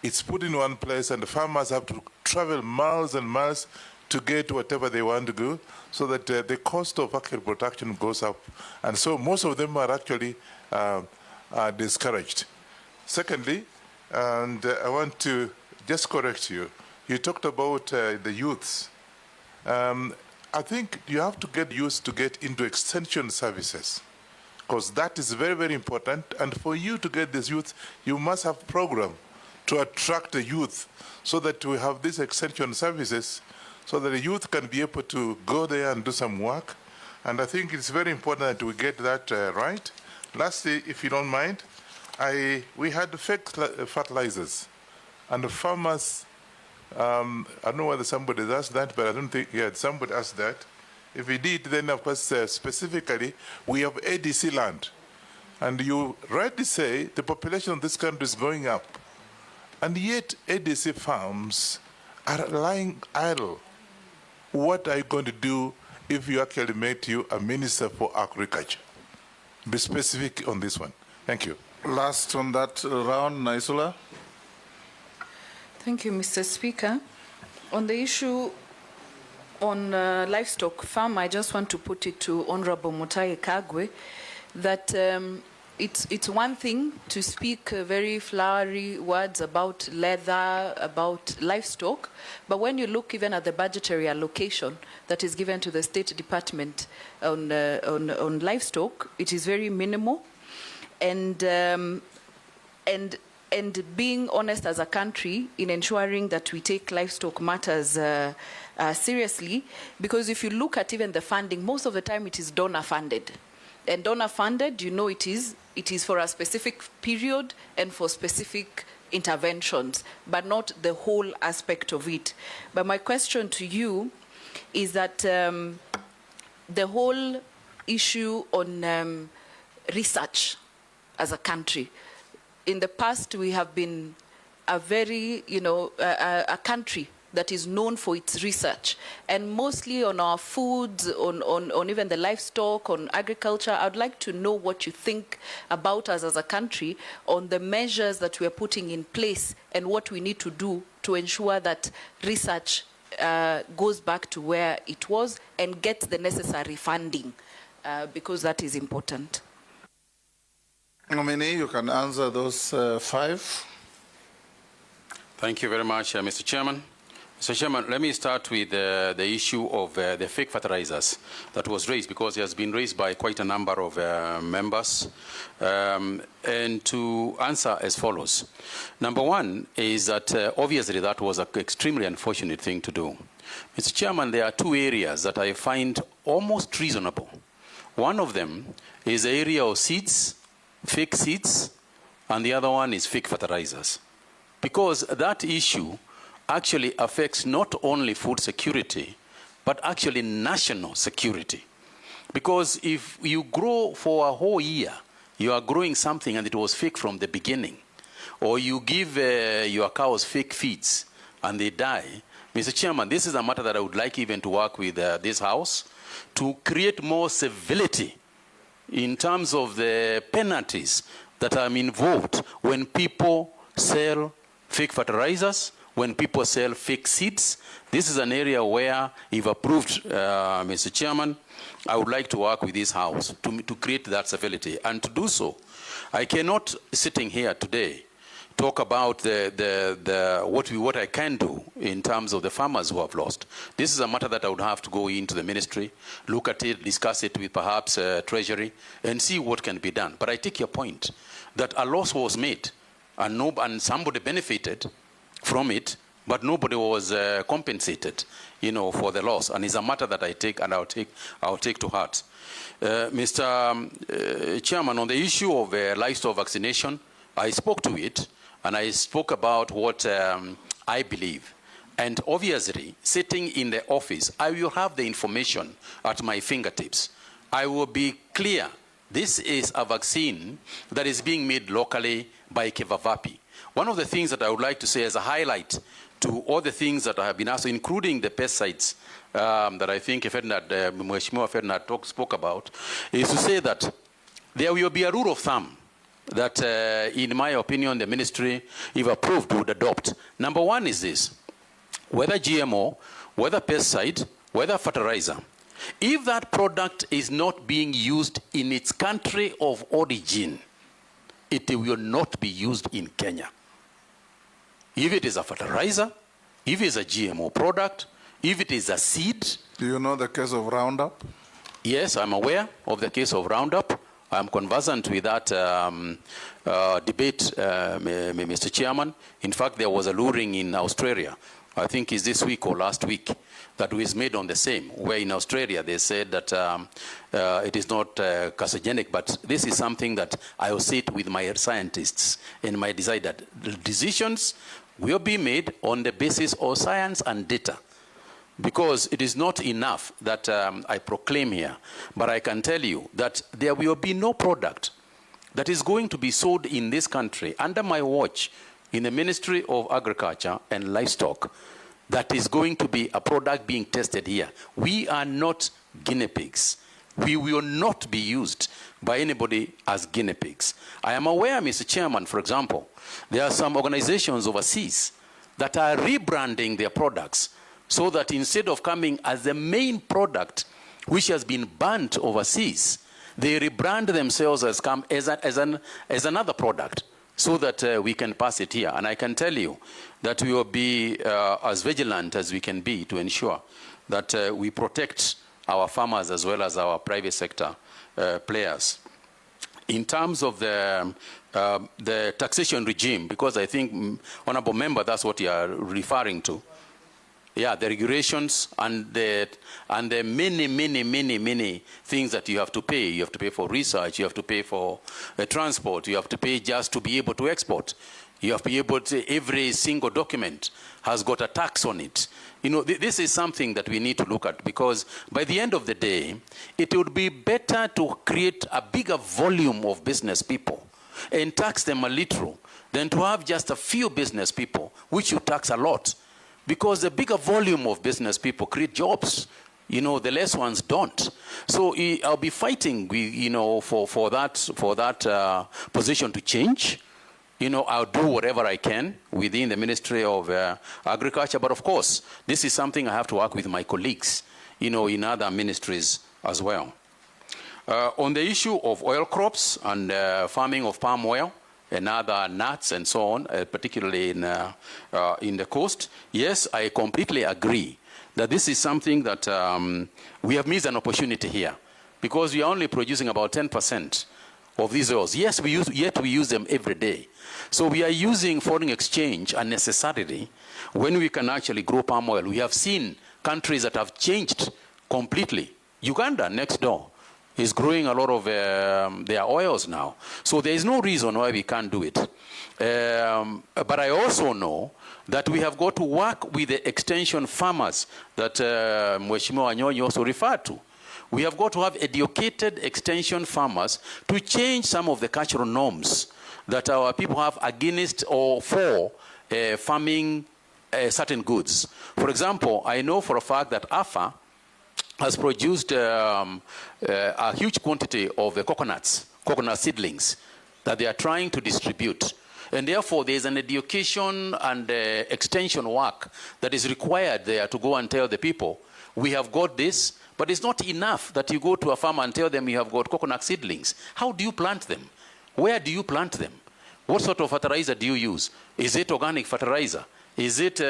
it's put in one place and the farmers have to travel miles and miles to get whatever they want to go, so that the cost of actual production goes up. And so most of them are actually discouraged. Secondly, and I want to just correct you, you talked about the youths. I think you have to get youth to get into extension services, because that is very, very important. And for you to get this youth, you must have a program to attract the youth so that we have these extension services so that the youth can be able to go there and do some work. And I think it's very important that we get that right. Lastly, if you don't mind, we had fake fertilizers, and the farmers, I don't know whether somebody asked that, but I don't think, yeah, somebody asked that. If he did, then of course, specifically, we have ADC land. And you rightly say the population of this country is going up. And yet ADC farms are lying idle. What are you going to do if you actually make you a minister for agriculture? Be specific on this one. Thank you. Last on that round, Naisula. Thank you, Mr. Speaker. On the issue on livestock farm, I just want to put it to Honorable Mutahi Kagwe that it's one thing to speak very flowery words about leather, about livestock, but when you look even at the budgetary allocation that is given to the State Department on livestock, it is very minimal. And being honest as a country in ensuring that we take livestock matters seriously, because if you look at even the funding, most of the time it is donor funded. And donor funded, you know, it is for a specific period and for specific interventions, but not the whole aspect of it. But my question to you is that the whole issue on research as a country, in the past we have been a very, a country that is known for its research, and mostly on our foods, on even the livestock, on agriculture. I'd like to know what you think about us as a country on the measures that we are putting in place and what we need to do to ensure that research goes back to where it was and gets the necessary funding, because that is important. Nominee, you can answer those 5. Thank you very much, Mr. Chairman. Mr. Chairman, let me start with the issue of the fake fertilizers that was raised, because it has been raised by quite a number of members. And to answer as follows. Number one is that obviously that was an extremely unfortunate thing to do. Mr. Chairman, there are 2 areas that I find almost reasonable. One of them is the area of seeds, fake seeds, and the other one is fake fertilizers. Because that issue actually affects not only food security, but actually national security. Because if you grow for a whole year, you are growing something and it was fake from the beginning, or you give your cows fake feeds and they die, Mr. Chairman, this is a matter that I would like even to work with this House to create more civility in terms of the penalties that are involved when people sell fake fertilizers, when people sell fake seeds. This is an area where, if approved, Mr. Chairman, I would like to work with this House to create that civility. And to do so, I cannot, sitting here today, talk about what I can do in terms of the farmers who have lost. This is a matter that I would have to go into the ministry, look at it, discuss it with perhaps Treasury, and see what can be done. But I take your point that a loss was made, and somebody benefited from it, but nobody was compensated, for the loss. And it's a matter that I take, and I'll take to heart. Mr. Chairman, on the issue of livestock vaccination, I spoke to it, and I spoke about what I believe. And obviously, sitting in the office, I will have the information at my fingertips. I will be clear. This is a vaccine that is being made locally by Kevavapi. One of the things that I would like to say as a highlight to all the things that I have been asked, including the pesticides that I think Mheshimiwa Ferdinand spoke about, is to say that there will be a rule of thumb that, in my opinion, the ministry, if approved, would adopt. Number one is this: whether GMO, whether pesticide, whether fertilizer, if that product is not being used in its country of origin, it will not be used in Kenya. If it is a fertilizer, if it is a GMO product, if it is a seed. Do you know the case of Roundup? Yes, I'm aware of the case of Roundup. I'm conversant with that debate, Mr. Chairman. In fact, there was a luring in Australia I think it's this week or last week, that was made on the same, where in Australia they said that it is not carcinogenic, but this is something that I will sit with my scientists and might decide that the decisions will be made on the basis of science and data. Because it is not enough that I proclaim here, but I can tell you that there will be no product that is going to be sold in this country under my watch in the Ministry of Agriculture and Livestock that is going to be a product being tested here. We are not guinea pigs. We will not be used by anybody as guinea pigs. I am aware, Mr. Chairman, for example, there are some organizations overseas that are rebranding their products so that instead of coming as the main product which has been banned overseas, they rebrand themselves as another product so that we can pass it here. And I can tell you that we will be as vigilant as we can be to ensure that we protect our farmers as well as our private sector players. In terms of the taxation regime, because I think, Honorable Member, that's what you are referring to. Yeah, the regulations and the many things that you have to pay. You have to pay for research, you have to pay for transport, you have to pay just to be able to export. You have to be able to, every single document has got a tax on it. You know, this is something that we need to look at, because by the end of the day, it would be better to create a bigger volume of business people and tax them a little than to have just a few business people, which you tax a lot. Because the bigger volume of business people create jobs. You know, the less ones don't. So I'll be fighting, you know, for that position to change. You know, I'll do whatever I can within the Ministry of Agriculture. But of course, this is something I have to work with my colleagues, you know, in other ministries as well. On the issue of oil crops and farming of palm oil and other nuts and so on, particularly in the coast, yes, I completely agree that this is something that we have missed an opportunity here, because we are only producing about 10% of these oils. Yes, we use them every day. So we are using foreign exchange unnecessarily when we can actually grow palm oil. We have seen countries that have changed completely. Uganda, next door, is growing a lot of their oils now. So there is no reason why we can't do it. But I also know that we have got to work with the extension farmers that Mheshimiwa Wanyonyi also referred to. We have got to have educated extension farmers to change some of the cultural norms that our people have against or for farming certain goods. For example, I know for a fact that AFA has produced a huge quantity of the coconut seedlings that they are trying to distribute. And therefore, there is an education and extension work that is required there to go and tell the people, we have got this, but it's not enough that you go to a farmer and tell them you have got coconut seedlings. How do you plant them? Where do you plant them? What sort of fertilizer do you use? Is it organic fertilizer? Is it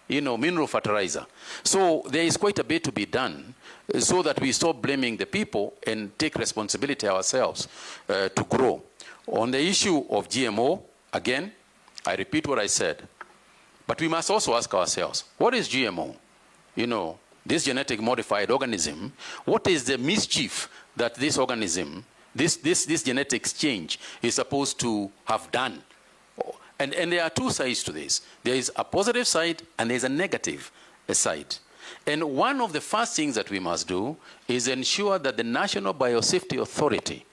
mineral fertilizer? So there is quite a bit to be done so that we stop blaming the people and take responsibility ourselves to grow. On the issue of GMO, again, I repeat what I said, but we must also ask ourselves, what is GMO? You know, this genetic modified organism, what is the mischief that this organism, this genetic change is supposed to have done? And there are two sides to this. There is a positive side and there is a negative side. And one of the first things that we must do is ensure that the National Biosafety Authority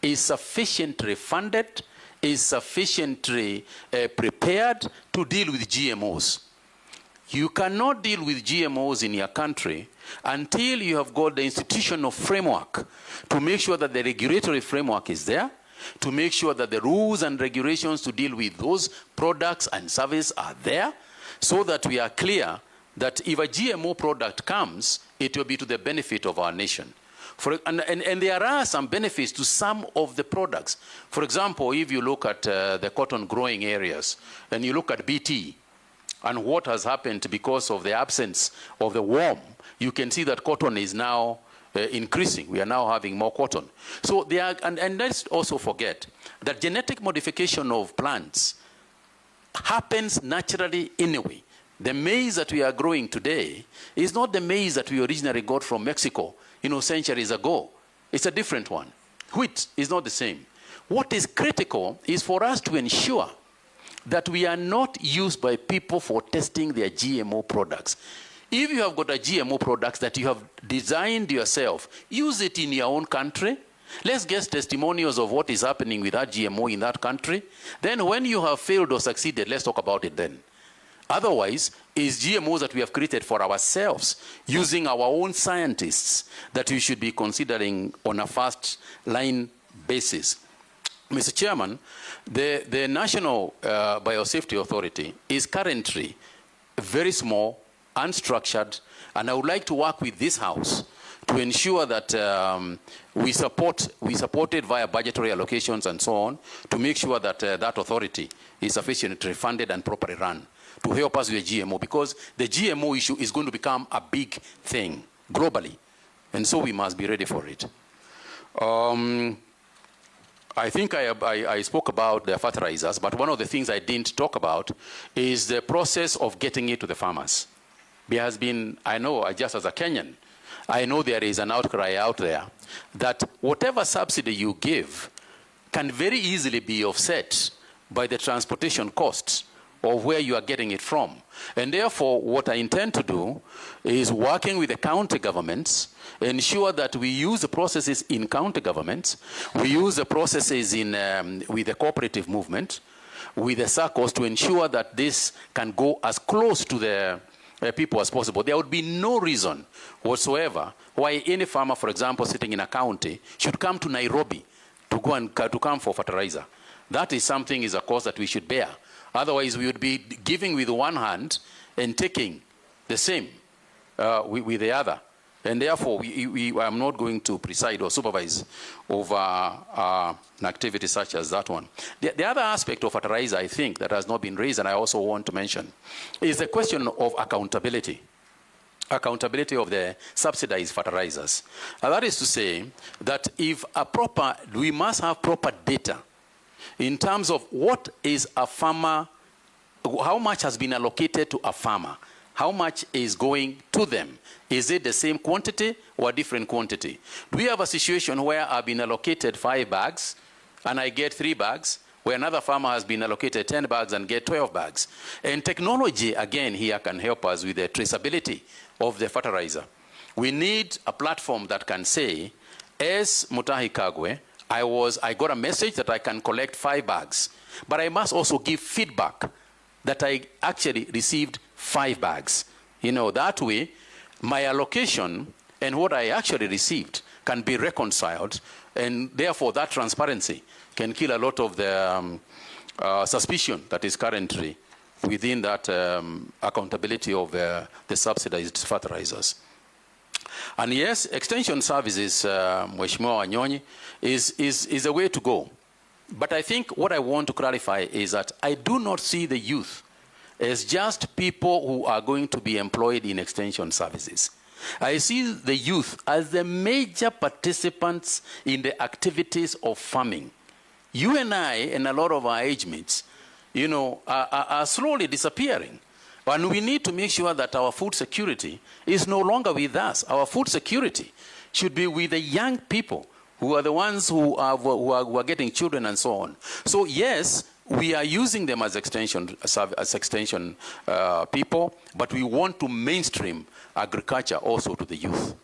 is sufficiently funded, is sufficiently prepared to deal with GMOs. You cannot deal with GMOs in your country until you have got the institutional framework to make sure that the regulatory framework is there, to make sure that the rules and regulations to deal with those products and services are there, so that we are clear that if a GMO product comes, it will be to the benefit of our nation. And there are some benefits to some of the products. For example, if you look at the cotton growing areas, and you look at BT, and what has happened because of the absence of the worm, you can see that cotton is now increasing. We are now having more cotton. So there are, and let's also forget that genetic modification of plants happens naturally anyway, The maize that we are growing today is not the maize that we originally got from Mexico, centuries ago. It's a different one. Wheat is not the same. What is critical is for us to ensure that we are not used by people for testing their GMO products. If you have got a GMO product that you have designed yourself, use it in your own country. Let's get testimonials of what is happening with that GMO in that country. Then when you have failed or succeeded, let's talk about it then. Otherwise, it's GMOs that we have created for ourselves, using our own scientists, that we should be considering on a first line basis. Mr. Chairman, the National Biosafety Authority is currently very small, unstructured, and I would like to work with this House to ensure that we support it via budgetary allocations and so on, to make sure that that authority is sufficiently funded and properly run to help us with the GMO, because the GMO issue is going to become a big thing globally, and so we must be ready for it. I think I spoke about the fertilizers, but one of the things I didn't talk about is the process of getting it to the farmers. There has been, I know, just as a Kenyan, I know there is an outcry out there that whatever subsidy you give can very easily be offset by the transportation costs of where you are getting it from. And therefore, what I intend to do is, working with the county governments, ensure that we use the processes in county governments, we use the processes in, with the cooperative movement, with the circles, to ensure that this can go as close to the people as possible. There would be no reason whatsoever why any farmer, for example, sitting in a county, should come to Nairobi to go and to come for fertilizer. That is something, is a cost that we should bear. Otherwise, we would be giving with one hand and taking the same with the other. And therefore, I'm not going to preside or supervise over an activity such as that one. The other aspect of fertilizer, I think, that has not been raised, and I also want to mention, is the question of accountability. Accountability of the subsidized fertilizers. And that is to say that if we must have proper data in terms of what is a farmer, how much has been allocated to a farmer, how much is going to them. Is it the same quantity or a different quantity? Do we have a situation where I've been allocated 5 bags and I get 3 bags, where another farmer has been allocated 10 bags and get 12 bags? And technology, again, here can help us with the traceability of the fertilizer. We need a platform that can say, as Mutahi Kagwe, I got a message that I can collect 5 bags, but I must also give feedback that I actually received 5 bags. That way, my allocation and what I actually received can be reconciled, and therefore that transparency can kill a lot of the suspicion that is currently within that accountability of the subsidized fertilizers. And yes, extension services, Mheshimiwa Wanyonyi, is a way to go. But I think what I want to clarify is that I do not see the youth as just people who are going to be employed in extension services. I see the youth as the major participants in the activities of farming. You and I and a lot of our age mates, are slowly disappearing. And we need to make sure that our food security is no longer with us. Our food security should be with the young people who are the ones who are getting children and so on. So yes, we are using them as extension people, but we want to mainstream agriculture also to the youth.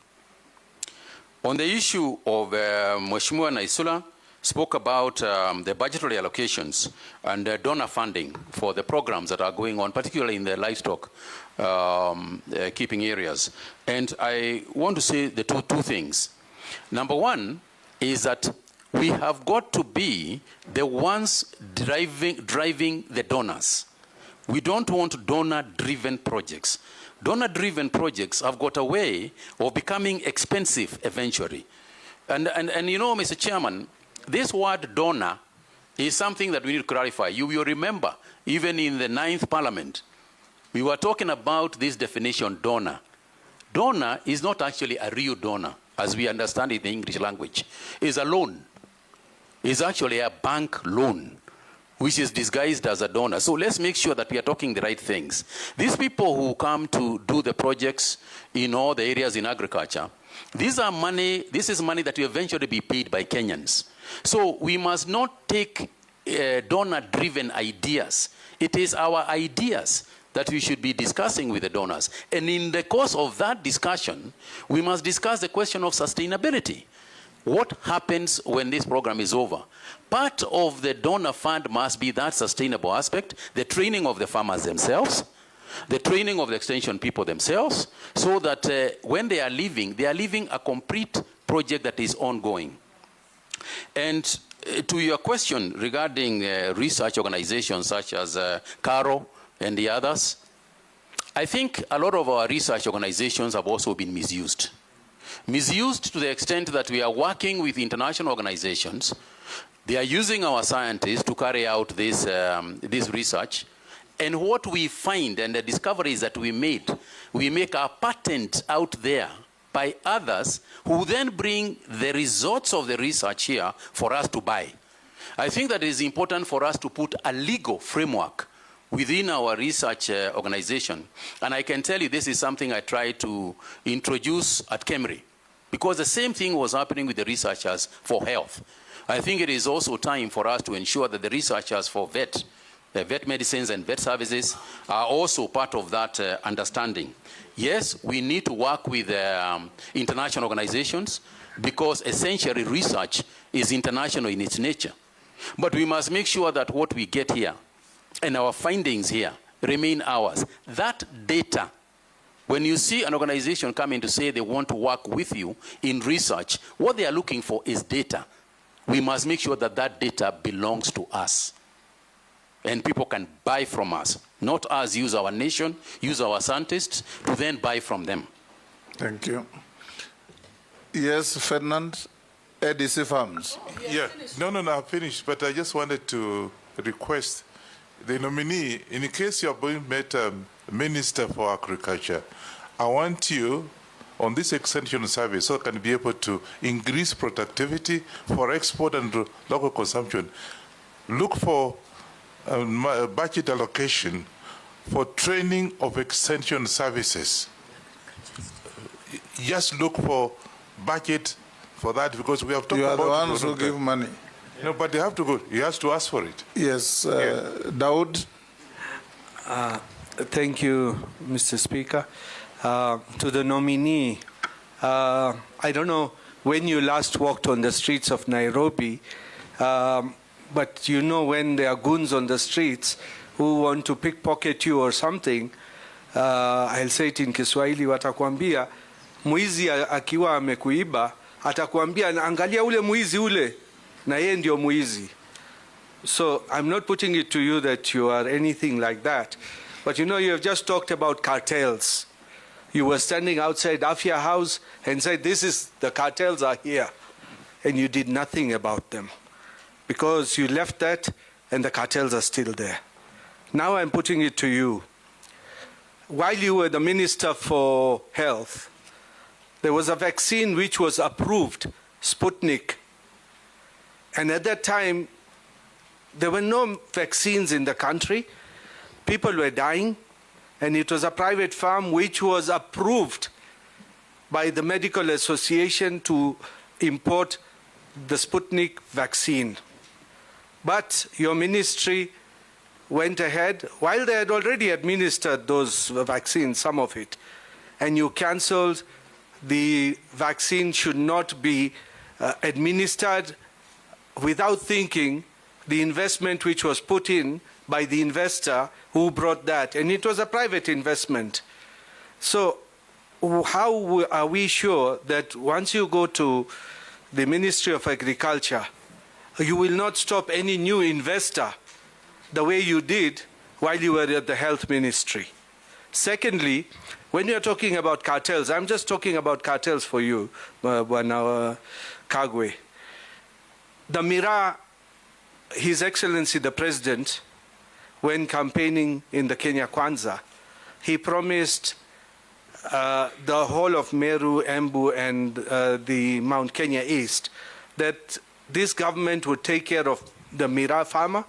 On the issue of Mheshimiwa Naisula spoke about the budgetary allocations and donor funding for the programs that are going on, particularly in the livestock keeping areas. And I want to say the two things. Number one is that we have got to be the ones driving the donors. We don't want donor-driven projects. Donor-driven projects have got a way of becoming expensive eventually. And Mr. Chairman, this word donor is something that we need to clarify. You will remember, even in the 9th Parliament, we were talking about this definition, donor. Donor is not actually a real donor, as we understand it in the English language. It's a loan. It's actually a bank loan which is disguised as a donor. So let's make sure that we are talking the right things. These people who come to do the projects in all the areas in agriculture, this is money that will eventually be paid by Kenyans. So we must not take donor-driven ideas. It is our ideas that we should be discussing with the donors. And in the course of that discussion, we must discuss the question of sustainability. What happens when this program is over? Part of the donor fund must be that sustainable aspect, the training of the farmers themselves, the training of the extension people themselves, so that when they are leaving a complete project that is ongoing. And to your question regarding research organizations such as CARO and the others, I think a lot of our research organizations have also been misused. Misused to the extent that we are working with international organizations. They are using our scientists to carry out this research. And what we find and the discoveries that we make a patent out there by others who then bring the results of the research here for us to buy. I think that it is important for us to put a legal framework within our research organization. And I can tell you this is something I try to introduce at KEMRI, because the same thing was happening with the researchers for health. I think it is also time for us to ensure that the researchers for vet medicines and vet services are also part of that understanding. Yes, we need to work with international organizations, because essentially research is international in its nature. But we must make sure that what we get here and our findings here remain ours. That data, when you see an organization coming to say they want to work with you in research, what they are looking for is data. We must make sure that that data belongs to us. And people can buy from us, not us use our nation, use our scientists to then buy from them. Thank you. Yes, Ferdinand, ADC Farms. Yeah, no, I've finished, but I just wanted to request the nominee, in case you're being made Minister for Agriculture, I want you on this extension service so can be able to increase productivity for export and local consumption. Look for budget allocation for training of extension services. Just look for budget for that, because we have talked about... You are the ones who give money. No, but they have to go. He has to ask for it. Yes, Daud. Thank you, Mr. Speaker. To the nominee, I don't know when you last walked on the streets of Nairobi, but you know when there are goons on the streets who want to pickpocket you or something, I'll say it in Kiswahili, watakwambia, mwizi akiwa amekuiba, atakwambia, angalia ule mwizi ule, na yeye ndio mwizi. So I'm not putting it to you that you are anything like that. But you know, you have just talked about cartels. You were standing outside Afia House and said, the cartels are here. And you did nothing about them. Because you left that and the cartels are still there. Now I'm putting it to you. While you were the Minister for Health, there was a vaccine which was approved, Sputnik. And at that time, there were no vaccines in the country. People were dying, and it was a private farm which was approved by the Medical Association to import the Sputnik vaccine. But your ministry went ahead, while they had already administered those vaccines, some of it, and you cancelled the vaccine should not be administered without thinking the investment which was put in by the investor who brought that, and it was a private investment. So how are we sure that once you go to the Ministry of Agriculture, you will not stop any new investor the way you did while you were at the Health Ministry? Secondly, when you're talking about cartels, I'm just talking about cartels for you, Kagwe. The Mira, His Excellency the President, when campaigning in the Kenya Kwanza, he promised the whole of Meru, Embu, and the Mount Kenya East that this government would take care of the Mira farmer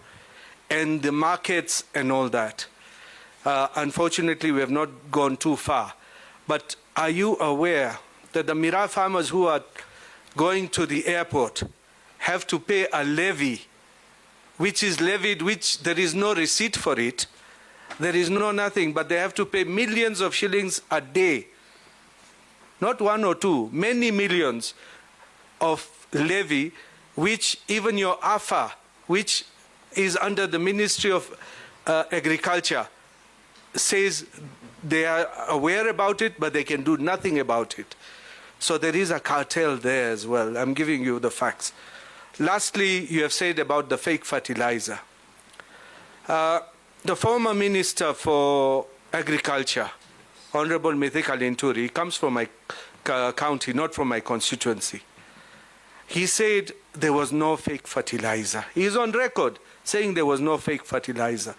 and the markets and all that. Unfortunately, we have not gone too far. But are you aware that the Miraa farmers who are going to the airport have to pay a levy, which is levied, which there is no receipt for it, there is no nothing, but they have to pay millions of shillings a day, not 1 or 2, many millions of levy, which even your AFA, which is under the Ministry of Agriculture, says they are aware about it, but they can do nothing about it. So there is a cartel there as well. I'm giving you the facts. Lastly, you have said about the fake fertilizer. The former Minister for Agriculture, Honorable Mutahi Kagwe, comes from my county, not from my constituency. He said there was no fake fertilizer. He's on record saying there was no fake fertilizer.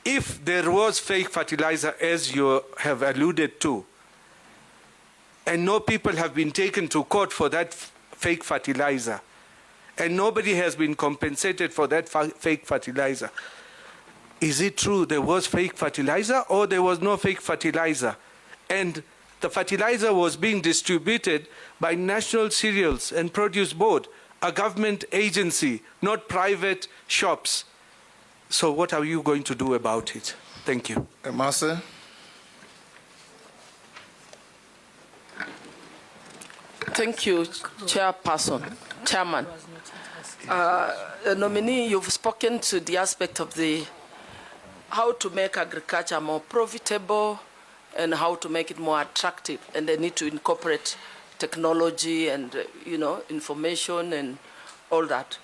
If there was fake fertilizer, as you have alluded to, and no people have been taken to court for that fake fertilizer, and nobody has been compensated for that fake fertilizer, is it true there was fake fertilizer or there was no fake fertilizer? And the fertilizer was being distributed by National Cereals and Produce Board, a government agency, not private shops. So what are you going to do about it? Thank you. Master. Thank you, Chairman. Nominee, you've spoken to the aspect of how to make agriculture more profitable and how to make it more attractive, and they need to incorporate technology and information and all that.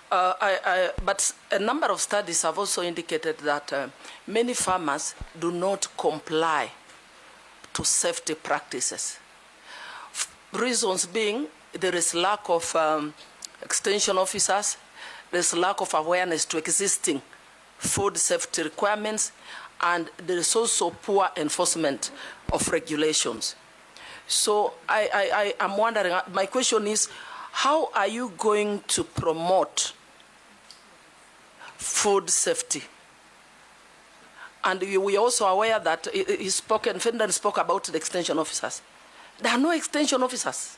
But a number of studies have also indicated that many farmers do not comply to safety practices. Reasons being, there is lack of extension officers, there's lack of awareness to existing food safety requirements, and there is also poor enforcement of regulations. So I'm wondering, my question is, how are you going to promote food safety? And we are also aware that Fenton spoke about the extension officers. There are no extension officers.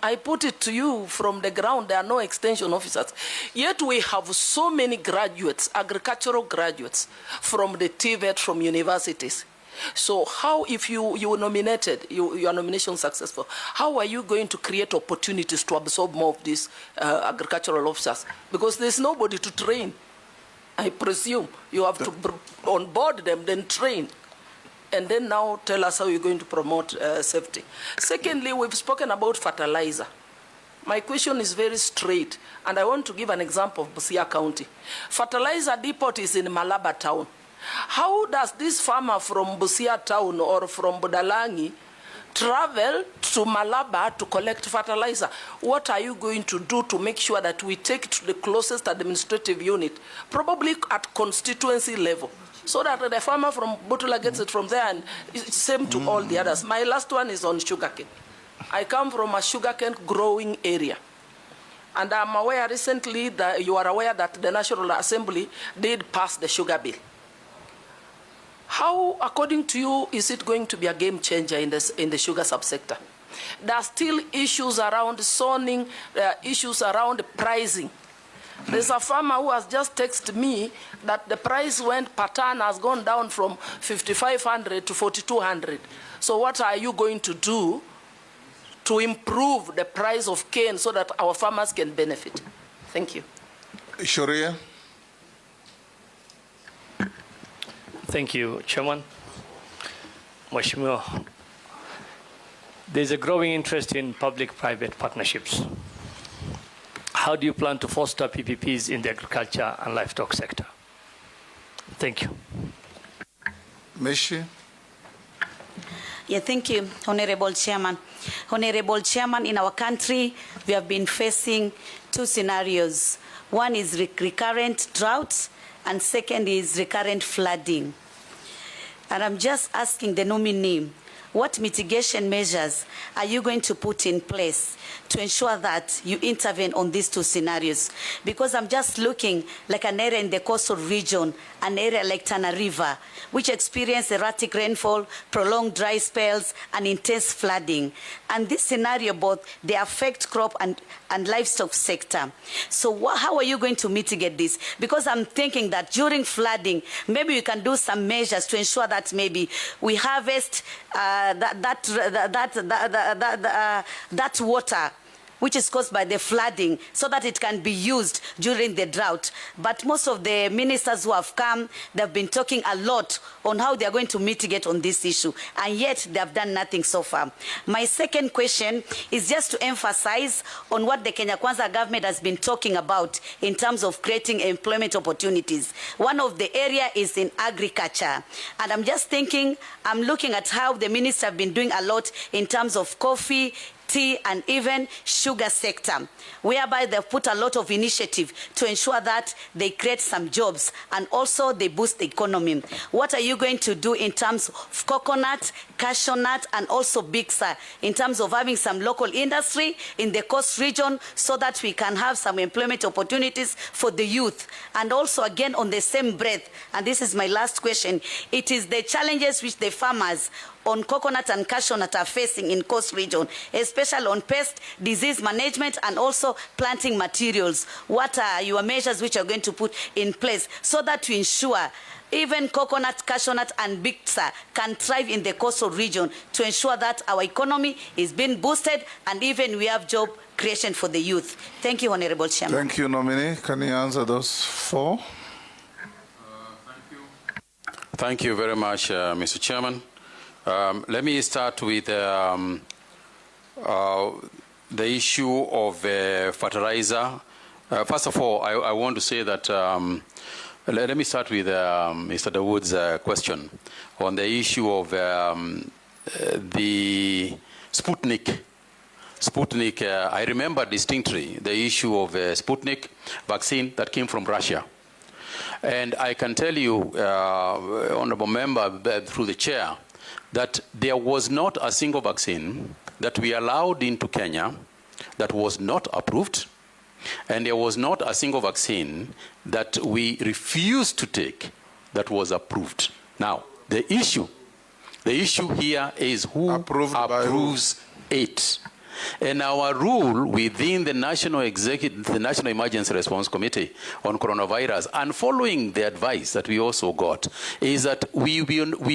I put it to you from the ground, there are no extension officers. Yet we have so many graduates, agricultural graduates, from the TVET, from universities. So how, if you were nominated, your nomination successful, how are you going to create opportunities to absorb more of these agricultural officers? Because there's nobody to train. I presume you have to onboard them, then train. And then now tell us how you're going to promote safety. Secondly, we've spoken about fertilizer. My question is very straight, and I want to give an example of Busia County. Fertilizer depot is in Malaba town. How does this farmer from Busia town or from Budalangi travel to Malaba to collect fertilizer? What are you going to do to make sure that we take it to the closest administrative unit, probably at constituency level, so that the farmer from Butula gets it from there, and it's same to all the others? My last one is on sugarcane. I come from a sugarcane growing area. And I'm aware recently that you are aware that the National Assembly did pass the sugar bill. How, according to you, is it going to be a game changer in the sugar subsector? There are still issues around zoning, issues around pricing. There's a farmer who has just texted me that the price per ton has gone down from 5,500 to 4,200. So what are you going to do to improve the price of cane so that our farmers can benefit? Thank you. Sharia. Thank you, Chairman. Mheshimiwa, there's a growing interest in public-private partnerships. How do you plan to foster PPPs in the agriculture and livestock sector? Thank you. Meshi. Yeah, thank you, Honorable Chairman. Honorable Chairman, in our country, we have been facing two scenarios. One is recurrent drought, and second is recurrent flooding. And I'm just asking the nominee, what mitigation measures are you going to put in place to ensure that you intervene on these two scenarios? Because I'm just looking like an area in the coastal region, an area like Tana River, which experience erratic rainfall, prolonged dry spells, and intense flooding. And this scenario, both they affect crop and livestock sector. So how are you going to mitigate this? Because I'm thinking that during flooding, maybe we can do some measures to ensure that maybe we harvest that water which is caused by the flooding, so that it can be used during the drought. But most of the ministers who have come, they've been talking a lot on how they are going to mitigate on this issue, and yet they have done nothing so far. My second question is just to emphasize on what the Kenya Kwanza government has been talking about in terms of creating employment opportunities. One of the area is in agriculture, and I'm just thinking, I'm looking at how the minister have been doing a lot in terms of coffee, tea, and even sugar sector, whereby they've put a lot of initiative to ensure that they create some jobs and also they boost the economy. What are you going to do in terms of coconut, cashew nut, and also Bixa, in terms of having some local industry in the coast region so that we can have some employment opportunities for the youth? And also, again, on the same breath, and this is my last question, it is the challenges which the farmers on coconut and cashew nut are facing in coast region, especially on pest, disease management, and also planting materials. What are your measures which are going to put in place so that to ensure even coconut, cashew nut, and Bixa can thrive in the coastal region, to ensure that our economy is being boosted and even we have job creation for the youth? Thank you, Honorable Chairman. Thank you, Nominee. Can you answer those four? Thank you very much, Mr. Chairman. Let me start with the issue of fertilizer. First of all, I want to say that let me start with Mr. Dawood's question on the issue of the Sputnik. I remember distinctly the issue of Sputnik vaccine that came from Russia. And I can tell you, Honorable Member, through the chair, that there was not a single vaccine that we allowed into Kenya that was not approved, and there was not a single vaccine that we refused to take that was approved. Now, the issue here is who approves it. And our rule within the National Emergency Response Committee on coronavirus, and following the advice that we also got, is that we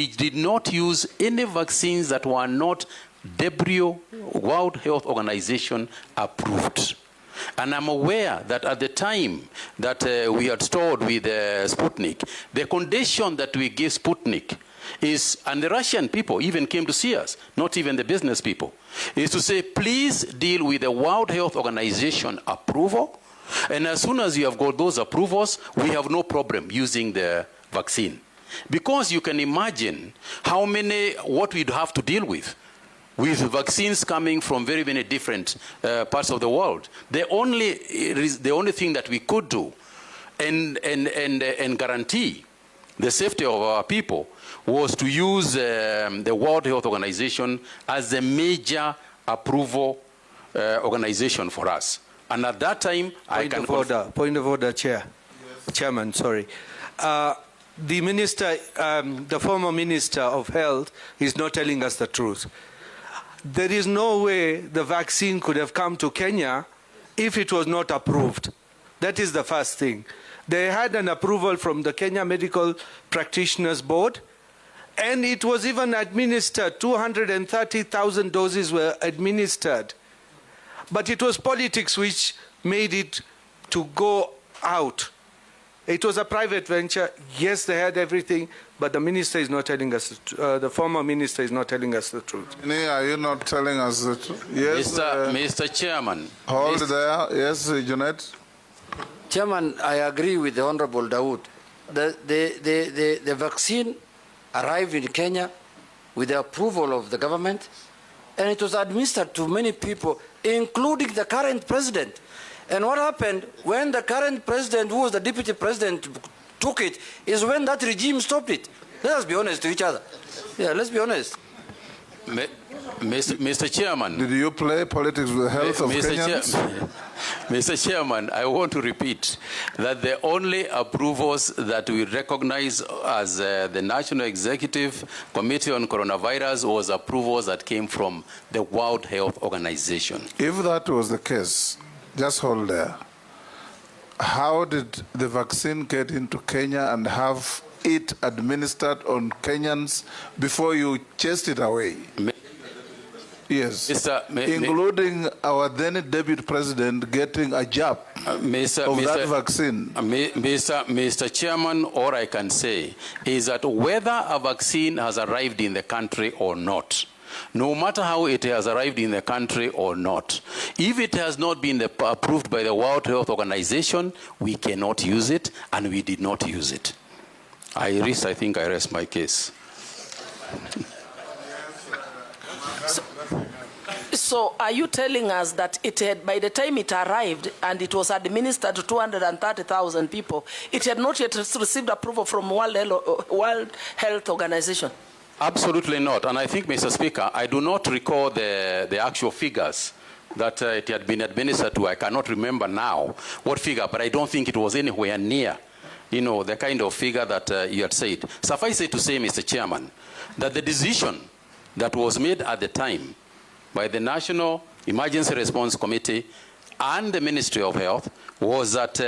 did not use any vaccines that were not WHO, World Health Organization approved. And I'm aware that at the time that we had stored with Sputnik, the condition that we gave Sputnik is, and the Russian people even came to see us, not even the business people, is to say, please deal with the World Health Organization approval, and as soon as you have got those approvals, we have no problem using the vaccine. Because you can imagine what we'd have to deal with vaccines coming from very many different parts of the world. The only thing that we could do and guarantee the safety of our people was to use the World Health Organization as the major approval organization for us. And at that time, Point of order, Chair. Yes. Chairman, sorry. The minister, the former Minister of Health, is not telling us the truth. There is no way the vaccine could have come to Kenya if it was not approved. That is the first thing. They had an approval from the Kenya Medical Practitioners Board, and it was even administered. 230,000 doses were administered. But it was politics which made it to go out. It was a private venture. Yes, they had everything, but the minister is not telling us, the former minister is not telling us the truth. Are you not telling us the truth? Yes, Mr. Chairman. Hold there. Yes, Junet. Chairman, I agree with the Honorable Dawood. The vaccine arrived in Kenya with the approval of the government, and it was administered to many people, including the current president. And what happened when the current president, who was the deputy president, took it, is when that regime stopped it. Let us be honest to each other. Yeah, let's be honest. Mr. Chairman. Did you play politics with the health of Kenyans? Mr. Chairman, I want to repeat that the only approvals that we recognize as the National Executive Committee on Coronavirus was approvals that came from the World Health Organization. If that was the case, just hold there. How did the vaccine get into Kenya and have it administered on Kenyans before you chased it away? Yes, including our then deputy president getting a jab of that vaccine. Mr. Chairman, all I can say is that whether a vaccine has arrived in the country or not, no matter how it has arrived in the country or not, if it has not been approved by the World Health Organization, we cannot use it, and we did not use it. I think I rest my case. So are you telling us that it had, by the time it arrived and it was administered to 230,000 people, it had not yet received approval from World Health Organization? Absolutely not. And I think, Mr. Speaker, I do not recall the actual figures that it had been administered to. I cannot remember now what figure, but I don't think it was anywhere near, the kind of figure that you had said. Suffice it to say, Mr. Chairman, that the decision that was made at the time by the National Emergency Response Committee and the Ministry of Health was that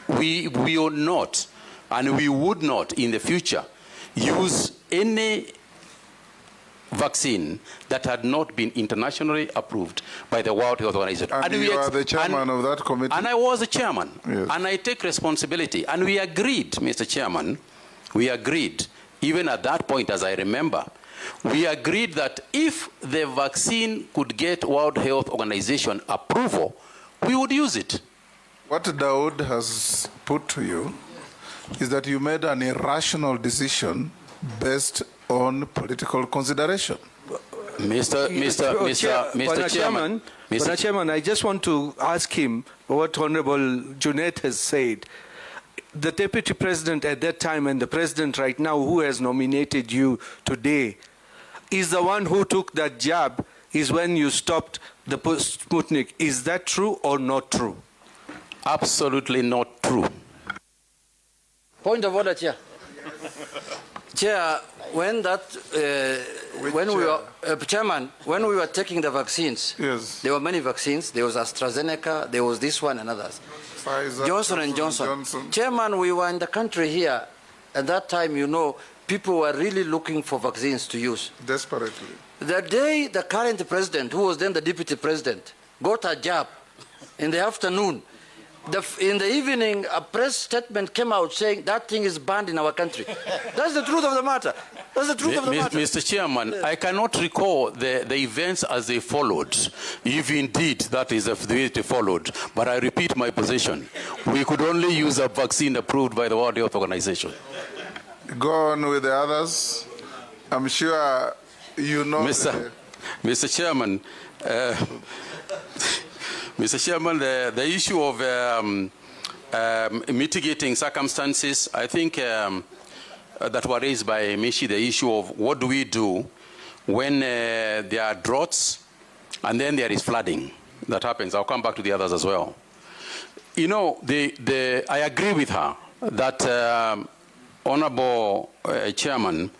we will not and we would not in the future use any vaccine that had not been internationally approved by the World Health Organization. And you are the chairman of that committee? And I was the chairman. Yes. And I take responsibility. And we agreed, Mr. Chairman, we agreed, even at that point, as I remember, we agreed that if the vaccine could get World Health Organization approval, we would use it. What Daud has put to you is that you made an irrational decision based on political consideration. Mr. Chairman, I just want to ask him what Honorable Junet has said. The Deputy President at that time and the President right now who has nominated you today is the one who took that jab is when you stopped the Sputnik. Is that true or not true? Absolutely not true. Point of order, Chair. Chair, when we were taking the vaccines, yes, there were many vaccines. There was AstraZeneca, there was this one and others. Pfizer, Johnson & Johnson. Chairman, we were in the country here. At that time, people were really looking for vaccines to use. Desperately. The day the current president, who was then the deputy president, got a jab in the afternoon, in the evening, a press statement came out saying that thing is banned in our country. That's the truth of the matter. That's the truth of the matter. Mr. Chairman, I cannot recall the events as they followed, if indeed that is the way they followed. But I repeat my position. We could only use a vaccine approved by the World Health Organization. Go on with the others. I'm sure you know. Mr. Chairman, Mr. Chairman, the issue of mitigating circumstances, I think that were raised by Mishi, the issue of what do we do when there are droughts and then there is flooding that happens. I'll come back to the others as well. I agree with her that, Honorable Chairman,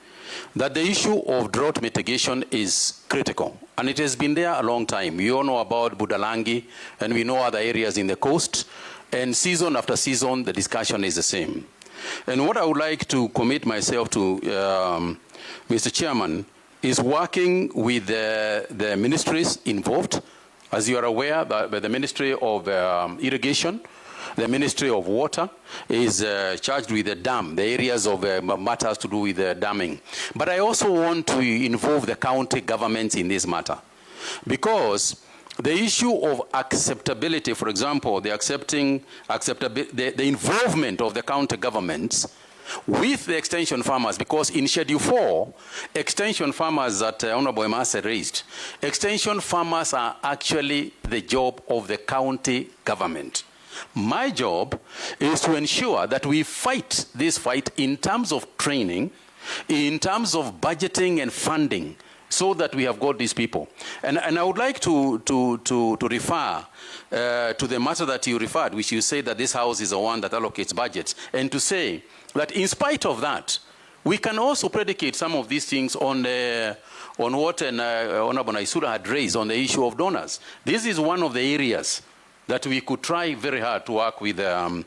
that the issue of drought mitigation is critical. And it has been there a long time. You all know about Budalangi, and we know other areas in the coast. And season after season, the discussion is the same. And what I would like to commit myself to, Mr. Chairman, is working with the ministries involved. As you are aware, the Ministry of Irrigation, the Ministry of Water is charged with the dam, the areas of matters to do with the damming. But I also want to involve the county governments in this matter, because the issue of acceptability, for example, the involvement of the county governments with the extension farmers, because in Schedule 4, extension farmers that Honorable Emase raised, extension farmers are actually the job of the county government. My job is to ensure that we fight this fight in terms of training, in terms of budgeting and funding, so that we have got these people. And I would like to refer to the matter that you referred, which you say that this House is the one that allocates budgets, and to say that in spite of that, we can also predicate some of these things on what Honorable Naisura had raised on the issue of donors. This is one of the areas that we could try very hard to work with our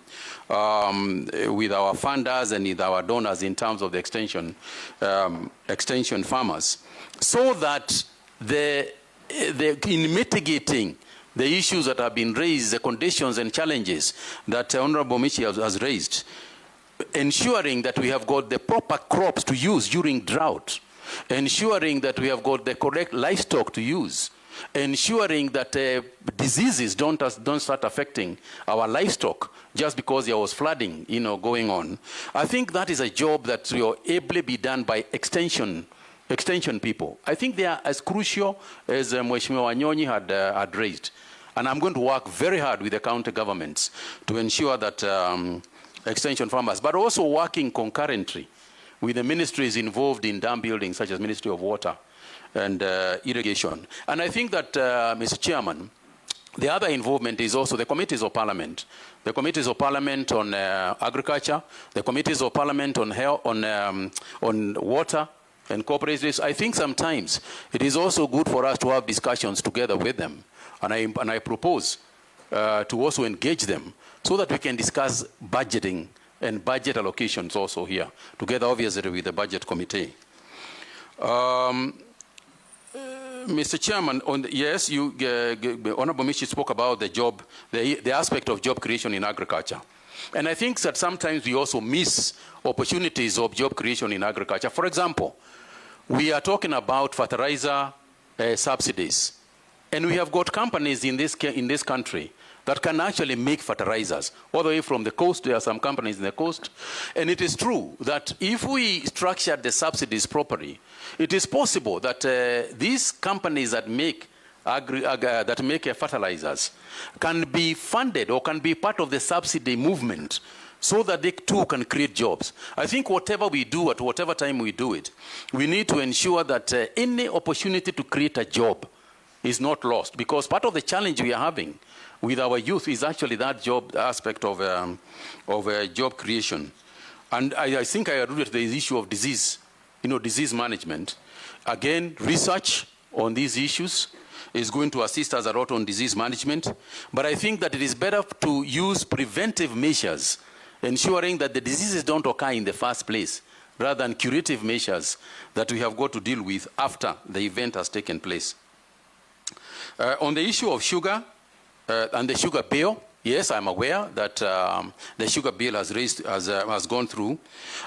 funders and with our donors in terms of the extension farmers, so that in mitigating the issues that have been raised, the conditions and challenges that Honorable Michi has raised, ensuring that we have got the proper crops to use during drought, ensuring that we have got the correct livestock to use, ensuring that diseases don't start affecting our livestock just because there was flooding, going on. I think that is a job that will ably be done by extension people. I think they are as crucial as Mheshimiwa Wanyonyi had raised. And I'm going to work very hard with the county governments to ensure that extension farmers, but also working concurrently with the ministries involved in dam building, such as Ministry of Water and Irrigation. And I think that, Mr. Chairman, the other involvement is also the committees of parliament. The committees of parliament on agriculture, the committees of parliament on health, on water and cooperatives. I think sometimes it is also good for us to have discussions together with them. And I propose to also engage them so that we can discuss budgeting and budget allocations also here, together obviously with the budget committee. Mr. Chairman, yes, Honorable Michi spoke about the aspect of job creation in agriculture. And I think that sometimes we also miss opportunities of job creation in agriculture. For example, we are talking about fertilizer subsidies. And we have got companies in this country that can actually make fertilizers. All the way from the coast, there are some companies in the coast. And it is true that if we structure the subsidies properly, it is possible that these companies that make fertilizers can be funded or can be part of the subsidy movement so that they too can create jobs. I think whatever we do, at whatever time we do it, we need to ensure that any opportunity to create a job is not lost, because part of the challenge we are having with our youth is actually that job aspect of job creation. And I think I alluded to the issue of disease, disease management. Again, research on these issues is going to assist us a lot on disease management. But I think that it is better to use preventive measures, ensuring that the diseases don't occur in the first place, rather than curative measures that we have got to deal with after the event has taken place. On the issue of sugar and the sugar bill, yes, I'm aware that the sugar bill has gone through,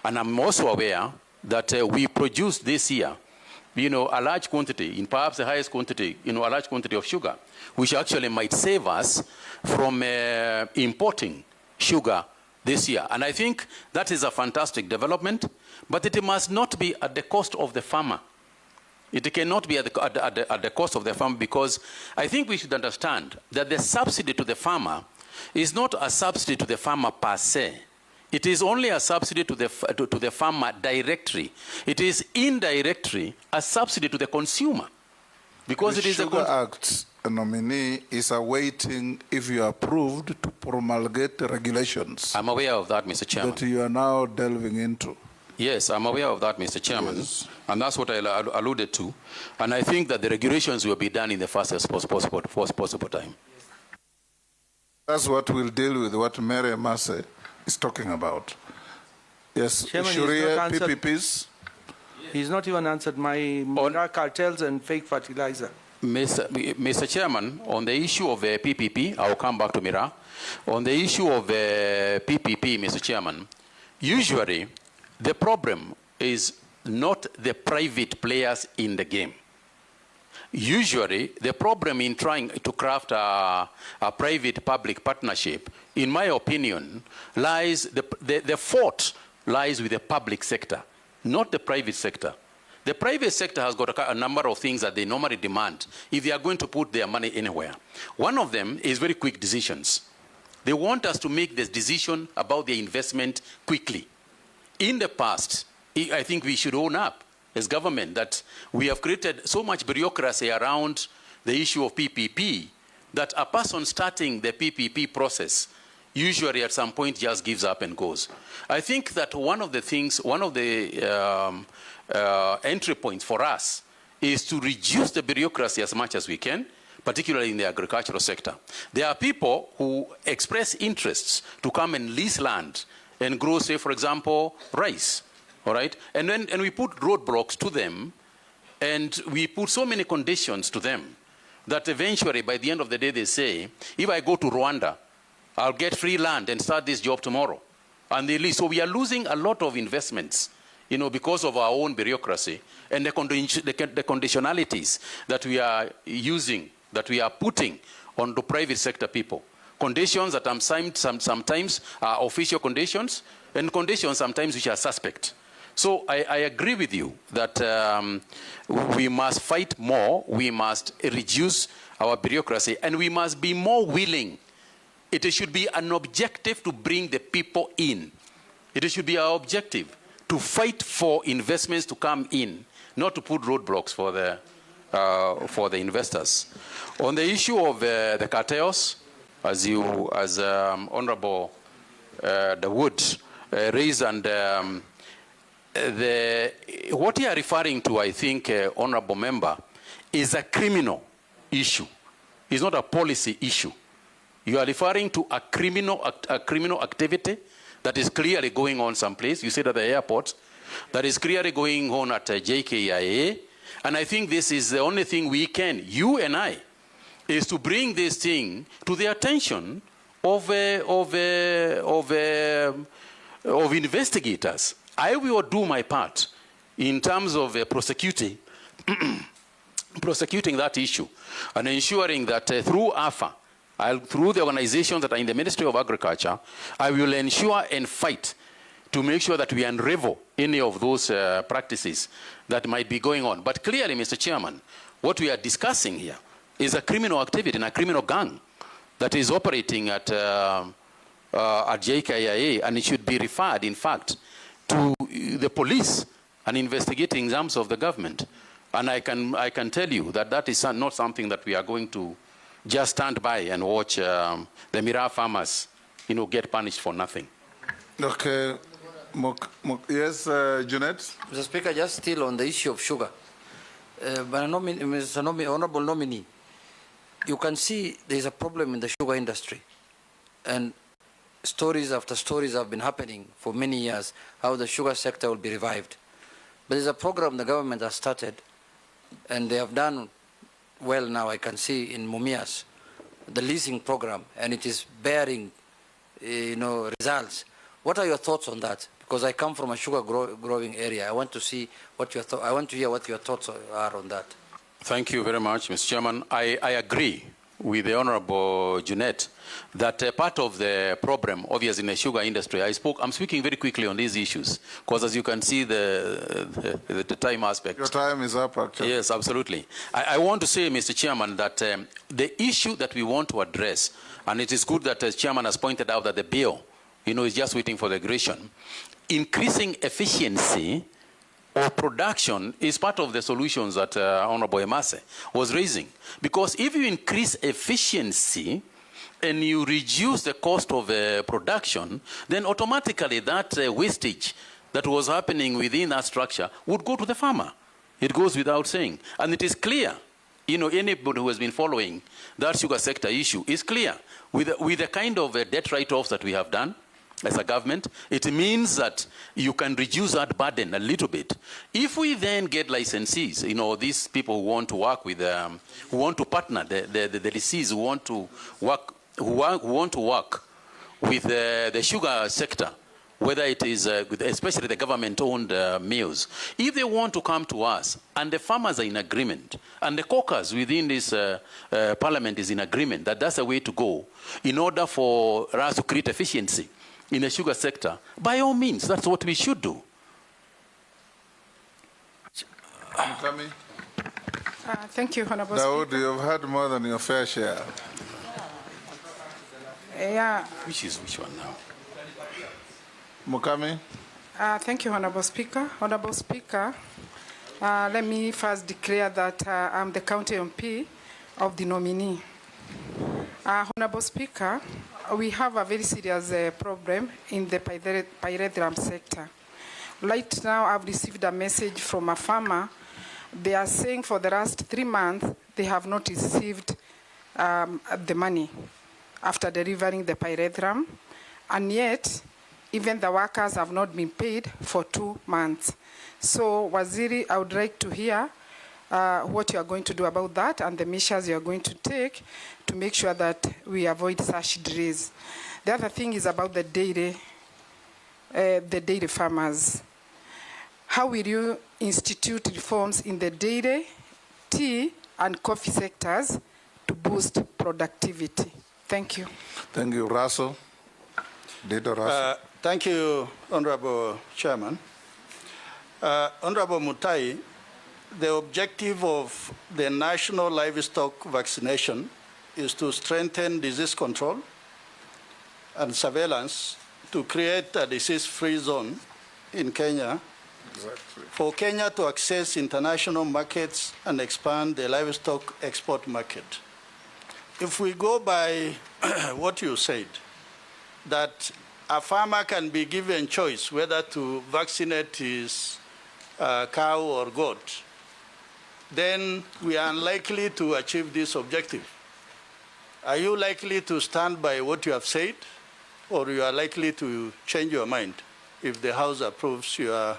and I'm also aware that we produced this year, a large quantity, in perhaps the highest quantity, a large quantity of sugar, which actually might save us from importing sugar this year. And I think that is a fantastic development, but it must not be at the cost of the farmer. It cannot be at the cost of the farmer, because I think we should understand that the subsidy to the farmer is not a subsidy to the farmer per se. It is only a subsidy to the farmer directly. It is indirectly a subsidy to the consumer, because it is the Sugar Act nominee is awaiting, if you are approved, to promulgate regulations. I'm aware of that, Mr. Chairman. That you are now delving into. Yes, I'm aware of that, Mr. Chairman. Yes. And that's what I alluded to. And I think that the regulations will be done in the fastest possible time. That's what we'll deal with, what Mary Masse is talking about. Yes, Chairman, Sharia, PPPs. He's not even answered my cartels and fake fertilizer. Mr. Chairman, on the issue of PPP, I'll come back to Mira. On the issue of PPP, Mr. Chairman, usually the problem is not the private players in the game. Usually, the problem in trying to craft a private-public partnership, in my opinion, lies, the fault lies with the public sector, not the private sector. The private sector has got a number of things that they normally demand if they are going to put their money anywhere. One of them is very quick decisions. They want us to make this decision about their investment quickly. In the past, I think we should own up as government that we have created so much bureaucracy around the issue of PPP that a person starting the PPP process usually at some point just gives up and goes. I think that one of the entry points for us is to reduce the bureaucracy as much as we can, particularly in the agricultural sector. There are people who express interests to come and lease land and grow, say, for example, rice, all right? And we put roadblocks to them, and we put so many conditions to them that eventually, by the end of the day, they say, if I go to Rwanda, I'll get free land and start this job tomorrow. And they lease. So we are losing a lot of investments, you know, because of our own bureaucracy and the conditionalities that we are using, that we are putting on the private sector people. Conditions that sometimes are official conditions, and conditions sometimes which are suspect. So I agree with you that we must fight more, we must reduce our bureaucracy, and we must be more willing. It should be an objective to bring the people in. It should be our objective to fight for investments to come in, not to put roadblocks for the investors. On the issue of the cartels, as Honorable Dawood raised, and what you are referring to, I think, Honorable Member, is a criminal issue. It's not a policy issue. You are referring to a criminal activity that is clearly going on someplace. You said at the airport, that is clearly going on at JKIA. And I think this is the only thing we can, you and I, is to bring this thing to the attention of investigators. I will do my part in terms of prosecuting that issue and ensuring that through AFA, through the organizations that are in the Ministry of Agriculture, I will ensure and fight to make sure that we unravel any of those practices that might be going on. But clearly, Mr. Chairman, what we are discussing here is a criminal activity and a criminal gang that is operating at JKIA, and it should be referred, in fact, to the police and investigating arms of the government. And I can tell you that that is not something that we are going to just stand by and watch the Miraa farmers, you know, get punished for nothing. Okay. Yes, Junet? Mr. Speaker, just still on the issue of sugar. Honorable Nominee, you can see there's a problem in the sugar industry. And stories after stories have been happening for many years, how the sugar sector will be revived. But there's a program the government has started, and they have done well now, I can see in Mumias, the leasing program, and it is bearing, results. What are your thoughts on that? Because I come from a sugar growing area. I want to see what your I want to hear what your thoughts are on that. Thank you very much, Mr. Chairman. I agree with the Honorable Junet that part of the problem, obviously, in the sugar industry, I'm speaking very quickly on these issues, because as you can see, the time aspect. Your time is up, actually. Yes, absolutely. I want to say, Mr. Chairman, that the issue that we want to address, and it is good that the Chairman has pointed out that the bill, is just waiting for the regulation. Increasing efficiency or production is part of the solutions that Honorable Emase was raising. Because if you increase efficiency and you reduce the cost of production, then automatically that wastage that was happening within that structure would go to the farmer. It goes without saying. And it is clear, anybody who has been following that sugar sector issue is clear. With the kind of debt write-offs that we have done, as a government, it means that you can reduce that burden a little bit. If we then get licensees, these people who want to work with, who want to partner, the lessees who want to work, with the sugar sector, whether it is, especially the government-owned mills, if they want to come to us, and the farmers are in agreement, and the caucus within this parliament is in agreement that that's the way to go, in order for us to create efficiency in the sugar sector, by all means, that's what we should do. Thank you, Honorable Dawood, Speaker. you've had more than your fair share. Yeah. Which one now? Mukami? Thank you, Honorable Speaker. Honorable Speaker, Let me first declare that I'm the county MP of the nominee. Honorable Speaker, we have a very serious problem in the pyrethrum sector. Right now, I've received a message from a farmer. They are saying for the last 3 months, they have not received the money after delivering the pyrethrum, and yet, even the workers have not been paid for 2 months. So, Waziri, I would like to hear what you are going to do about that and the measures you are going to take to make sure that we avoid such delays. The other thing is about the dairy farmers. How will you institute reforms in the dairy, tea, and coffee sectors to boost productivity? Thank you. Thank you, Russell. Russell. Thank you, Honorable Chairman. Honorable Mutahi, the objective of the national livestock vaccination is to strengthen disease control and surveillance to create a disease-free zone in Kenya, for Kenya to access international markets and expand the livestock export market. If we go by what you said, that a farmer can be given choice whether to vaccinate his cow or goat, then we are unlikely to achieve this objective. Are you likely to stand by what you have said, or you are likely to change your mind if the House approves your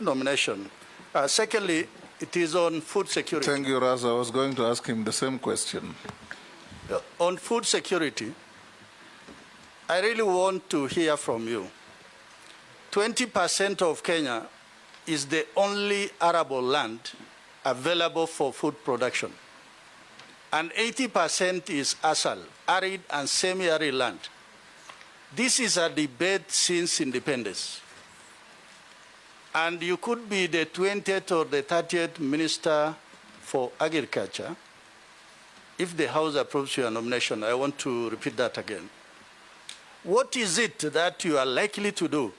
nomination? Secondly, it is on food security. Thank you, Raz. I was going to ask him the same question. On food security, I really want to hear from you. 20% of Kenya is the only arable land available for food production. And 80% is ASAL, arid and semi-arid land. This is a debate since independence. And you could be the 20th or the 30th Minister for Agriculture. If the House approves your nomination, I want to repeat that again. What is it that you are likely to do?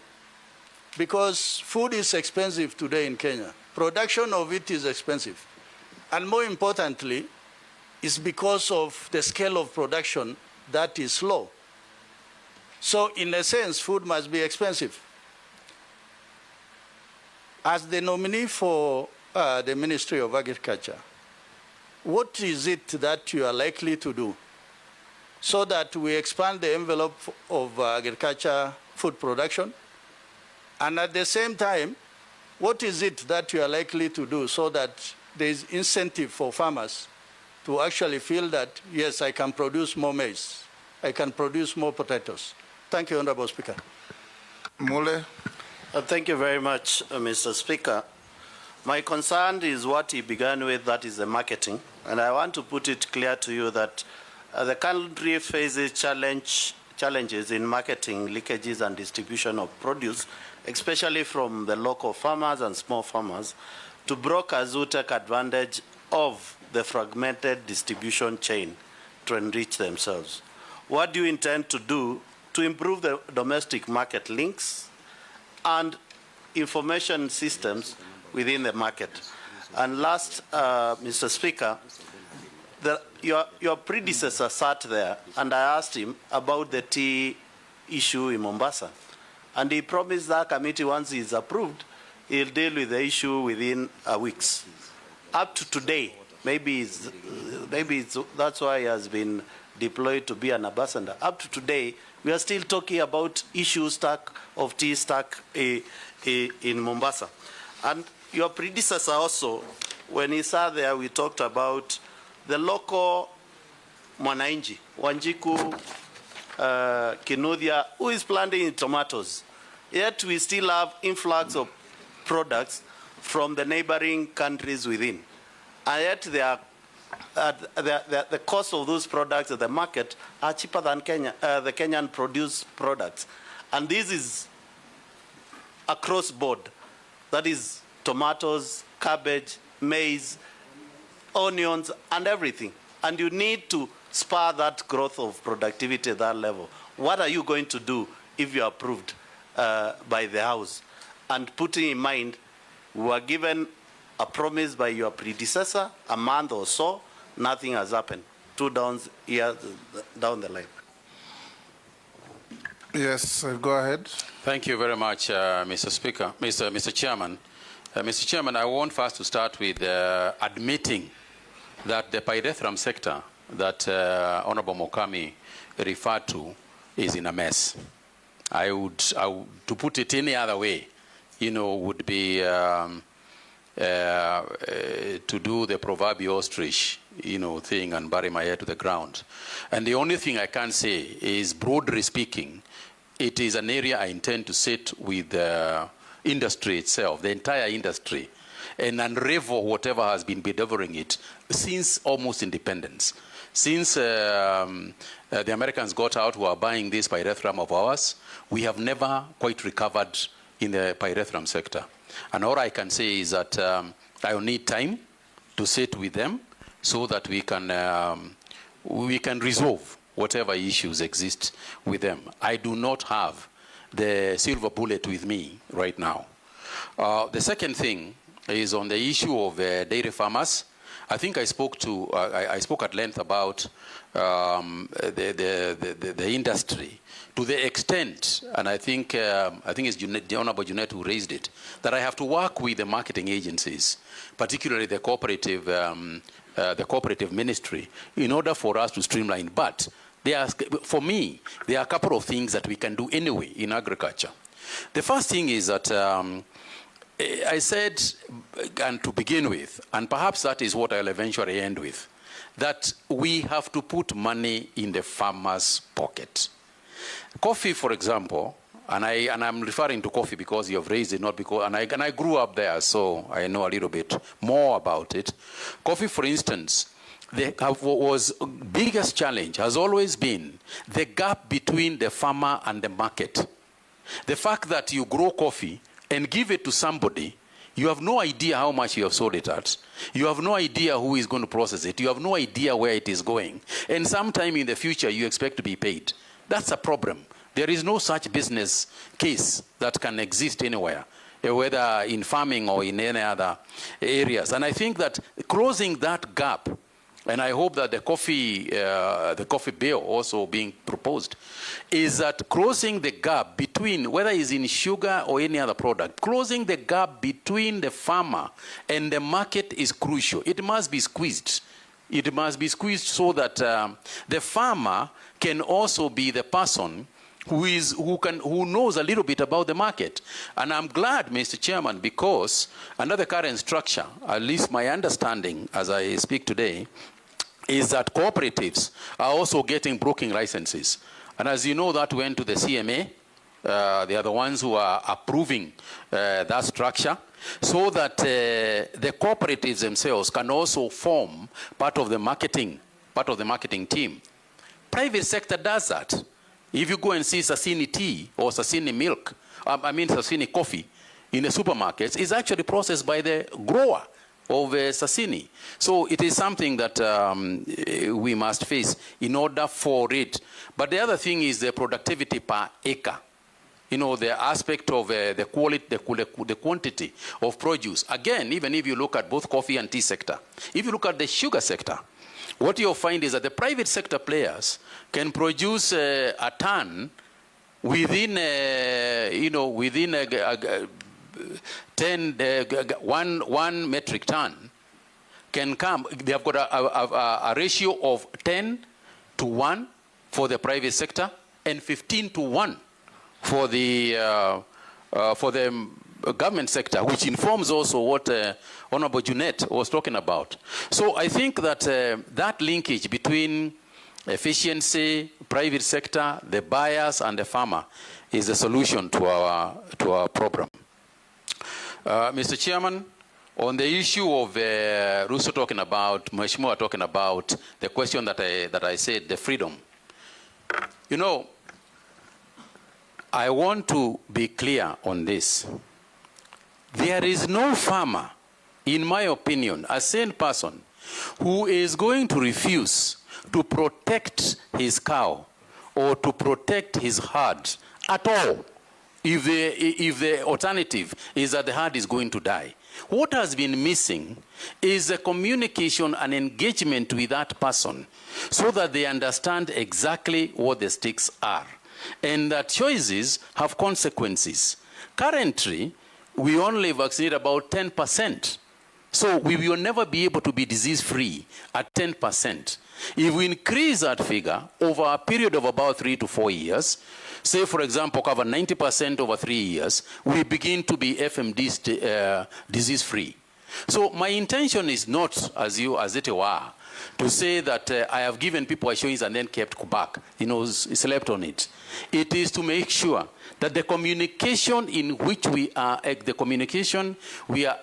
Because food is expensive today in Kenya. Production of it is expensive. And more importantly, it's because of the scale of production that is low. So in a sense, food must be expensive. As the nominee for the Ministry of Agriculture, what is it that you are likely to do so that we expand the envelope of agriculture food production? And at the same time, what is it that you are likely to do so that there is incentive for farmers to actually feel that, yes, I can produce more maize, I can produce more potatoes? Thank you, Honorable Speaker. Mule. Thank you very much, Mr. Speaker. My concern is what he began with, that is the marketing. And I want to put it clear to you that the country faces challenges in marketing, leakages, and distribution of produce, especially from the local farmers and small farmers, to brokers who take advantage of the fragmented distribution chain to enrich themselves. What do you intend to do to improve the domestic market links and information systems within the market? And last, Mr. Speaker, your predecessor sat there, and I asked him about the tea issue in Mombasa. And he promised that committee, once he is approved, he'll deal with the issue within weeks. Up to today, maybe that's why he has been deployed to be an ambassador. Up to today, we are still talking about issues of tea stack in Mombasa. And your predecessor also, when he sat there, we talked about the local Mwanainji, Wanjiku, Kinuthia, who is planting tomatoes. Yet we still have influx of products from the neighboring countries within. And yet the cost of those products at the market are cheaper than the Kenyan produced products. And this is across board. That is tomatoes, cabbage, maize, onions, and everything. And you need to spur that growth of productivity at that level. What are you going to do if you are approved by the House? And putting in mind We were given a promise by your predecessor, a month or so, nothing has happened. 2 years down the line. Yes, go ahead. Thank you very much, Mr. Speaker, Mr. Chairman. Mr. Chairman, I want first to start with admitting that the pyrethrum sector that Honorable Mokami referred to is in a mess. To put it any other way, would be to do the proverbial ostrich, thing and bury my head to the ground. And the only thing I can say is, broadly speaking, it is an area I intend to sit with the industry itself, the entire industry, and unravel whatever has been bedeviling it since almost independence. Since the Americans got out who are buying this pyrethrum of ours, we have never quite recovered in the pyrethrum sector. And all I can say is that I will need time to sit with them so that we can resolve whatever issues exist with them. I do not have the silver bullet with me right now. The second thing is on the issue of dairy farmers. I think I spoke at length about the industry to the extent, and I think it's the Honorable Junet who raised it, that I have to work with the marketing agencies, particularly the cooperative ministry, in order for us to streamline. But for me, there are a couple of things that we can do anyway in agriculture. The first thing is that I said, and to begin with, and perhaps that is what I'll eventually end with, that we have to put money in the farmer's pocket. Coffee, for example, and I'm referring to coffee because you have raised it, not because, and I grew up there, so I know a little bit more about it. Coffee, for instance, was biggest challenge has always been the gap between the farmer and the market. The fact that you grow coffee and give it to somebody, you have no idea how much you have sold it at. You have no idea who is going to process it. You have no idea where it is going. And sometime in the future, you expect to be paid. That's a problem. There is no such business case that can exist anywhere, whether in farming or in any other areas. And I think that closing that gap, and I hope that the coffee bill also being proposed, is that closing the gap between, whether it's in sugar or any other product, closing the gap between the farmer and the market is crucial. It must be squeezed. It must be squeezed so that the farmer can also be the person who knows a little bit about the market. And I'm glad, Mr. Chairman, because under the current structure, at least my understanding as I speak today, is that cooperatives are also getting broking licenses. And as you know, that went to the CMA. They are the ones who are approving that structure, so that the cooperatives themselves can also form part of the marketing team. Private sector does that. If you go and see Sasini tea or Sasini milk, Sasini coffee in the supermarkets, it's actually processed by the grower of Sasini. So it is something that we must face in order for it. But the other thing is the productivity per acre. The aspect of the quality, the quantity of produce. Again, even if you look at both coffee and tea sector, if you look at the sugar sector, what you'll find is that the private sector players can produce a ton within, one metric ton can come. They have got a ratio of 10:1 for the private sector and 15:1 for the government sector, which informs also what Honorable Junet was talking about. So I think that that linkage between efficiency, private sector, the buyers, and the farmer is the solution to our problem. Mr. Chairman, on the issue of Russo talking about, Mheshimiwa talking about the question that I said, the freedom. I want to be clear on this. There is no farmer, in my opinion, a sane person, who is going to refuse to protect his cow or to protect his herd at all if the alternative is that the herd is going to die. What has been missing is a communication and engagement with that person so that they understand exactly what the stakes are and that choices have consequences. Currently, we only vaccinate about 10%. So we will never be able to be disease-free at 10%. If we increase that figure over a period of about 3 to 4 years, say, for example, cover 90% over 3 years, we begin to be FMD disease-free. So my intention is not, as it were, to say that I have given people assurance and then kept back, slept on it. It is to make sure that the communication in which we are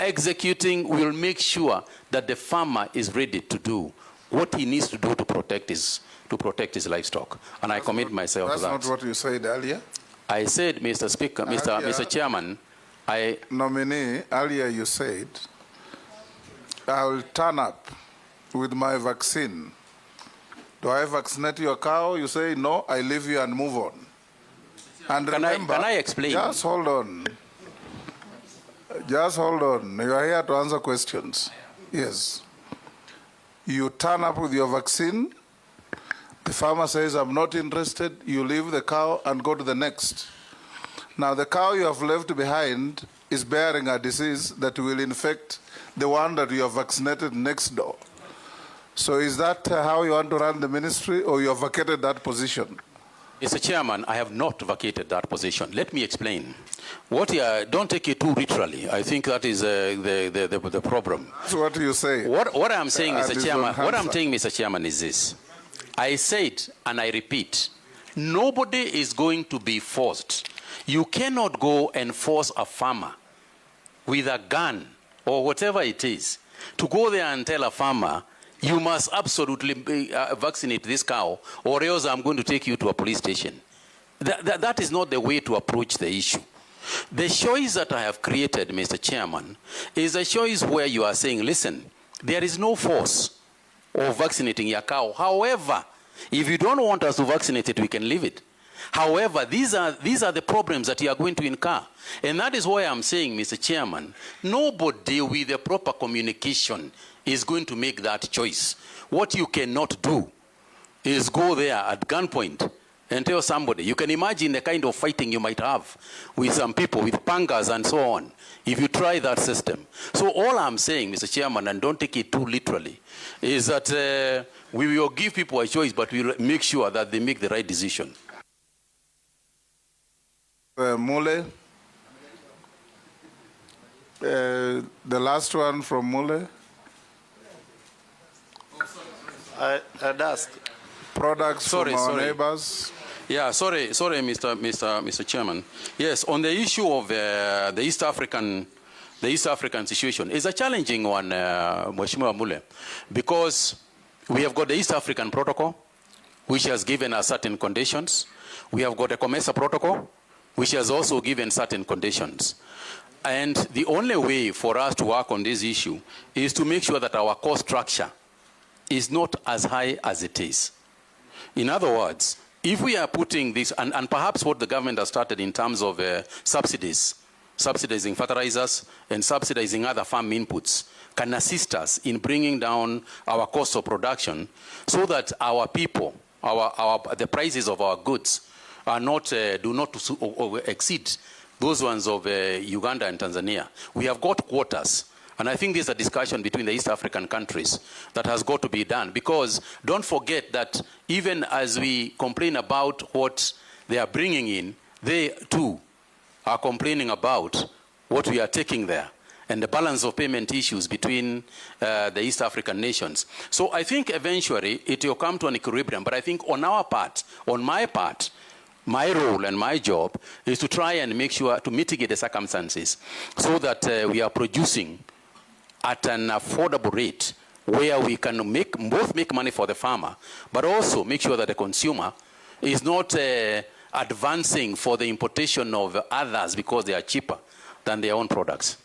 executing will make sure that the farmer is ready to do what he needs to do to protect his livestock. And I commit myself to that. That's not what you said earlier. I said, Mr. Speaker, Mr. Chairman, Nominee, earlier you said, I will turn up with my vaccine. Do I vaccinate your cow? You say, no, I leave you and move on. And remember, can I explain? Just hold on. Just hold on. You are here to answer questions. Yes. You turn up with your vaccine. The farmer says, I'm not interested. You leave the cow and go to the next. Now, the cow you have left behind is bearing a disease that will infect the one that you have vaccinated next door. So is that how you want to run the ministry, or you have vacated that position? Mr. Chairman, I have not vacated that position. Let me explain. Don't take it too literally. I think that is the problem. That's what you say. What I'm saying, Mr. Chairman, is this. I said, and I repeat, nobody is going to be forced. You cannot go and force a farmer with a gun or whatever it is to go there and tell a farmer, you must absolutely vaccinate this cow, or else I'm going to take you to a police station. That is not the way to approach the issue. The choice that I have created, Mr. Chairman, is a choice where you are saying, listen, there is no force of vaccinating your cow. However, if you don't want us to vaccinate it, we can leave it. However, these are the problems that you are going to incur. And that is why I'm saying, Mr. Chairman, nobody with the proper communication is going to make that choice. What you cannot do is go there at gunpoint and tell somebody. You can imagine the kind of fighting you might have with some people, with pangas and so on, if you try that system. So all I'm saying, Mr. Chairman, and don't take it too literally, is that we will give people a choice, but we'll make sure that they make the right decision. Mule, the last one from Mule. I'd ask. Products from our neighbors. Yeah, sorry, Mr. Chairman. Yes, on the issue of the East African situation, it's a challenging one, Mheshimiwa Mule, because we have got the East African Protocol, which has given us certain conditions. We have got a COMESA Protocol, which has also given certain conditions. And the only way for us to work on this issue is to make sure that our cost structure is not as high as it is. In other words, if we are putting this, and perhaps what the government has started in terms of subsidizing fertilizers and subsidizing other farm inputs, can assist us in bringing down our cost of production so that our people, the prices of our goods are not, do not exceed those ones of Uganda and Tanzania. We have got quotas. And I think there's a discussion between the East African countries that has got to be done, because don't forget that even as we complain about what they are bringing in, they too are complaining about what we are taking there and the balance of payment issues between the East African nations. So I think eventually it will come to an equilibrium, but I think on our part, on my part, my role and my job is to try and make sure to mitigate the circumstances so that we are producing at an affordable rate where we can both make money for the farmer, but also make sure that the consumer is not advancing for the importation of others because they are cheaper than their own products.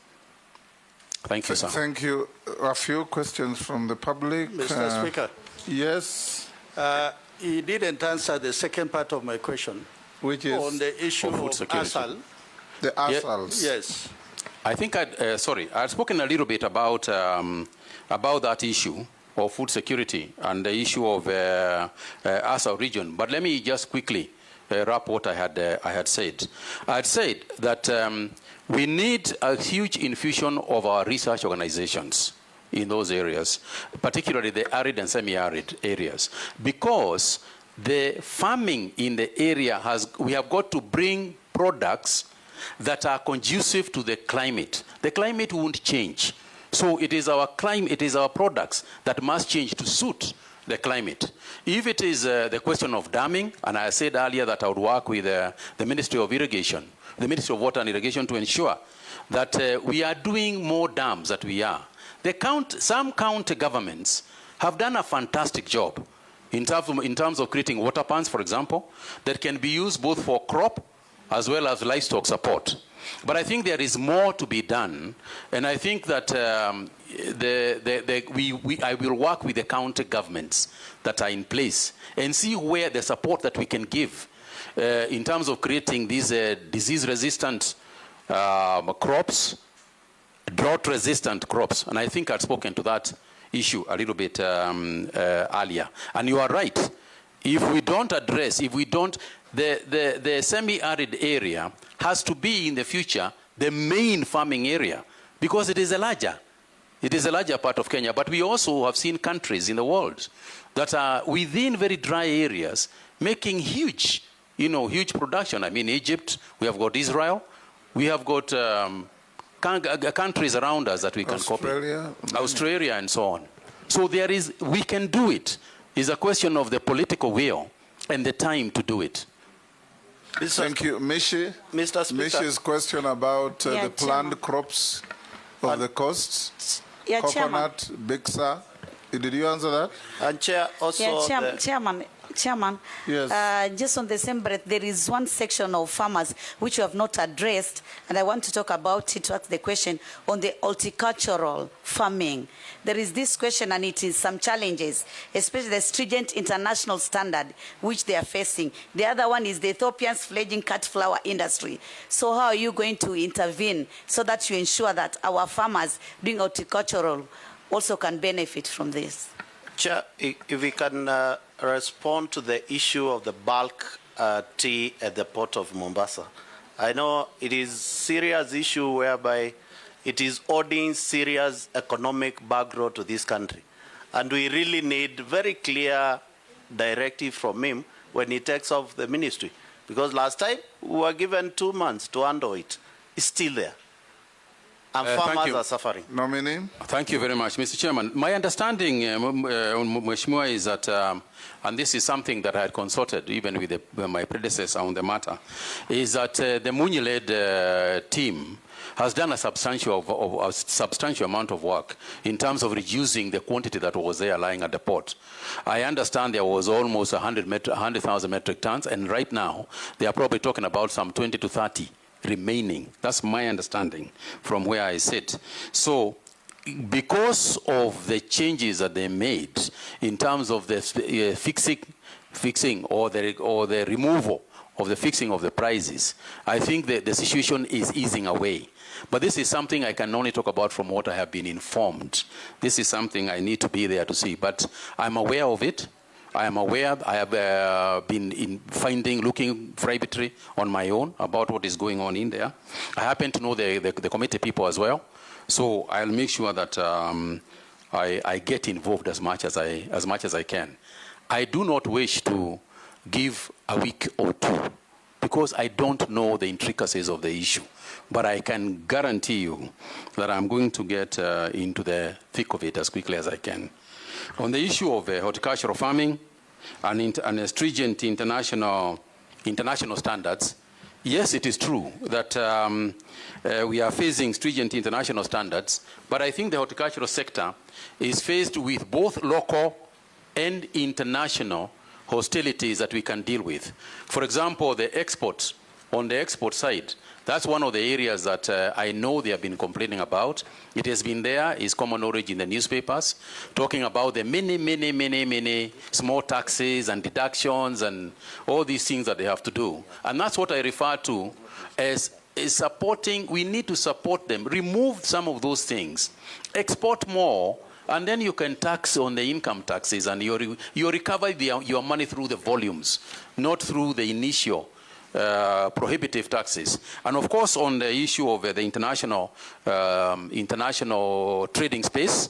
Thank you, sir. Thank you. A few questions from the public. Mr. Speaker. Yes. He didn't answer the second part of my question, which is on the issue of ASAL The ASALs. Yes. I think I'd spoken a little bit about that issue of food security and the issue of ASAL region. But let me just quickly wrap what I had said. I had said that we need a huge infusion of our research organizations in those areas, particularly the arid and semi-arid areas, because the farming in the area we have got to bring products that are conducive to the climate. The climate won't change. So it is our climate, it is our products that must change to suit the climate. If it is the question of damming, and I said earlier that I would work with the Ministry of Irrigation, the Ministry of Water and Irrigation, to ensure that we are doing more dams than we are. Some county governments have done a fantastic job in terms of creating water ponds, for example, that can be used both for crop as well as livestock support. But I think there is more to be done, and I think that I will work with the county governments that are in place and see where the support that we can give in terms of creating these disease-resistant crops, drought-resistant crops. And I think I've spoken to that issue a little bit earlier. And you are right. If we don't address, the semi-arid area has to be in the future the main farming area, because it is a larger part of Kenya. But we also have seen countries in the world that are within very dry areas making huge production. I mean, Egypt, we have got Israel, we have got countries around us that we can copy. Australia and so on. So we can do it. It's a question of the political will and the time to do it. Thank you. Mishi? Mr. Speaker. Mishi's question about the planned crops of the coasts. Coconut, Bixa. Did you answer that? And Chair, also Chairman, yes. Just on the same breath, there is one section of farmers which you have not addressed, and I want to talk about it to ask the question on the horticultural farming. There is this question, and it is some challenges, especially the stringent international standard which they are facing. The other one is the Ethiopian's fledgling cut flower industry. So how are you going to intervene so that you ensure that our farmers doing horticultural also can benefit from this? Chair, if we can respond to the issue of the bulk tea at the port of Mombasa. I know it is a serious issue whereby it is ordering serious economic background to this country. And we really need very clear directive from him when he takes off the ministry. Because last time we were given 2 months to handle it. It's still there. And farmers are suffering. Nominee. Thank you very much, Mr. Chairman. My understanding, Mheshimiwa, is that, and this is something that I had consulted even with my predecessor on the matter, is that the Munyi-led team has done a substantial amount of work in terms of reducing the quantity that was there lying at the port. I understand there was almost 100,000 metric tons, and right now they are probably talking about some 20 to 30 remaining. That's my understanding from where I sit. So because of the changes that they made in terms of the fixing or the removal of the fixing of the prices, I think that the situation is easing away. But this is something I can only talk about from what I have been informed. This is something I need to be there to see. But I'm aware of it. I am aware. I have been looking privately on my own about what is going on in there. I happen to know the committee people as well. So I'll make sure that I get involved as much as I can. I do not wish to give a week or two because I don't know the intricacies of the issue. But I can guarantee you that I'm going to get into the thick of it as quickly as I can. On the issue of horticultural farming and stringent international standards, yes, it is true that we are facing stringent international standards, but I think the horticultural sector is faced with both local and international hostilities that we can deal with. For example, the exports, on the export side, that's one of the areas that I know they have been complaining about. It has been there, is common knowledge in the newspapers, talking about the many small taxes and deductions and all these things that they have to do. And that's what I refer to as supporting, we need to support them. Remove some of those things. Export more, and then you can tax on the income taxes, and you recover your money through the volumes, not through the initial prohibitive taxes. And of course, on the issue of the international trading space,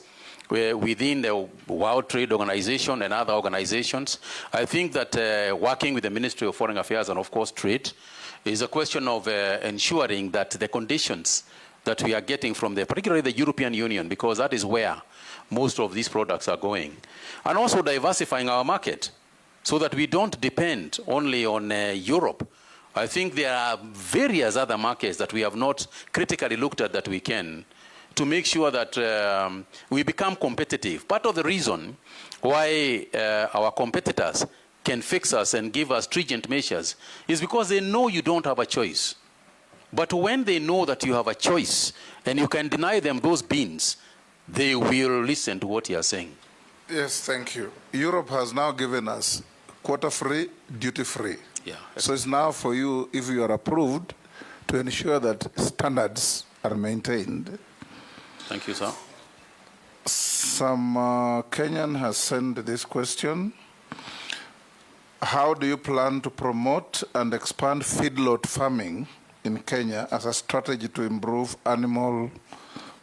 within the World Trade Organization and other organizations, I think that working with the Ministry of Foreign Affairs and of course trade is a question of ensuring that the conditions that we are getting from particularly the European Union, because that is where most of these products are going, and also diversifying our market so that we don't depend only on Europe. I think there are various other markets that we have not critically looked at that we can, to make sure that we become competitive. Part of the reason why our competitors can fix us and give us stringent measures is because they know you don't have a choice. But when they know that you have a choice and you can deny them those beans, they will listen to what you are saying. Yes, thank you. Europe has now given us quota-free, duty-free. Yeah. So it's now for you, if you are approved, to ensure that standards are maintained. Thank you, sir. Some Kenyan has sent this question. How do you plan to promote and expand feedlot farming in Kenya as a strategy to improve animal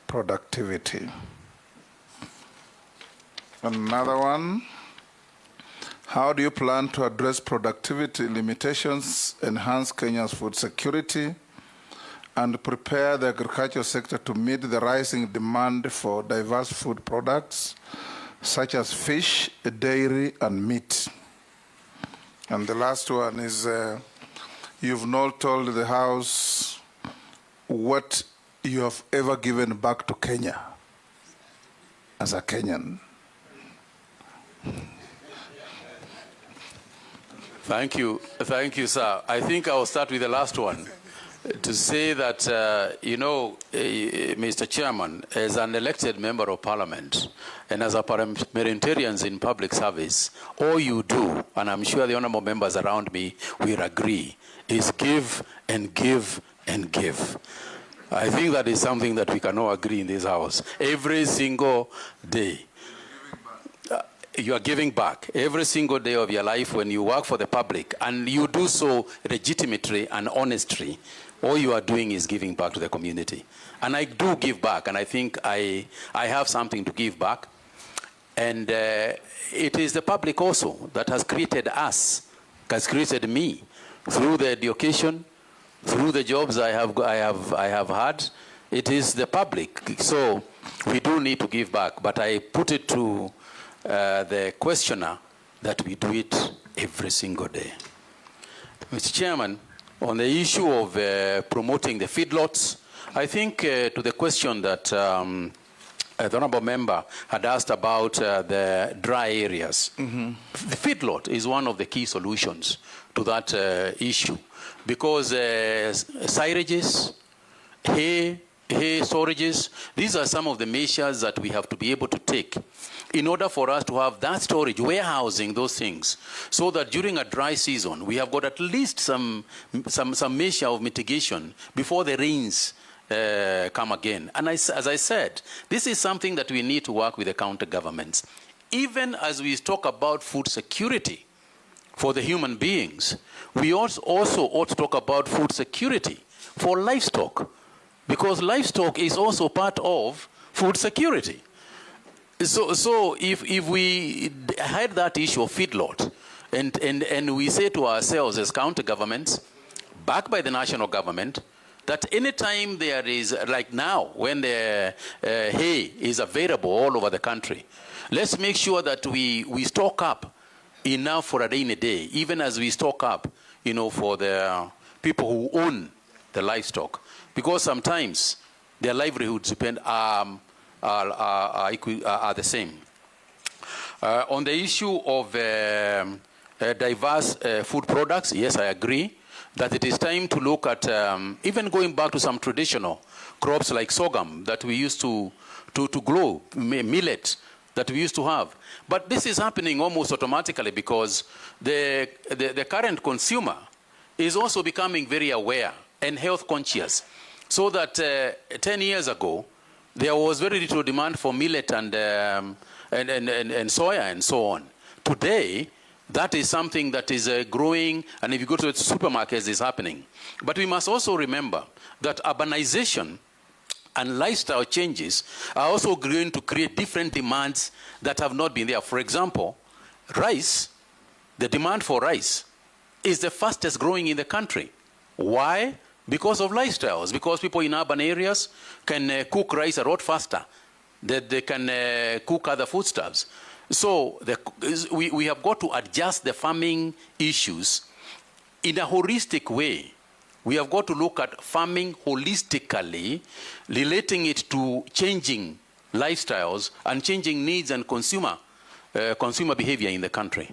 productivity? Another one. How do you plan to address productivity limitations, enhance Kenya's food security, and prepare the agricultural sector to meet the rising demand for diverse food products, such as fish, dairy, and meat? And the last one is, you've not told the House what you have ever given back to Kenya as a Kenyan. Thank you, sir. I think I'll start with the last one. To say that, Mr. Chairman, as an elected member of Parliament and as a parliamentarian in public service, all you do, and I'm sure the honorable members around me will agree, is give and give and give. I think that is something that we can all agree in this house. Every single day. You are giving back every single day of your life when you work for the public, and you do so legitimately and honestly. All you are doing is giving back to the community. And I do give back, and I think I have something to give back. And it is the public also that has created us, has created me, through the education, through the jobs I have had. It is the public. So we do need to give back, but I put it to the questioner that we do it every single day. Mr. Chairman, on the issue of promoting the feedlots, I think to the question that the honorable member had asked about the dry areas, the feedlot is one of the key solutions to that issue, because syrages, hay storages, these are some of the measures that we have to be able to take in order for us to have that storage, warehousing those things, so that during a dry season, we have got at least some measure of mitigation before the rains come again. And as I said, this is something that we need to work with the county governments. Even as we talk about food security for the human beings, we also ought to talk about food security for livestock, because livestock is also part of food security. So if we had that issue of feedlot, and we say to ourselves as county governments, backed by the national government, that anytime there is, like now, when the hay is available all over the country, let's make sure that we stock up enough for a rainy day, even as we stock up, for the people who own the livestock, because sometimes their livelihoods depend are the same. On the issue of diverse food products, yes, I agree that it is time to look at even going back to some traditional crops like sorghum that we used to grow, millet that we used to have. But this is happening almost automatically because the current consumer is also becoming very aware and health conscious. So that 10 years ago, there was very little demand for millet and soya and so on. Today, that is something that is growing, and if you go to the supermarkets, it's happening. But we must also remember that urbanization and lifestyle changes are also going to create different demands that have not been there. For example, rice, the demand for rice is the fastest growing in the country. Why? Because of lifestyles, because people in urban areas can cook rice a lot faster, that they can cook other foodstuffs. So we have got to adjust the farming issues in a holistic way. We have got to look at farming holistically, relating it to changing lifestyles and changing needs and consumer behavior in the country.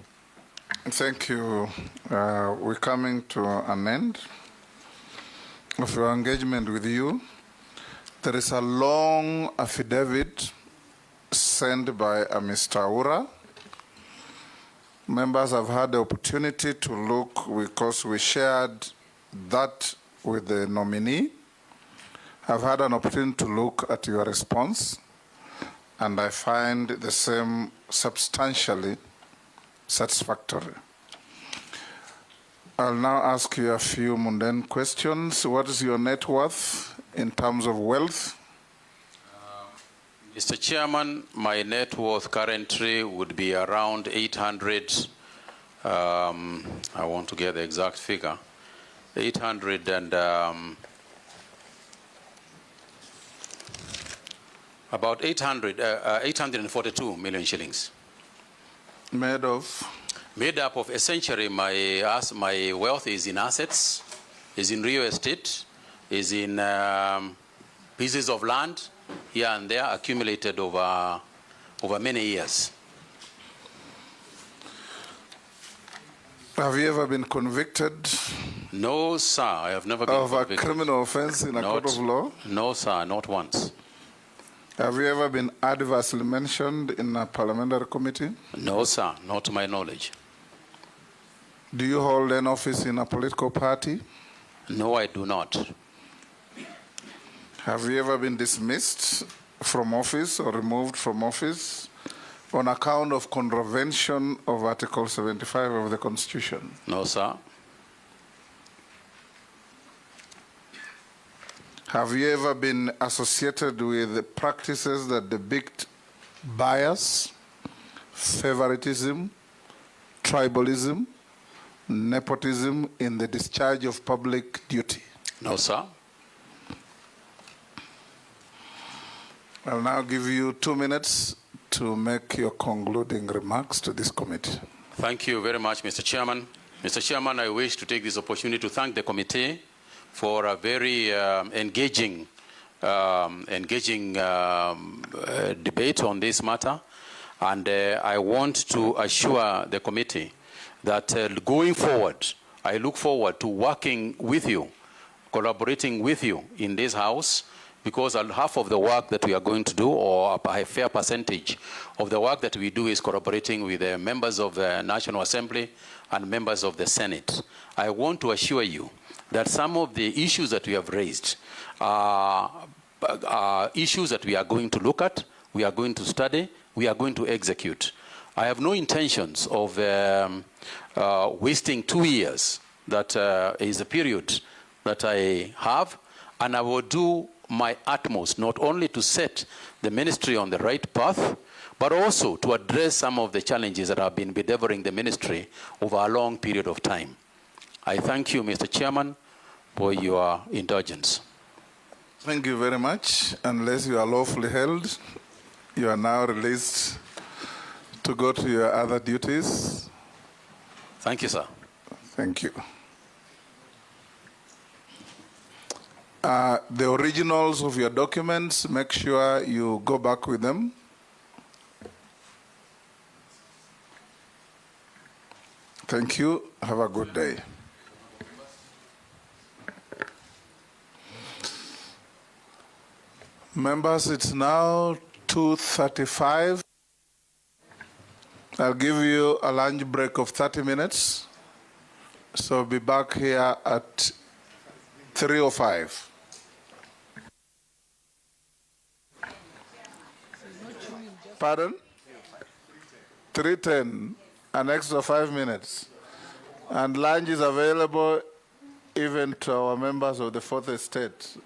Thank you. We're coming to an end of your engagement with you. There is a long affidavit sent by Mr. Ura. Members have had the opportunity to look because we shared that with the nominee. I've had an opportunity to look at your response, and I find the same substantially satisfactory. I'll now ask you a few mundane questions. What is your net worth in terms of wealth? Mr. Chairman, my net worth currently would be around 800, I want to get the exact figure, 842 million shillings. Made of? Made up of essentially my wealth is in assets, is in real estate, is in pieces of land here and there accumulated over many years. Have you ever been convicted? No, sir, I have never been convicted. Of a criminal offense in a court of law? No, sir, not once. Have you ever been adversely mentioned in a parliamentary committee? No, sir, not to my knowledge. Do you hold an office in a political party? No, I do not. Have you ever been dismissed from office or removed from office on account of contravention of Article 75 of the Constitution? No, sir. Have you ever been associated with practices that depict bias, favoritism, tribalism, nepotism in the discharge of public duty? No, sir. I'll now give you 2 minutes to make your concluding remarks to this committee. Thank you very much, Mr. Chairman. Mr. Chairman, I wish to take this opportunity to thank the committee for a very engaging debate on this matter. And I want to assure the committee that going forward, I look forward to working with you, collaborating with you in this House, because half of the work that we are going to do, or a fair percentage of the work that we do, is collaborating with the members of the National Assembly and members of the Senate. I want to assure you that some of the issues that we have raised are issues that we are going to look at, we are going to study, we are going to execute. I have no intentions of wasting 2 years. That is the period that I have, and I will do my utmost not only to set the ministry on the right path, but also to address some of the challenges that have been bedeviling the ministry over a long period of time. I thank you, Mr. Chairman, for your indulgence. Thank you very much. Unless you are lawfully held, you are now released to go to your other duties. Thank you, sir. Thank you. The originals of your documents, make sure you go back with them. Thank you. Have a good day. Members, it's now 2:35. I'll give you a lunch break of 30 minutes. So be back here at 3:05. Pardon? 3:10, an extra 5 minutes. And lunch is available even to our members of the Fourth Estate.